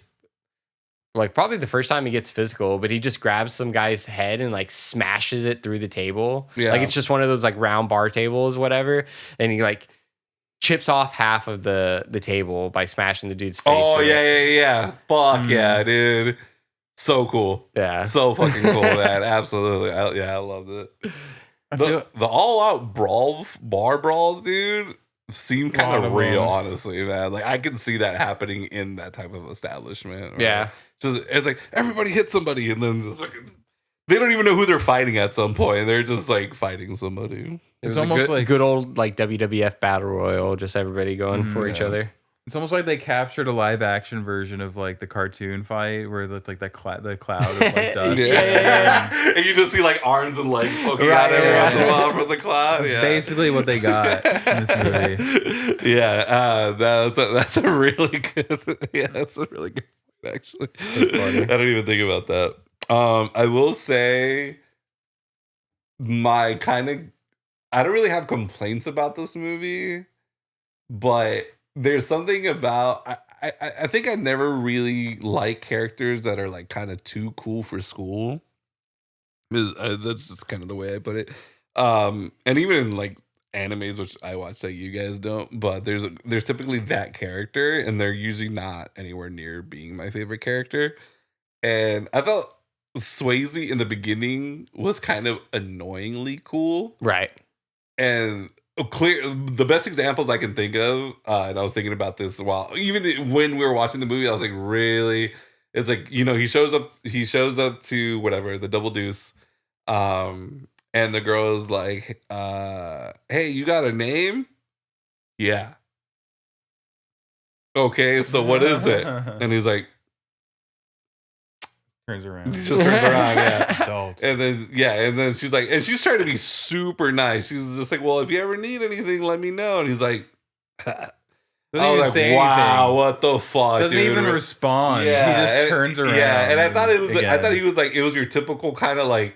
Speaker 2: like probably the first time he gets physical, but he just grabs some guy's head and like smashes it through the table.
Speaker 3: Yeah.
Speaker 2: Like it's just one of those like round bar tables, whatever. And he like chips off half of the table by smashing the dude's face.
Speaker 3: Oh,
Speaker 2: through it.
Speaker 3: yeah. Fuck yeah, dude. So cool.
Speaker 2: Yeah.
Speaker 3: So fucking cool, man. Absolutely. I loved it.
Speaker 1: I feel,
Speaker 3: The all-out bar brawls, dude, seem kind
Speaker 1: Lot
Speaker 3: of
Speaker 1: of
Speaker 3: real,
Speaker 1: them.
Speaker 3: honestly, man. Like, I can see that happening in that type of establishment. Right?
Speaker 2: Yeah.
Speaker 3: Just, it's like, everybody hit somebody, and then just fucking... They don't even know who they're fighting at some point. They're just, like, fighting somebody.
Speaker 2: It was
Speaker 1: almost
Speaker 2: good,
Speaker 1: like-
Speaker 2: good old like WWF battle royal, just everybody going for each
Speaker 3: Yeah.
Speaker 2: other.
Speaker 1: it's almost like they captured a live action version of like the cartoon fight where it's like the cloud of like dust.
Speaker 2: Yeah.
Speaker 3: And you just see, like, arms and legs poking
Speaker 2: Right,
Speaker 3: out every
Speaker 2: yeah.
Speaker 3: once in a while from the cloud.
Speaker 1: That's
Speaker 3: Yeah.
Speaker 1: basically what they got in this movie.
Speaker 3: Yeah, that's a really good. Yeah, that's a really good point, actually.
Speaker 2: That's funny.
Speaker 3: I don't even think about that. I will say I don't really have complaints about this movie, but there's something about I think I never really like characters that are like kind of too cool for school. That's just kind of the way I put it. And even in like animes, which I watch that you guys don't, but there's typically that character, and they're usually not anywhere near being my favorite character. And I felt Swayze in the beginning was kind of annoyingly cool,
Speaker 2: Right.
Speaker 3: and the best examples I can think of, and I was thinking about this while even when we were watching the movie, I was like, really, it's like, you know, he shows up to whatever, the Double Deuce, and the girl is like, hey, you got a name? Yeah. Okay, so what is it? And he's like,
Speaker 1: Turns around.
Speaker 3: just turns around, yeah.
Speaker 1: Adult.
Speaker 3: And then she's like, and she's trying to be super nice. She's just like, well, if you ever need anything, let me know. And he's like,
Speaker 1: Doesn't
Speaker 3: I was
Speaker 1: even
Speaker 3: like,
Speaker 1: say
Speaker 3: wow,
Speaker 1: anything.
Speaker 3: what the fuck?
Speaker 1: Doesn't
Speaker 3: dude?
Speaker 1: even respond.
Speaker 3: Yeah,
Speaker 1: He just
Speaker 3: and-
Speaker 1: turns around.
Speaker 3: Yeah, and I thought it was. I
Speaker 1: again.
Speaker 3: thought he was like, it was your typical kind of like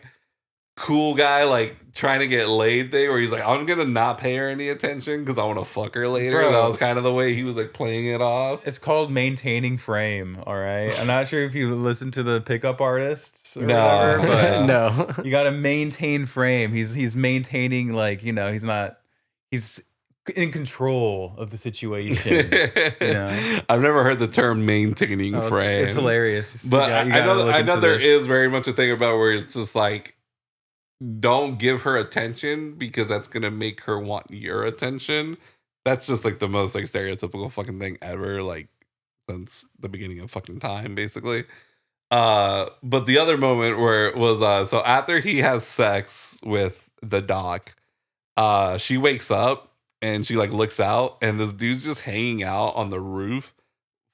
Speaker 3: cool guy, like trying to get laid thing, where he's like, I'm gonna not pay her any attention because I want to fuck her later.
Speaker 1: Bro.
Speaker 3: That was kind of the way he was like playing it off.
Speaker 1: It's called maintaining frame. All right. I'm not sure if you listen to the pickup artists or
Speaker 3: No.
Speaker 1: whatever, but
Speaker 3: Yeah.
Speaker 2: No.
Speaker 1: you got to maintain frame. He's maintaining, like, you know, he's in control of the situation. Yeah.
Speaker 3: I've never heard the term maintaining
Speaker 1: Oh,
Speaker 3: frame.
Speaker 1: it's hilarious.
Speaker 3: But
Speaker 1: You
Speaker 3: I
Speaker 1: gotta
Speaker 3: know
Speaker 1: look
Speaker 3: I know
Speaker 1: into
Speaker 3: there
Speaker 1: this.
Speaker 3: is very much a thing about where it's just like, don't give her attention because that's gonna make her want your attention. That's just like the most like stereotypical fucking thing ever, like since the beginning of fucking time, basically. But the other moment where it was so after he has sex with the doc, she wakes up and she like looks out and this dude's just hanging out on the roof,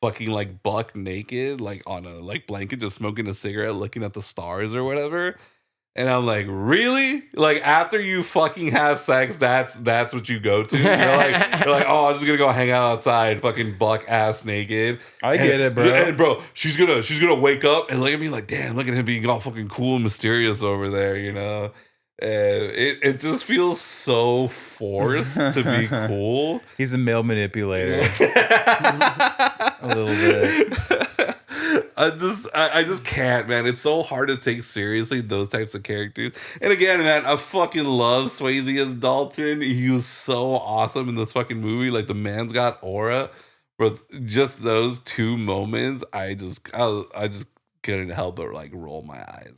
Speaker 3: fucking like buck naked, like on a like blanket, just smoking a cigarette, looking at the stars or whatever. And I'm like, really? Like, after you fucking have sex, that's what you go to? You're like, oh, I'm just gonna go hang out outside, fucking buck ass naked.
Speaker 1: I get it, bro.
Speaker 3: And bro, she's gonna wake up and look at me like, damn, look at him being all fucking cool and mysterious over there, you know? And it just feels so forced to be cool.
Speaker 1: He's a male manipulator. A little bit.
Speaker 3: I just can't, man. It's so hard to take seriously those types of characters. And again, man, I fucking love Swayze as Dalton. He was so awesome in this fucking movie. Like, the man's got aura. But just those two moments, I just couldn't help but like roll my eyes.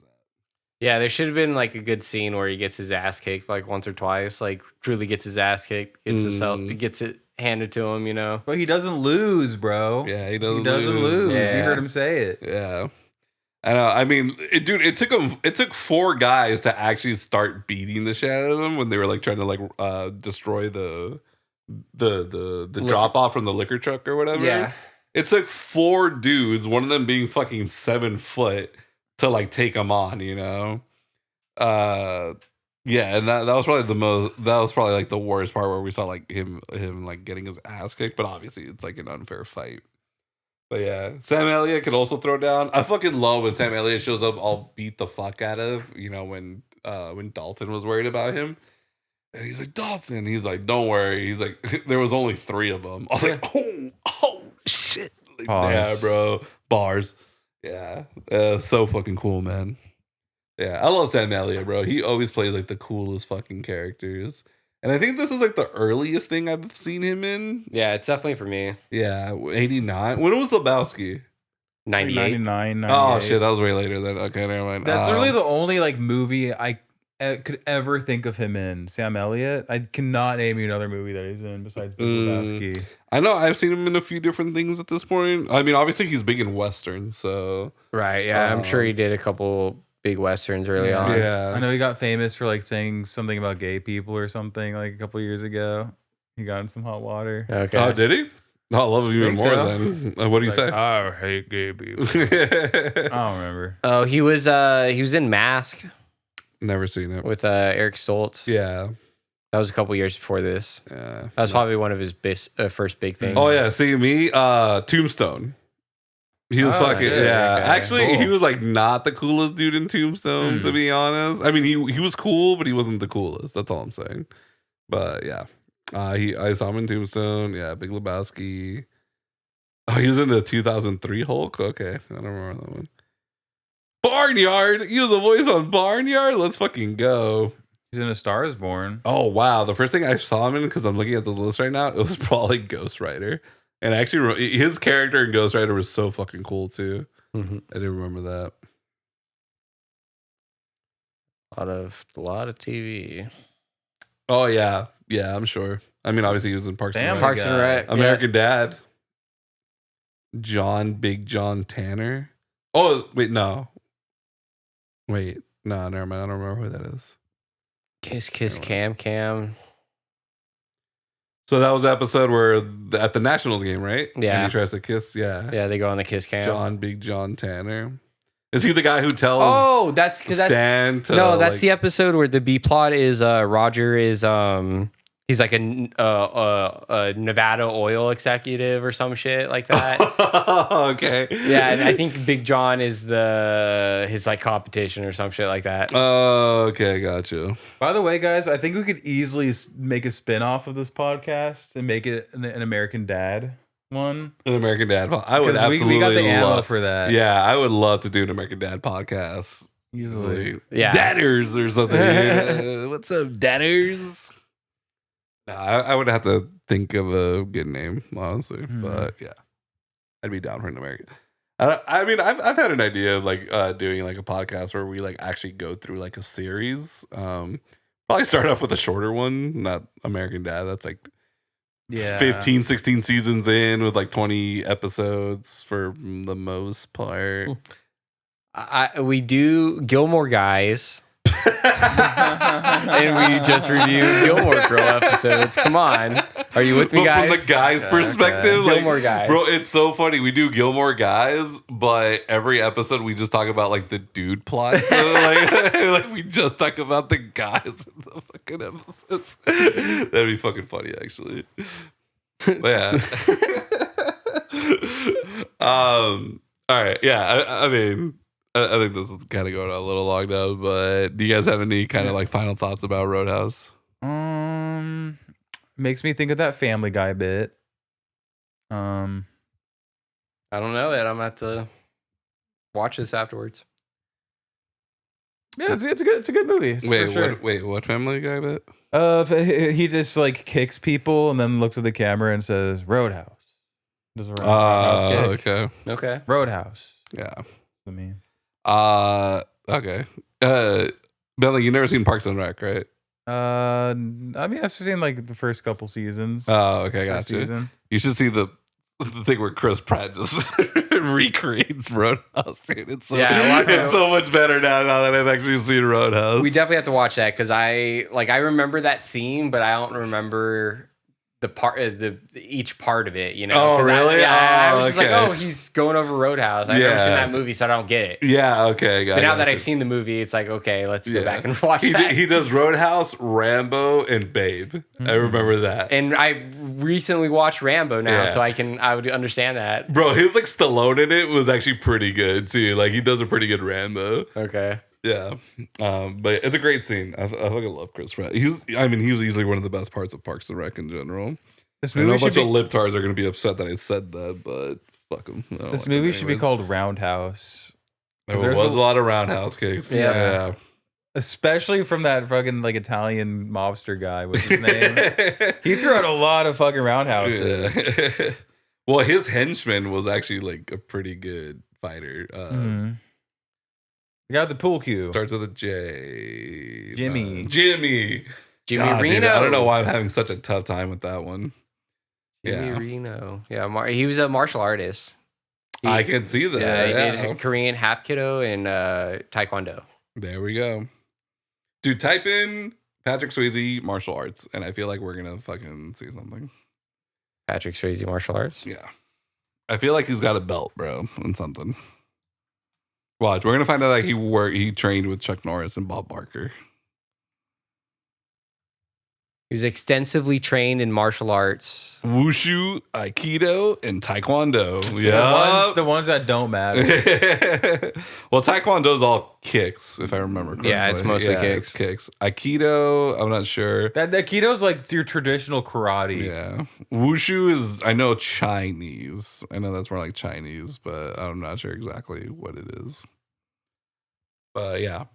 Speaker 2: Yeah, there should have been like a good scene where he gets his ass kicked like once or twice. Like, truly gets his ass kicked, gets it handed to him, you know.
Speaker 1: But he doesn't lose, bro.
Speaker 3: Yeah, he doesn't
Speaker 1: lose.
Speaker 2: Yeah.
Speaker 1: You heard him say it.
Speaker 3: Yeah. I know. I mean, it took 4 guys to actually start beating the shit out of him when they were like trying to like destroy the drop off from the liquor truck or whatever.
Speaker 2: Yeah.
Speaker 3: It took 4 dudes, one of them being fucking 7 foot, to like take him on, you know? Yeah, and that was probably like the worst part where we saw like him like getting his ass kicked, but obviously it's like an unfair fight. But yeah, Sam Elliott could also throw down. I fucking love when Sam Elliott shows up all beat the fuck out of, you know, when Dalton was worried about him. And he's like, Dalton. He's like, don't worry. He's like, there was only 3 of them. I was like, oh shit. Like, yeah, bro. Bars. Yeah. So fucking cool, man. Yeah, I love Sam Elliott, bro. He always plays like the coolest fucking characters. And I think this is like the earliest thing I've seen him in.
Speaker 2: Yeah, it's definitely for me.
Speaker 3: Yeah, 89. When was Lebowski?
Speaker 2: 98.
Speaker 1: 99,
Speaker 3: Oh shit, that was way later then. Okay, never mind.
Speaker 1: That's really the only like movie I could ever think of him in. Sam Elliott. I cannot name you another movie that he's in besides Big Lebowski.
Speaker 3: I know I've seen him in a few different things at this point. I mean, obviously he's big in Westerns, so
Speaker 2: Right, yeah. I'm sure he did a couple big Westerns early on.
Speaker 3: Yeah.
Speaker 1: I know he got famous for like saying something about gay people or something like a couple years ago. He got in some hot water.
Speaker 2: Okay.
Speaker 3: Oh, did he? Oh, I love him even more
Speaker 1: so.
Speaker 3: then. What do you say?
Speaker 1: I hate gay people. I don't remember.
Speaker 2: Oh, he was in Mask
Speaker 3: Never seen it.
Speaker 2: with Eric Stoltz.
Speaker 3: Yeah.
Speaker 2: That was a couple years before this.
Speaker 3: Yeah.
Speaker 2: That was probably one of his first big things.
Speaker 3: Oh yeah, see me, Tombstone. He was fucking
Speaker 1: shit.
Speaker 3: yeah.
Speaker 1: Okay,
Speaker 3: Actually,
Speaker 1: cool.
Speaker 3: he was like not the coolest dude in Tombstone, to be honest. I mean, he was cool, but he wasn't the coolest. That's all I'm saying. But yeah, I saw him in Tombstone. Yeah, Big Lebowski. Oh, he was in the 2003 Hulk. Okay, I don't remember that one. Barnyard. He was a voice on Barnyard. Let's fucking go.
Speaker 1: He's in A Star Is Born.
Speaker 3: Oh wow, the first thing I saw him in, because I'm looking at this list right now, it was probably Ghost Rider. And actually, his character in Ghost Rider was so fucking cool too.
Speaker 2: Mm-hmm.
Speaker 3: I didn't remember that.
Speaker 2: A lot of TV.
Speaker 3: Oh yeah, I'm sure. I mean, obviously he was in Parks and Rec.
Speaker 2: Parks and Rec.
Speaker 3: American Dad. Big John Tanner. Oh wait, no. Wait, no, never mind. I don't remember who that is.
Speaker 2: Kiss Cam.
Speaker 3: So that was the episode where at the Nationals game, right?
Speaker 2: Yeah.
Speaker 3: And he tries to kiss. Yeah.
Speaker 2: Yeah, they go on the Kiss Cam.
Speaker 3: Big John Tanner. Is he the guy who tells?
Speaker 2: Oh, that's because
Speaker 3: Stan to,
Speaker 2: no, that's
Speaker 3: like,
Speaker 2: the episode where the B plot is Roger is he's like a Nevada oil executive or some shit like that.
Speaker 3: Okay.
Speaker 2: Yeah, and I think Big John is his like competition or some shit like that.
Speaker 3: Oh, okay, got you.
Speaker 1: By the way, guys, I think we could easily make a spin-off of this podcast and make it an American Dad one.
Speaker 3: An American Dad. I would
Speaker 1: 'Cause
Speaker 3: absolutely
Speaker 1: we got the ammo
Speaker 3: love
Speaker 1: for that.
Speaker 3: Yeah, I would love to do an American Dad podcast.
Speaker 1: Easily.
Speaker 3: Like,
Speaker 2: Yeah.
Speaker 3: Dadders or something. What's up, Dadders? No, I would have to think of a good name, honestly. But yeah, I'd be down for an American. I mean, I've had an idea of like doing like a podcast where we like actually go through like a series. Probably start off with a shorter one, not American Dad. That's like 15, 16 seasons in with like 20 episodes for the most part.
Speaker 2: We do Gilmore Guys. And we just reviewed Gilmore Girl episodes. Come on. Are you with me,
Speaker 3: but
Speaker 2: guys?
Speaker 3: from the guy's perspective, like,
Speaker 2: Gilmore Guys.
Speaker 3: bro, it's so funny. We do Gilmore Guys, but every episode we just talk about like the dude plot. So, like we just talk about the guys in the fucking episodes. That'd be fucking funny, actually. But yeah. All right. Yeah. I mean, I think this is kind of going on a little long now, but do you guys have any kind of like final thoughts about Roadhouse?
Speaker 1: Makes me think of that Family Guy bit.
Speaker 2: I don't know that I'm gonna have to watch this afterwards.
Speaker 1: Yeah, it's a good movie.
Speaker 3: Wait,
Speaker 1: for sure.
Speaker 3: what Family Guy bit?
Speaker 1: He just like kicks people and then looks at the camera and says Roadhouse. Does a
Speaker 3: Oh,
Speaker 1: kick.
Speaker 2: Okay.
Speaker 1: Roadhouse.
Speaker 3: Yeah.
Speaker 1: I mean,
Speaker 3: okay. Bentley, you never seen Parks and Rec, right?
Speaker 1: I mean, I've seen like the first couple seasons.
Speaker 3: Oh, okay,
Speaker 1: First
Speaker 3: gotcha.
Speaker 1: season.
Speaker 3: You should see the thing where Chris Pratt just recreates Roadhouse, dude. It's so much better now that I've actually seen Roadhouse.
Speaker 2: We definitely have to watch that because I remember that scene, but I don't remember the part, each part of it. You know?
Speaker 3: Oh, really?
Speaker 2: I was just like,
Speaker 3: okay.
Speaker 2: oh, he's going over Roadhouse. I've never seen that movie, so I don't get it.
Speaker 3: Yeah, okay.
Speaker 2: But now that I've seen the movie, it's like, okay, let's go back and watch that.
Speaker 3: He does Roadhouse, Rambo, and Babe. I remember that.
Speaker 2: And I recently watched Rambo now, so I would understand that.
Speaker 3: Bro, his like Stallone in it was actually pretty good too. Like he does a pretty good Rambo.
Speaker 2: Okay.
Speaker 3: Yeah. But it's a great scene. I fucking love Chris Pratt. He was easily one of the best parts of Parks and Rec in general.
Speaker 1: This
Speaker 3: I know
Speaker 1: movie
Speaker 3: a bunch
Speaker 1: should
Speaker 3: of libtards are gonna be upset that I said that, but fuck them.
Speaker 1: This movie should be called Roundhouse.
Speaker 3: There was a lot of roundhouse kicks. Yeah.
Speaker 1: Especially from that fucking like Italian mobster guy. What's his name? He threw out a lot of fucking roundhouses.
Speaker 3: Yeah. Well, his henchman was actually like a pretty good fighter.
Speaker 1: Got the pool cue.
Speaker 3: Starts with a J.
Speaker 1: Jimmy.
Speaker 3: Jimmy
Speaker 2: Reno.
Speaker 3: Dude, I don't know why I'm having such a tough time with that one.
Speaker 2: Jimmy Reno. Yeah, he was a martial artist.
Speaker 3: I can see that.
Speaker 2: Yeah, he did Korean Hapkido and Taekwondo.
Speaker 3: There we go. Dude, type in Patrick Swayze martial arts, and I feel like we're gonna fucking see something.
Speaker 2: Patrick Swayze martial arts?
Speaker 3: Yeah. I feel like he's got a belt, bro, and something. Watch, we're gonna find out that he trained with Chuck Norris and Bob Barker.
Speaker 2: He was extensively trained in martial arts.
Speaker 3: Wushu, Aikido, and Taekwondo.
Speaker 1: Yeah. The ones that don't matter.
Speaker 3: Well, Taekwondo's all kicks, if I remember correctly.
Speaker 2: Yeah, it's mostly kicks.
Speaker 3: It's kicks. Aikido, I'm not sure.
Speaker 1: That Aikido's like your traditional karate.
Speaker 3: Yeah. Wushu is, I know, Chinese. I know that's more like Chinese, but I'm not sure exactly what it is. But yeah.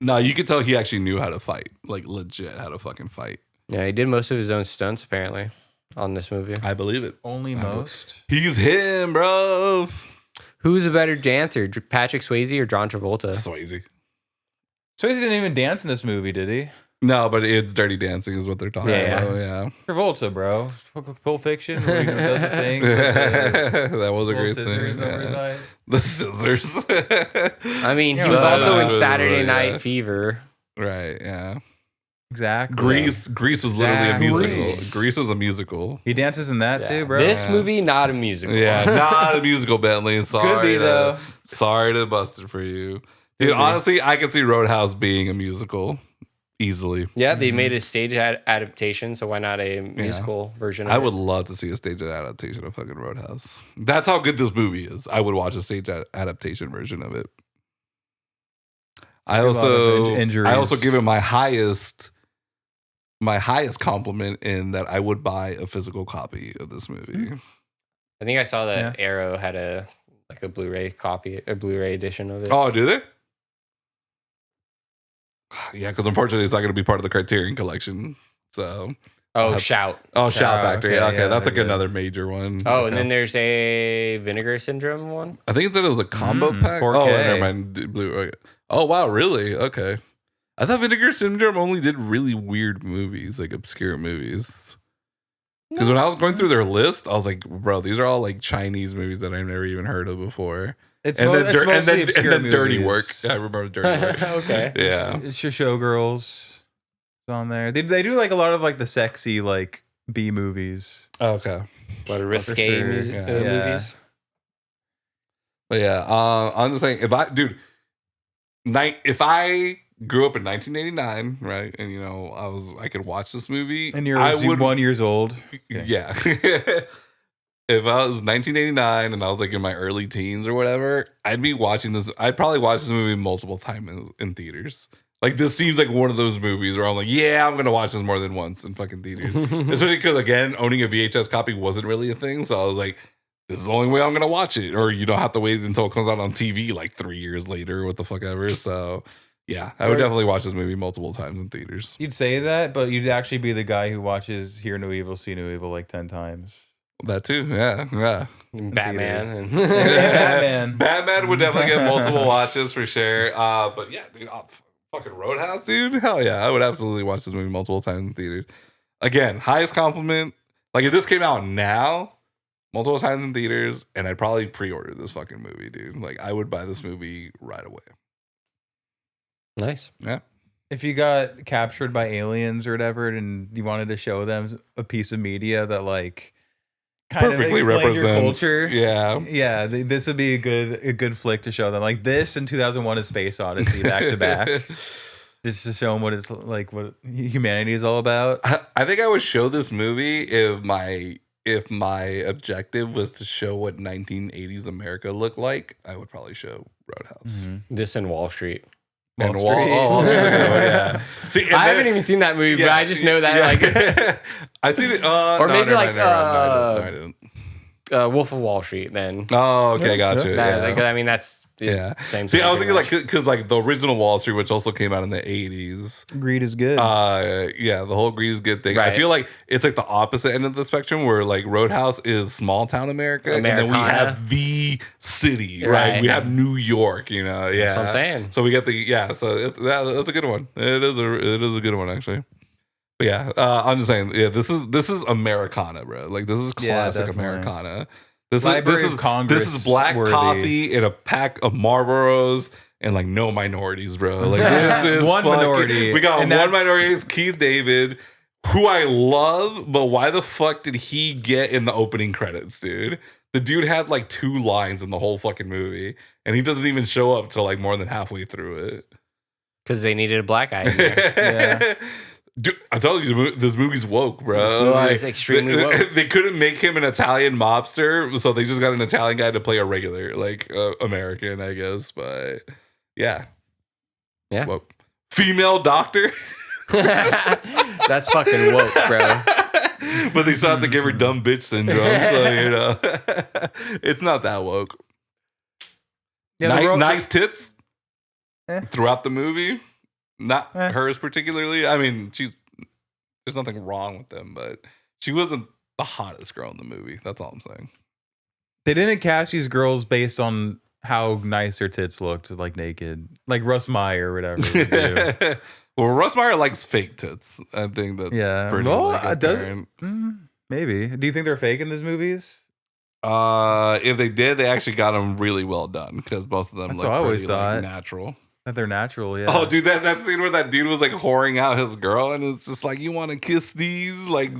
Speaker 3: No, you could tell he actually knew how to fight. Like, legit how to fucking fight.
Speaker 2: Yeah, he did most of his own stunts, apparently, on this movie.
Speaker 3: I believe it.
Speaker 1: Only most.
Speaker 3: He's him, bro.
Speaker 2: Who's a better dancer, Patrick Swayze or John Travolta?
Speaker 3: Swayze.
Speaker 1: Swayze didn't even dance in this movie, did he?
Speaker 3: No, but it's Dirty Dancing is what they're talking about. Yeah.
Speaker 1: Travolta, bro. Pulp Fiction, where he does the thing.
Speaker 3: That was a great scene.
Speaker 1: Over his eyes.
Speaker 3: The scissors.
Speaker 2: I mean, he was also in Saturday Night Fever.
Speaker 3: Right, yeah.
Speaker 1: Exactly.
Speaker 3: Grease was literally a musical. Grease was a musical.
Speaker 1: He dances in that too, bro.
Speaker 2: This movie, not a musical.
Speaker 3: Yeah, not a musical, Bentley. Sorry.
Speaker 1: Could be, though.
Speaker 3: Sorry to bust it for you. Dude, honestly, I can see Roadhouse being a musical. Easily.
Speaker 2: Yeah, they made a stage adaptation, so why not a musical version of it?
Speaker 3: I would love to see a stage adaptation of fucking Roadhouse. That's how good this movie is. I would watch a stage adaptation version of it. I also give it my highest compliment in that I would buy a physical copy of this movie.
Speaker 2: I think I saw that Arrow had a Blu-ray copy, a Blu-ray edition of it.
Speaker 3: Oh, do they? Yeah, because unfortunately it's not going to be part of the Criterion collection. So,
Speaker 2: Shout
Speaker 3: Factory. Okay, that's like another major one.
Speaker 2: Oh, and then there's a Vinegar Syndrome one.
Speaker 3: I think it said it was a combo pack.
Speaker 2: 4K.
Speaker 3: Oh, never mind. Blue. Oh, wow, really? Okay. I thought Vinegar Syndrome only did really weird movies, like obscure movies. Because when I was going through their list, I was like, bro, these are all like Chinese movies that I've never even heard of before.
Speaker 1: And then
Speaker 3: Dirty Work. I remember Dirty Work.
Speaker 2: Okay.
Speaker 3: Yeah.
Speaker 1: It's just Showgirls on there. They do like a lot of like the sexy like B movies.
Speaker 3: Okay.
Speaker 2: What risque
Speaker 1: sure.
Speaker 2: movies?
Speaker 3: But yeah, I'm just saying, if I grew up in 1989, right, and I could watch this movie,
Speaker 1: And you're
Speaker 3: I would
Speaker 1: 1 years old.
Speaker 3: yeah. If I was 1989 and I was like in my early teens or whatever, I'd be watching this. I'd probably watch this movie multiple times in theaters. Like, this seems like one of those movies where I'm like, yeah, I'm gonna watch this more than once in fucking theaters. Especially because, again, owning a VHS copy wasn't really a thing, so I was like, this is the only way I'm gonna watch it, or you don't have to wait until it comes out on TV like 3 years later, what the fuck ever. So yeah, I would definitely watch this movie multiple times in theaters.
Speaker 1: You'd say that, but you'd actually be the guy who watches Hear No Evil, See No Evil like 10 times.
Speaker 3: That too, yeah.
Speaker 2: Batman.
Speaker 1: Batman.
Speaker 3: Batman would definitely get multiple watches for sure. But yeah, dude, fucking Roadhouse, dude. Hell yeah, I would absolutely watch this movie multiple times in theaters. Again, highest compliment. Like, if this came out now, multiple times in theaters, and I'd probably pre-order this fucking movie, dude. Like, I would buy this movie right away.
Speaker 2: Nice.
Speaker 3: Yeah.
Speaker 1: If you got captured by aliens or whatever, and you wanted to show them a piece of media that like kind
Speaker 3: Perfectly
Speaker 1: of explained your
Speaker 3: represents
Speaker 1: culture,
Speaker 3: yeah,
Speaker 1: this would be a good flick to show them. Like this and 2001: A Space Odyssey back to back, just to show them what it's like, what humanity is all about.
Speaker 3: I think I would show this movie if my objective was to show what 1980s America looked like. I would probably show Roadhouse.
Speaker 1: Mm-hmm.
Speaker 2: This and Wall Street.
Speaker 3: And Wall Street's a good one, yeah. See,
Speaker 2: I haven't even seen that movie, but I just know that like
Speaker 3: I seen it.
Speaker 2: or maybe
Speaker 3: no,
Speaker 2: like
Speaker 3: no, I didn't.
Speaker 2: Wolf of Wall Street then.
Speaker 3: Oh, okay, gotcha.
Speaker 2: Like, I mean, that's the same.
Speaker 3: See, I was thinking like because like the original Wall Street, which also came out in the 80s.
Speaker 1: Greed is good.
Speaker 3: The whole greed is good thing.
Speaker 2: Right.
Speaker 3: I feel like it's like the opposite end of the spectrum, where like Roadhouse is small town America, and then we have the city, right? We have New York, Yeah,
Speaker 2: that's what I'm saying.
Speaker 3: So we get that's a good one. It is a good one actually. But yeah, I'm just saying, this is Americana, bro. Like, this is classic Americana. This is Congress. This is black coffee and a pack of Marlboros and like no minorities, bro. Like, this is
Speaker 1: one minority.
Speaker 3: We got one minority. It's Keith David, who I love, but why the fuck did he get in the opening credits, dude? The dude had like 2 lines in the whole fucking movie, and he doesn't even show up till like more than halfway through it.
Speaker 2: Because they needed a black guy in there.
Speaker 3: Dude, I told you, this movie's woke, bro.
Speaker 2: This movie is extremely woke.
Speaker 3: They couldn't make him an Italian mobster, so they just got an Italian guy to play a regular, like, American, I guess. But yeah. Woke. Female doctor.
Speaker 2: That's fucking woke, bro.
Speaker 3: But they still have to give her dumb bitch syndrome, so it's not that woke. Nice tits throughout the movie. Not hers particularly. I mean, there's nothing wrong with them, but she wasn't the hottest girl in the movie. That's all I'm saying.
Speaker 1: They didn't cast these girls based on how nice their tits looked, like naked, like Russ Meyer or whatever.
Speaker 3: Well, Russ Meyer likes fake tits. I think that's pretty apparent.
Speaker 1: Maybe. Do you think they're fake in these movies?
Speaker 3: If they did, they actually got them really well done, because most of them look pretty natural.
Speaker 1: That they're natural, yeah.
Speaker 3: Oh, dude, that scene where that dude was like whoring out his girl, and it's just like, you want to kiss these, like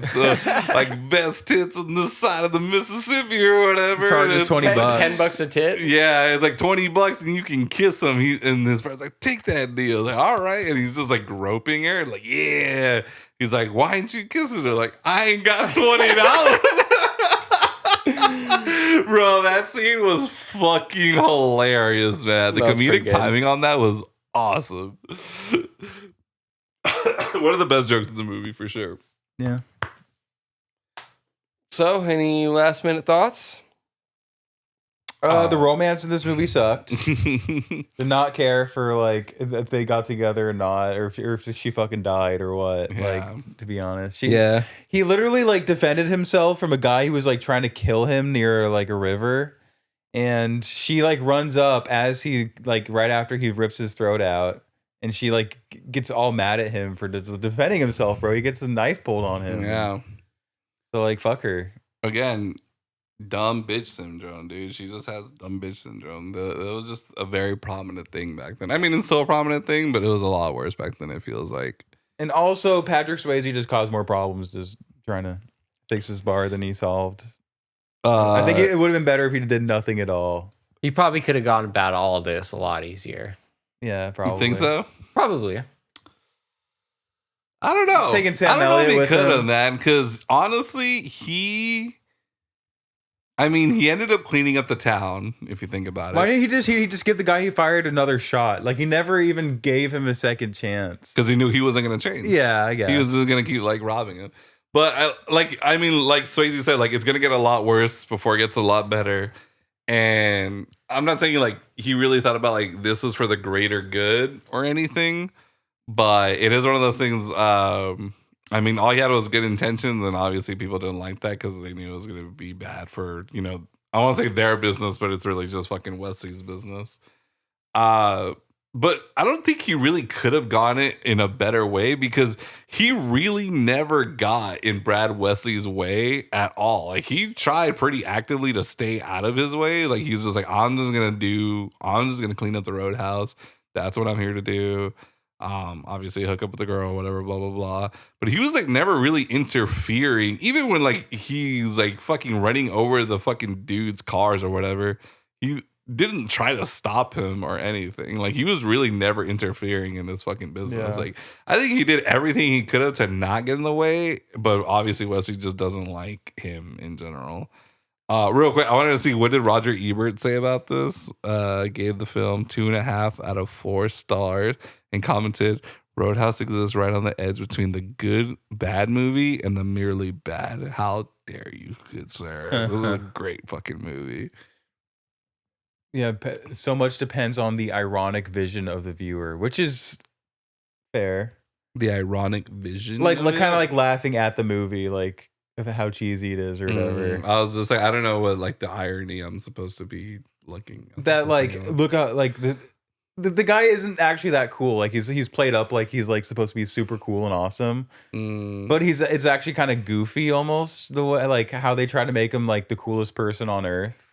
Speaker 3: like best tits on this side of the Mississippi or whatever.
Speaker 1: Charges $20.
Speaker 2: $10 a tit.
Speaker 3: Yeah, it's like $20 and you can kiss him. And his friend's like, take that deal. Like, all right, and he's just like groping her, like, yeah. He's like, why ain't you kissing her? Like, I ain't got $20. Bro, that scene was fucking hilarious, man. The comedic timing on that was awesome. One of the best jokes in the movie, for sure.
Speaker 1: Yeah.
Speaker 2: So, any last minute thoughts?
Speaker 1: The romance in this movie sucked. Did not care for like if they got together or not, or if she fucking died or what.
Speaker 3: Yeah.
Speaker 1: Like, to be honest, he literally like defended himself from a guy who was like trying to kill him near like a river, and she like runs up as he like right after he rips his throat out, and she like gets all mad at him for defending himself, bro. He gets the knife pulled on him.
Speaker 3: Yeah.
Speaker 1: So like, fuck her
Speaker 3: again. Dumb bitch syndrome, dude. She just has dumb bitch syndrome. It was just a very prominent thing back then. I mean, it's still a prominent thing, but it was a lot worse back then, it feels like.
Speaker 1: And also, Patrick Swayze just caused more problems just trying to takes his bar, then he solved. I think it would have been better if he did nothing at all.
Speaker 2: He probably could have gone about all of this a lot easier.
Speaker 1: Yeah, probably.
Speaker 3: You think so?
Speaker 2: Probably.
Speaker 3: I don't know.
Speaker 1: Taking Sam
Speaker 3: I don't know
Speaker 1: Elliott
Speaker 3: if he
Speaker 1: with
Speaker 3: could have,
Speaker 1: him.
Speaker 3: man. Because honestly, he ended up cleaning up the town. If you think about it,
Speaker 1: Why didn't he just give the guy he fired another shot? Like he never even gave him a second chance.
Speaker 3: because he knew he wasn't going to change.
Speaker 1: Yeah, I guess.
Speaker 3: He was just going to keep like robbing him. But like Swayze said, like it's going to get a lot worse before it gets a lot better. And I'm not saying like he really thought about like this was for the greater good or anything, but it is one of those things. I mean, all he had was good intentions, and obviously people didn't like that because they knew it was going to be bad for, you know, I won't say their business, but it's really just fucking Wesley's business. But I don't think he really could have gone it in a better way because he really never got in Brad Wesley's way at all. Like he tried pretty actively to stay out of his way. Like he's just like, I'm just gonna clean up the roadhouse. That's what I'm here to do. Obviously hook up with the girl, whatever, blah, blah, blah. But he was like never really interfering, even when like he's like fucking running over the fucking dude's cars or whatever. He didn't try to stop him or anything. Like he was really never interfering in this fucking business.
Speaker 1: Yeah.
Speaker 3: Like I think he did everything he could have to not get in the way, but obviously Wesley just doesn't like him in general. Real quick, I wanted to see what did Roger Ebert say about this. Gave the film 2.5 out of 4 stars and commented, Roadhouse exists right on the edge between the good bad movie and the merely bad. How dare you, good sir? This is a great fucking movie.
Speaker 1: Yeah, so much depends on the ironic vision of the viewer, which is fair.
Speaker 3: The ironic vision,
Speaker 1: Like kind of like laughing at the movie, like of how cheesy it is or whatever.
Speaker 3: I was just like, I don't know what like the irony I'm supposed to be looking at.
Speaker 1: That like look out like the guy isn't actually that cool. Like he's played up like he's like supposed to be super cool and awesome, but it's actually kind of goofy almost the way like how they try to make him like the coolest person on earth.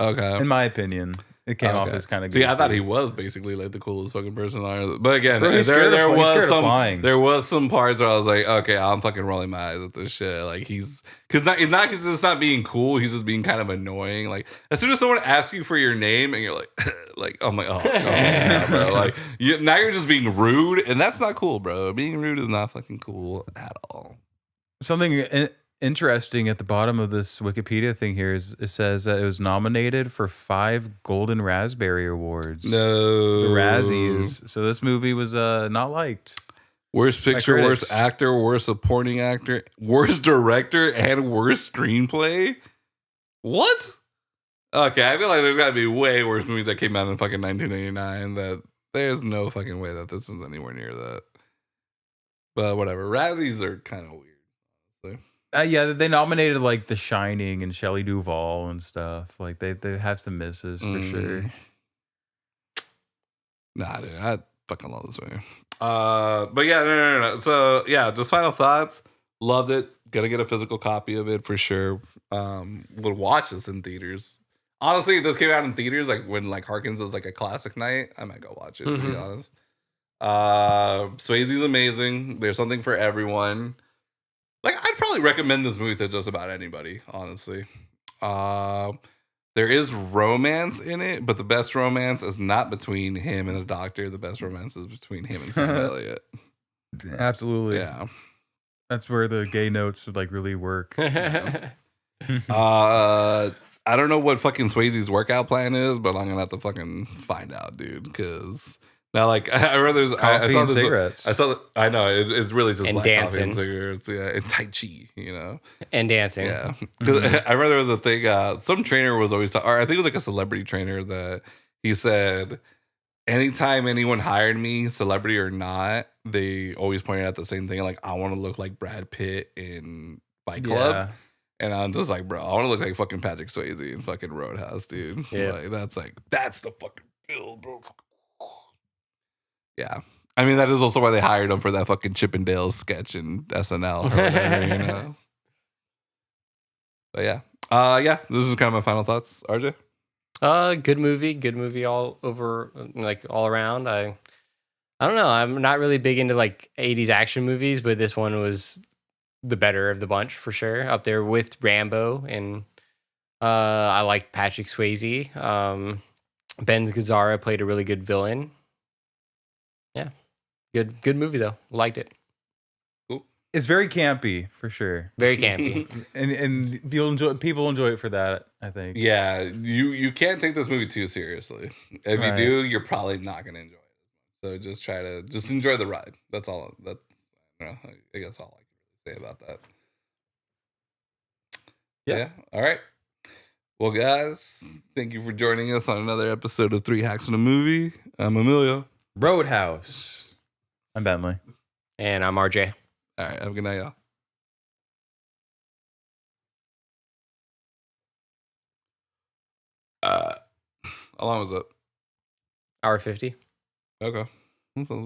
Speaker 3: Okay,
Speaker 1: in my opinion, it came off as kind of.
Speaker 3: See, I thought he was basically like the coolest fucking person on earth. But again,
Speaker 1: Bro,
Speaker 3: there was some parts where I was like, okay, I'm fucking rolling my eyes at this shit. Like he's because he's just not being cool. He's just being kind of annoying. Like as soon as someone asks you for your name and you're like, I'm like, oh yeah, bro. Like now you're just being rude, and that's not cool, bro. Being rude is not fucking cool at all.
Speaker 1: Something interesting at the bottom of this Wikipedia thing here is it says that it was nominated for 5 Golden Raspberry Awards.
Speaker 3: No,
Speaker 1: the Razzies. So this movie was not liked.
Speaker 3: Worst picture, worst actor, worst supporting actor, worst director, and worst screenplay. What? Okay, I feel like there's got to be way worse movies that came out in fucking 1989. That there's no fucking way that this is anywhere near that. But whatever, Razzies are kind of weird.
Speaker 1: Yeah, they nominated like The Shining and Shelley Duvall and stuff. Like they have some misses for sure.
Speaker 3: Nah, dude, I fucking love this movie. But yeah, no. So yeah, just final thoughts. Loved it. Gonna get a physical copy of it for sure. Would watch this in theaters. Honestly, if this came out in theaters, like when like Harkins is like a classic night, I might go watch it. To be honest, Swayze's amazing. There's something for everyone. Like, I'd probably recommend this movie to just about anybody, honestly. There is romance in it, but the best romance is not between him and the doctor. The best romance is between him and Sam Elliott.
Speaker 1: Absolutely.
Speaker 3: Yeah.
Speaker 1: That's where the gay notes would like really work.
Speaker 3: I don't know what fucking Swayze's workout plan is, but I'm going to have to fucking find out, dude, because... Now, like I rather I saw this,
Speaker 1: cigarettes.
Speaker 3: I know it's really just
Speaker 2: and
Speaker 3: black
Speaker 2: dancing.
Speaker 3: coffee and cigarettes, yeah, and Tai Chi, you know,
Speaker 2: and dancing.
Speaker 3: yeah. I remember there was a thing. Some trainer was always, or I think it was like a celebrity trainer that he said, anytime anyone hired me, celebrity or not, they always pointed out the same thing. Like I want to look like Brad Pitt in Fight Club.
Speaker 1: Yeah.
Speaker 3: And I'm just like, bro, I want to look like fucking Patrick Swayze in fucking Roadhouse, dude.
Speaker 2: Yeah.
Speaker 3: Like, that's the fucking build, bro. Yeah. I mean, that is also why they hired him for that fucking Chippendales sketch in SNL or whatever, you know. But yeah. Yeah, this is kind of my final thoughts. RJ?
Speaker 2: Good movie all over, like all around. I don't know. I'm not really big into like 80s action movies, but this one was the better of the bunch for sure. Up there with Rambo, and I like Patrick Swayze. Ben Gazzara played a really good villain. Yeah, good movie though. Liked it.
Speaker 1: It's very campy for sure,
Speaker 2: Very campy.
Speaker 1: and people enjoy it for that. I think.
Speaker 3: Yeah, you can't take this movie too seriously. If you
Speaker 1: Right.
Speaker 3: do, you're probably not gonna enjoy it. So just enjoy the ride. That's all. I guess all I can say about that. Yeah. All right. Well, guys, thank you for joining us on another episode of Three Hacks in a Movie. I'm Emilio.
Speaker 1: Roadhouse. I'm Bentley.
Speaker 2: And I'm RJ.
Speaker 3: All right. Have a good night, y'all. How long was it?
Speaker 2: Hour 50.
Speaker 3: Okay. That sounds